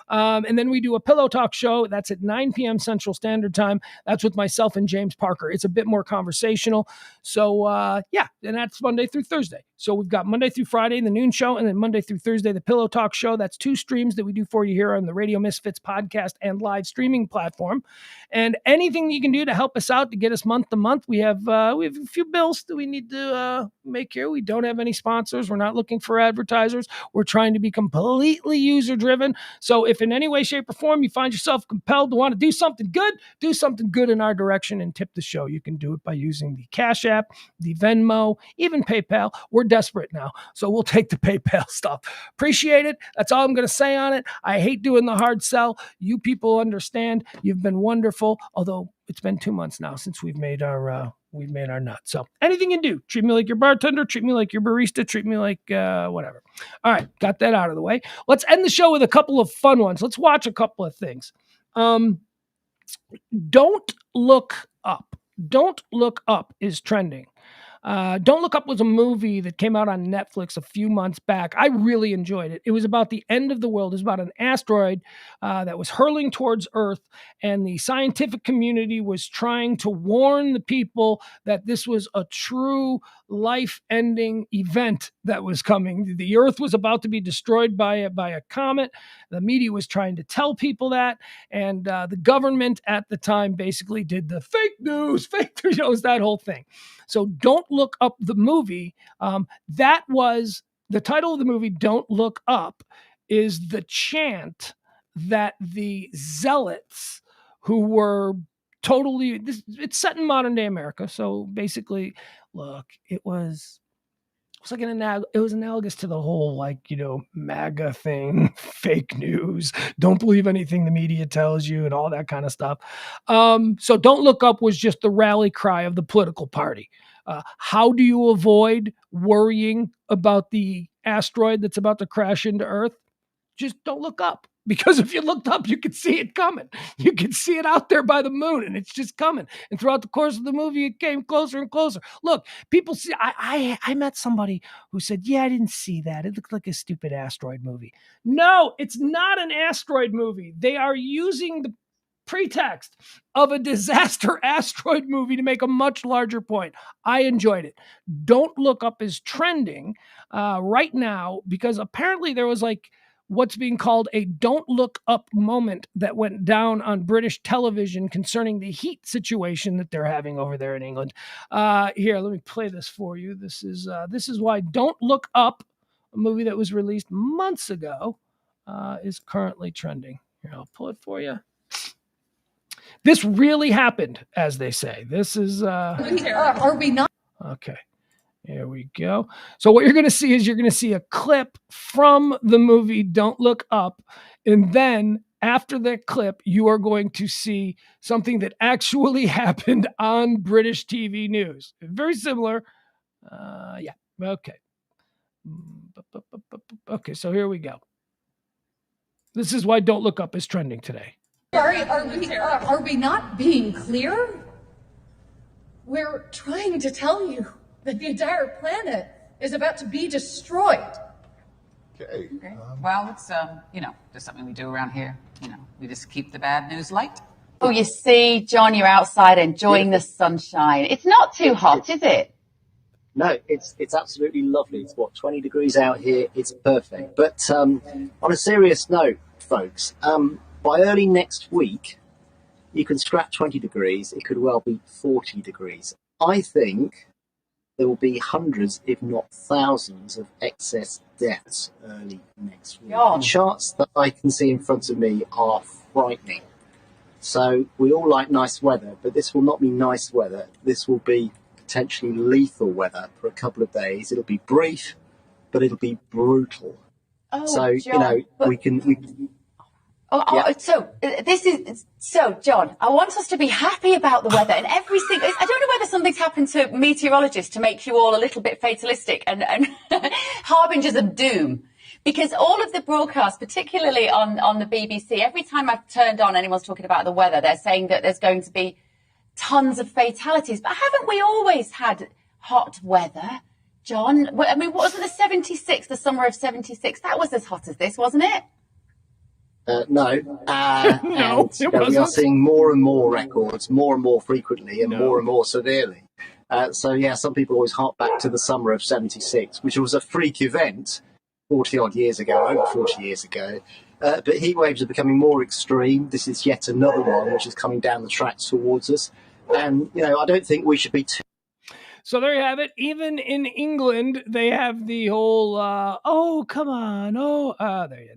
Speaker 1: And then we do a Pillow Talk show. That's at 9 p.m. Central Standard Time. That's with myself and James Parker. It's a bit more conversational. So, and that's Monday through Thursday. So we've got Monday through Friday, the noon show, and then Monday through Thursday, the Pillow Talk show. That's 2 streams that we do for you here on the Radio Misfits podcast and live streaming platform. And anything that you can do to help us out to get us month to month. We have a few bills that we need to make here. We don't have any sponsors. We're not looking for advertisers. We're trying to be completely user driven. So if in any way, shape, or form you find yourself compelled to want to do something good in our direction and tip the show, you can do it by using the Cash App, the Venmo, even PayPal. We're desperate now, so we'll take the PayPal stuff. Appreciate it. That's all I'm going to say on it. I hate doing the hard sell. You people understand. You've been wonderful, although it's been 2 months now since we've made our nut. So anything you do, treat me like your bartender, treat me like your barista, treat me like whatever. All right, got that out of the way. Let's end the show with a couple of fun ones. Let's watch a couple of things. Don't Look Up. Don't Look Up is trending. Don't Look Up was a movie that came out on Netflix a few months back. I really enjoyed it. It was about the end of the world. It was about an asteroid that was hurling towards Earth, and the scientific community was trying to warn the people that this was a true life-ending event that was coming. The Earth was about to be destroyed by a comet. The media was trying to tell people that, and the government at the time basically did the fake news, that whole thing. So Don't Look Up the movie. That was the title of the movie. Don't Look Up is the chant that the zealots who were it's set in modern day America. So basically, look, it was analogous to the whole, MAGA thing, fake news, don't believe anything the media tells you and all that kind of stuff. So Don't Look Up was just the rally cry of the political party. How do you avoid worrying about the asteroid that's about to crash into Earth? Just don't look up. Because if you looked up, you could see it coming. You could see it out there by the moon, and it's just coming. And throughout the course of the movie, it came closer and closer. Look, people see. I met somebody who said, "Yeah, I didn't see that. It looked like a stupid asteroid movie." No, it's not an asteroid movie. They are using the pretext of a disaster asteroid movie to make a much larger point. I enjoyed it. Don't Look Up is trending right now because apparently there was what's being called a Don't Look Up moment that went down on British television concerning the heat situation that they're having over there in England. Here, let me play this for you. This is why Don't Look Up, a movie that was released months ago, is currently trending. Here, I'll pull it for you. This really happened, as they say. This is...
Speaker 7: Are we not?
Speaker 1: Okay. Here we go. So what you're going to see is you're going to see a clip from the movie Don't Look Up. And then after that clip, you are going to see something that actually happened on British TV news. Very similar. Yeah. Okay. Okay, so here we go. This is why Don't Look Up is trending today.
Speaker 7: Are we not being clear? We're trying to tell you that the entire planet is about to be destroyed.
Speaker 4: Okay.
Speaker 8: Well, it's, just something we do around here. We just keep the bad news light.
Speaker 9: Oh, you see, John, you're outside enjoying the sunshine. It's not too hot, is it?
Speaker 10: No, it's absolutely lovely. It's 20 degrees out here. It's perfect. But on a serious note, folks, by early next week, you can scrap 20 degrees. It could well be 40 degrees. I think there will be hundreds, if not thousands, of excess deaths early next week. The charts that I can see in front of me are frightening. So we all like nice weather, but this will not be nice weather. This will be potentially lethal weather for a couple of days. It'll be brief, but it'll be brutal.
Speaker 9: Oh,
Speaker 10: so,
Speaker 9: John,
Speaker 10: we can.
Speaker 9: So John, I want us to be happy about the weather and everything. I don't know whether something's happened to meteorologists to make you all a little bit fatalistic and harbingers of doom. Because all of the broadcasts, particularly on the BBC, every time I've turned on, anyone's talking about the weather, they're saying that there's going to be tons of fatalities. But haven't we always had hot weather, John? I mean, what wasn't the summer of 76? That was as hot as this, wasn't it?
Speaker 10: No.
Speaker 1: No,
Speaker 10: And
Speaker 1: it
Speaker 10: we are
Speaker 1: wasn't.
Speaker 10: seeing more and more records, more and more frequently, and more and more severely. So, yeah, some people always hark back to the summer of 76, which was a freak event 40-odd years ago, over 40 years ago. But heat waves are becoming more extreme. This is yet another one which is coming down the tracks towards us. And, I don't think we should be too...
Speaker 1: So there you have it. Even in England, they have the whole, oh, come on. There you go.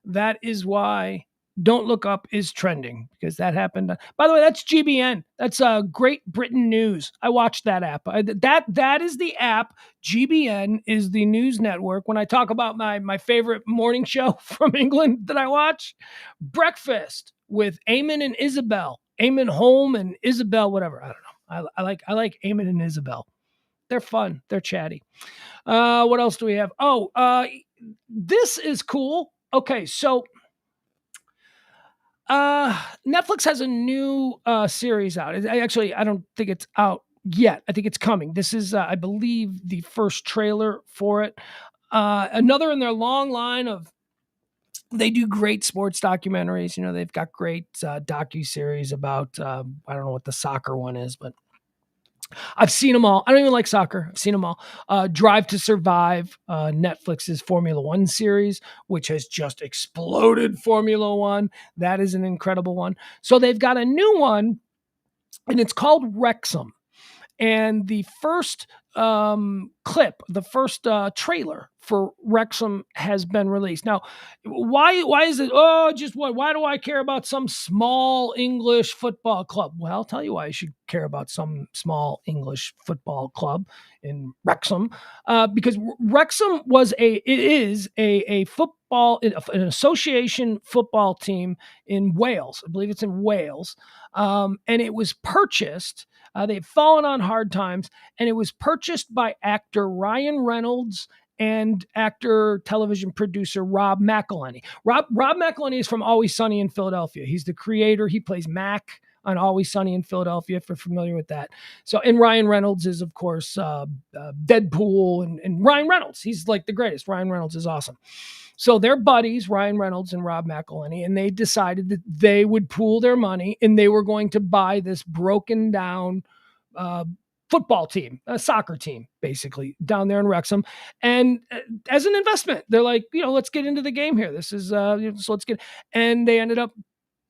Speaker 1: That is why Don't Look Up is trending, because that happened. By the way, that's GBN. That's Great Britain News. I watched that app. That is the app. GBN is the news network. When I talk about my favorite morning show from England that I watch, Breakfast with Eamon and Isabel. Eamon Holm and Isabel, whatever. I don't know. I like Eamon and Isabel. They're fun. They're chatty. What else do we have? This is cool. Okay, so Netflix has a new series out. I don't think it's out yet. I think it's coming. This is, I believe, the first trailer for it. Another in their long line of, they do great sports documentaries. They've got great docuseries about, I don't know what the soccer one is, but I've seen them all. I don't even like soccer. I've seen them all. Drive to Survive, Netflix's Formula One series, which has just exploded Formula One. That is an incredible one. So they've got a new one, and it's called Wrexham. And the first clip, the first trailer for Wrexham has been released. Now, why is it, why do I care about some small English football club? Well, I'll tell you why you should care about some small English football club in Wrexham. Because Wrexham is a football, an association football team in Wales. I believe it's in Wales. And it was purchased. They've fallen on hard times, and it was purchased by actor Ryan Reynolds and actor, television producer Rob McElhenney. Rob McElhenney is from Always Sunny in Philadelphia. He's the creator. He plays Mac on Always Sunny in Philadelphia, if you're familiar with that. So, and Ryan Reynolds is, of course, Deadpool, and Ryan Reynolds. He's like the greatest. Ryan Reynolds is awesome. So they're buddies, Ryan Reynolds and Rob McElhenney, and they decided that they would pool their money and they were going to buy this broken down football team, a soccer team, basically, down there in Wrexham. And as an investment, they're like, let's get into the game here. This is, so let's get, and they ended up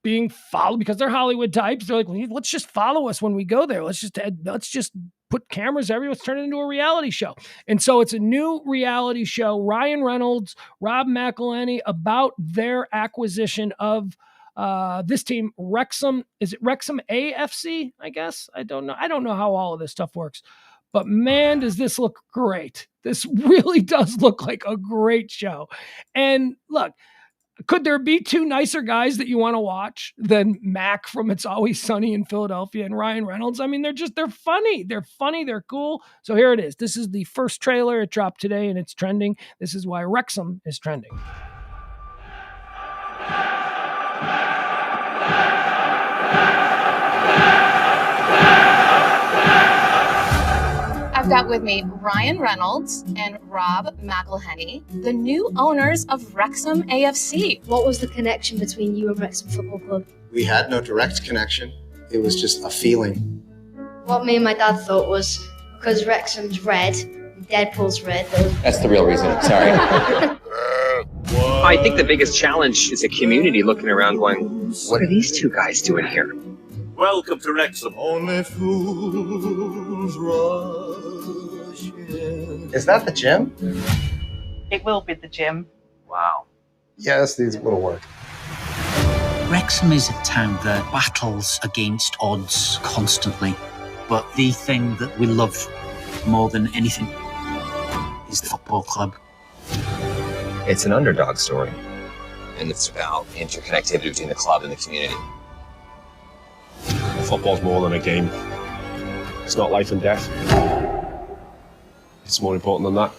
Speaker 1: being followed because they're Hollywood types. They're like, well, let's just follow us when we go there. Let's just put cameras everywhere. Let's turn it into a reality show. And so it's a new reality show, Ryan Reynolds, Rob McElhenney, about their acquisition of this team, Wrexham. Is it Wrexham AFC? I guess. I don't know. I don't know how all of this stuff works, but man, does this look great. This really does look like a great show. And look, could there be two nicer guys that you want to watch than Mac from It's Always Sunny in Philadelphia and Ryan Reynolds? I mean, they're funny. They're funny. They're cool. So here it is. This is the first trailer. It dropped today and it's trending. This is why Wrexham is trending.
Speaker 11: I've got with me Ryan Reynolds and Rob McElhenney, the new owners of Wrexham AFC.
Speaker 12: What was the connection between you and Wrexham Football Club?
Speaker 13: We had no direct connection. It was just a feeling.
Speaker 12: What me and my dad thought was, because Wrexham's red, Deadpool's red.
Speaker 14: That's the real reason. Sorry.
Speaker 15: I think the biggest challenge is a community looking around going, what are these two guys doing here?
Speaker 16: Welcome to Wrexham. Only fools rush in.
Speaker 13: Is that the gym?
Speaker 17: It will be the gym.
Speaker 15: Wow.
Speaker 13: Yeah, this needs a little work.
Speaker 18: Wrexham is a town that battles against odds constantly, but the thing that we love more than anything is the football club.
Speaker 15: It's an underdog story, and it's about interconnectivity between the club and the community.
Speaker 2: Football's more than a game. It's not life and death. It's more important than that.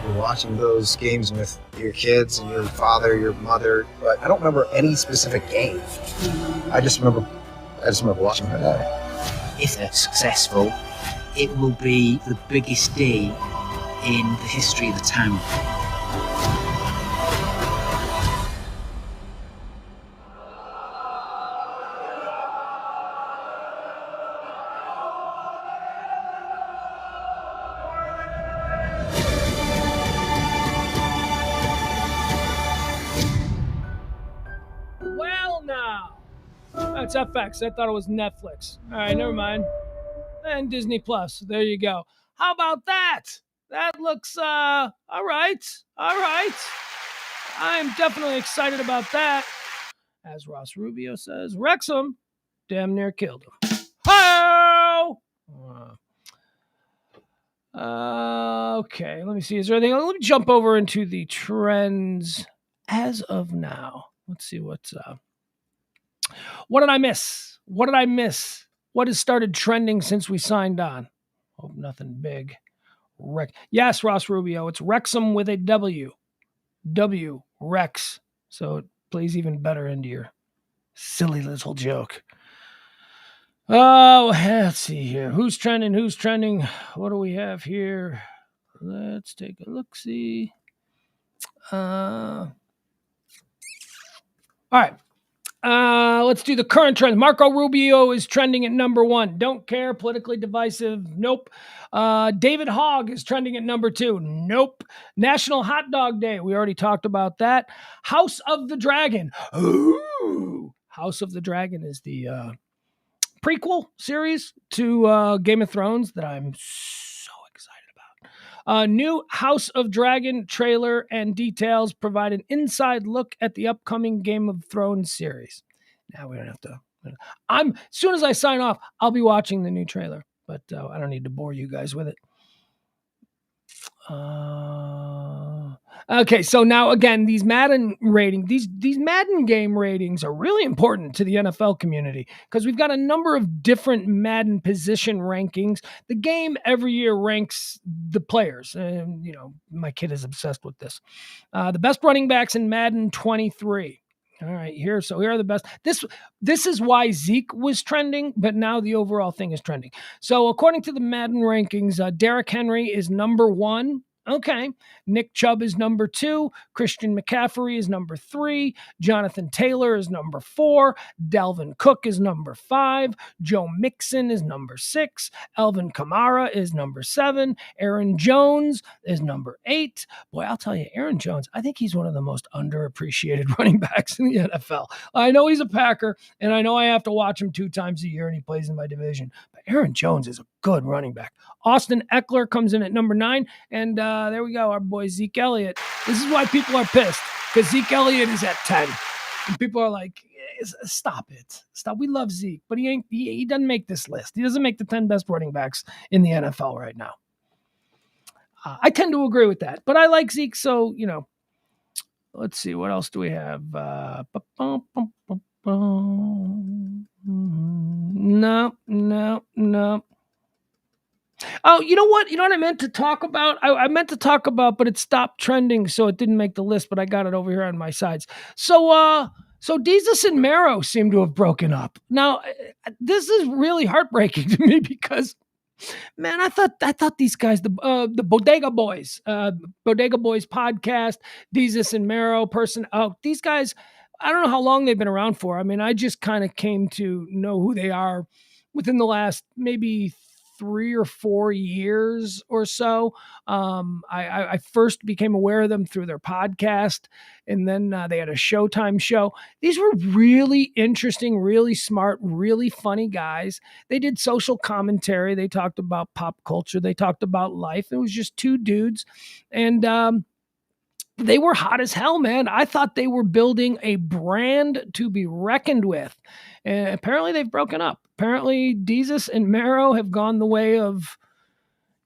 Speaker 13: You're watching those games with your kids and your father, your mother, but I don't remember any specific game. I just remember watching my dad.
Speaker 18: If they're successful, it will be the biggest day in the history of the town.
Speaker 1: Well, now. That's FX. I thought it was Netflix. All right, never mind. And Disney Plus. There you go. How about that? That looks, all right. All right. I'm definitely excited about that. As Ross Rubio says, Wrexham damn near killed him. Ho! Okay, let me see. Is there anything? Let me jump over into the trends as of now. Let's see what's up. What did I miss? What did I miss? What has started trending since we signed on? Hope nothing big. Yes, Ross Rubio. It's Wrexham with a W. W. Rex. So it plays even better into your silly little joke. Oh, let's see here. Who's trending? Who's trending? What do we have here? Let's take a look-see. All right. Let's do the current trends. Marco Rubio is trending at number 1. Don't care. Politically divisive. Nope. David Hogg is trending at number 2. Nope. National Hot Dog Day. We already talked about that. House of the Dragon. Ooh. House of the Dragon is the prequel series to Game of Thrones that I'm so excited about. New House of Dragon trailer and details provide an inside look at the upcoming Game of Thrones series. Now we don't have to. As soon as I sign off, I'll be watching the new trailer, but I don't need to bore you guys with it. Okay, so now again, these Madden ratings, these Madden game ratings are really important to the NFL community because we've got a number of different Madden position rankings. The game every year ranks the players, and my kid is obsessed with this. The best running backs in Madden 23. All right, here are the best. This is why Zeke was trending, but now the overall thing is trending. So according to the Madden rankings, Derrick Henry is number 1. Okay. Nick Chubb is number 2. Christian McCaffrey is number 3. Jonathan Taylor is number 4. Dalvin Cook is number 5. Joe Mixon is number 6. Alvin Kamara is number 7. Aaron Jones is number 8. Boy, I'll tell you, Aaron Jones, I think he's one of the most underappreciated running backs in the NFL. I know he's a Packer, and I know I have to watch him 2 times a year, and he plays in my division. But Aaron Jones is a good running back. Austin Eckler comes in at number 9, and there we go, our boy Zeke Elliott. This is why people are pissed, because Zeke Elliott is at 10. And people are like, stop it. Stop. We love Zeke, but he doesn't make this list. He doesn't make the 10 best running backs in the NFL right now. I tend to agree with that, but I like Zeke, so, let's see. What else do we have? No. Oh, you know what? You know what I meant to talk about? I meant to talk about, but it stopped trending, so it didn't make the list, but I got it over here on my sides. So Desus and Mero seem to have broken up. Now, this is really heartbreaking to me because, man, I thought these guys, the Bodega Boys podcast, Desus and Mero these guys, I don't know how long they've been around for. I mean, I just kind of came to know who they are within the last maybe 3 or 4 years or so. I first became aware of them through their podcast, and then they had a Showtime show. These were really interesting, really smart, really funny guys. They did social commentary. They talked about pop culture. They talked about life. It was just 2 dudes, and they were hot as hell, man. I thought they were building a brand to be reckoned with. And apparently they've broken up. Apparently Desus and Mero have gone the way of,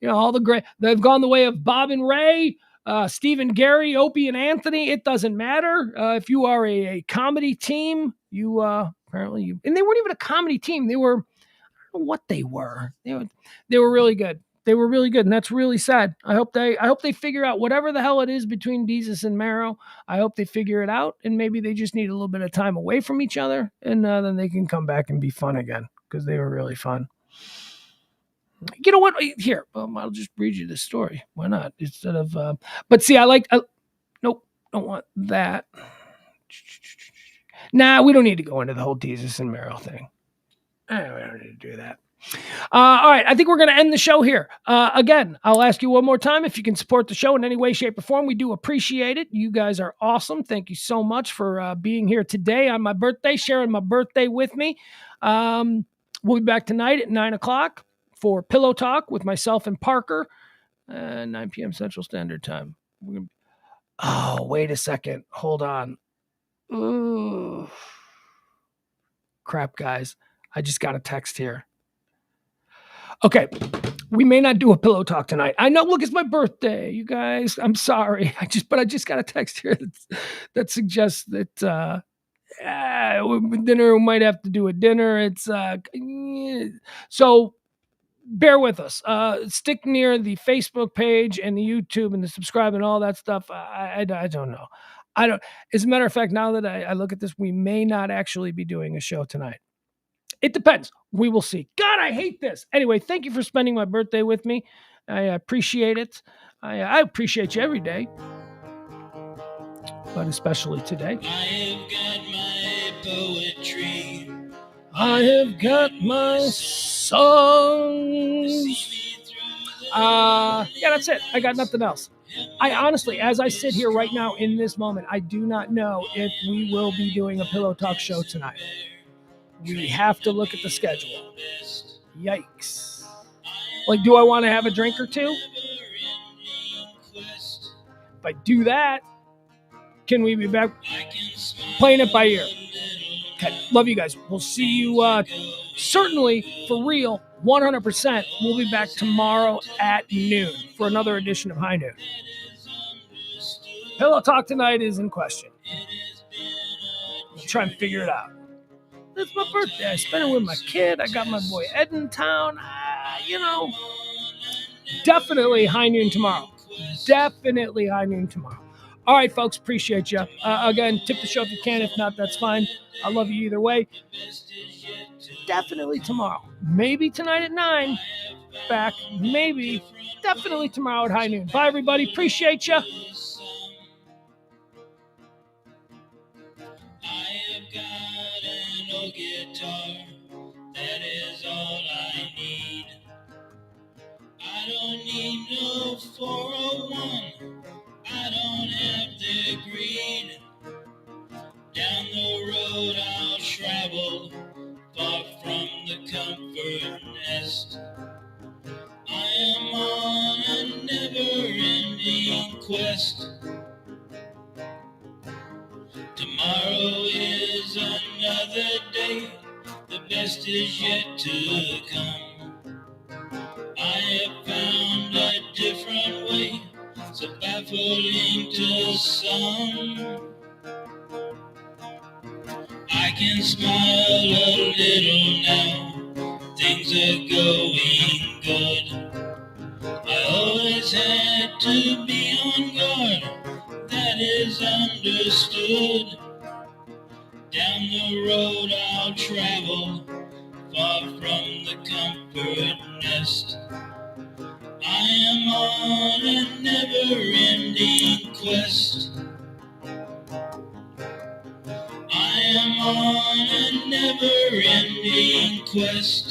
Speaker 1: all the great. They've gone the way of Bob and Ray, Stephen, Gary, Opie, and Anthony. It doesn't matter. If you are a comedy team, and they weren't even a comedy team. They were, I don't know what they were. They were really good. They were really good, and that's really sad. I hope they figure out whatever the hell it is between Desus and Mero. I hope they figure it out, and maybe they just need a little bit of time away from each other, and then they can come back and be fun again, because they were really fun. You know what? Here, I'll just read you this story. Why not? Instead of, but see, nope, don't want that. Nah, we don't need to go into the whole Jesus and Meryl thing. We don't need to do that. All right, I think we're going to end the show here. Again, I'll ask you one more time if you can support the show in any way, shape, or form. We do appreciate it. You guys are awesome. Thank you so much for being here today on my birthday, sharing my birthday with me. We'll be back tonight at 9 o'clock for Pillow Talk with myself and Parker, 9 p.m. Central Standard Time. Oh, wait a second. Hold on. Ooh. Crap, guys. I just got a text here. Okay, we may not do a Pillow Talk tonight. I know, look, it's my birthday, you guys. I'm sorry. I just got a text here that suggests that dinner, we might have to do a dinner. It's so bear with us. Stick near the Facebook page and the YouTube and the subscribe and all that stuff. I don't know. As a matter of fact, now that I look at this, we may not actually be doing a show tonight. It depends. We will see. God, I hate this. Anyway, thank you for spending my birthday with me. I appreciate it. I appreciate you every day, but especially today. I have got my songs. Yeah, that's it. I got nothing else. I honestly, as I sit here right now in this moment, I do not know if we will be doing a Pillow Talk show tonight. We have to look at the schedule. Yikes. Like, do I want to have a drink or two? If I do that, can we be back playing it by ear? Okay, love you guys. We'll see you certainly for real, 100%. We'll be back tomorrow at noon for another edition of High Noon. Pillow Talk tonight is in question. We'll try and figure it out. It's my birthday. I spent it with my kid. I got my boy Ed in town. Definitely High Noon tomorrow. Definitely High Noon tomorrow. All right, folks. Appreciate you. Again, tip the show if you can. If not, that's fine. I love you either way. Definitely tomorrow. Maybe tonight at 9. Back. Maybe. Definitely tomorrow at High Noon. Bye, everybody. Appreciate you.
Speaker 16: Guitar, that is all I need. I don't need no 401, I don't have the greed. Down the road I'll travel, far from the comfort nest. I am on a never-ending quest. Tomorrow is another day, the best is yet to come. I have found a different way, so baffling to some. I can smile a little now, things are going good. I always had to be on guard, that is understood. Down the road I'll travel, far from the comfort nest. I am on a never-ending quest. I am on a never-ending quest.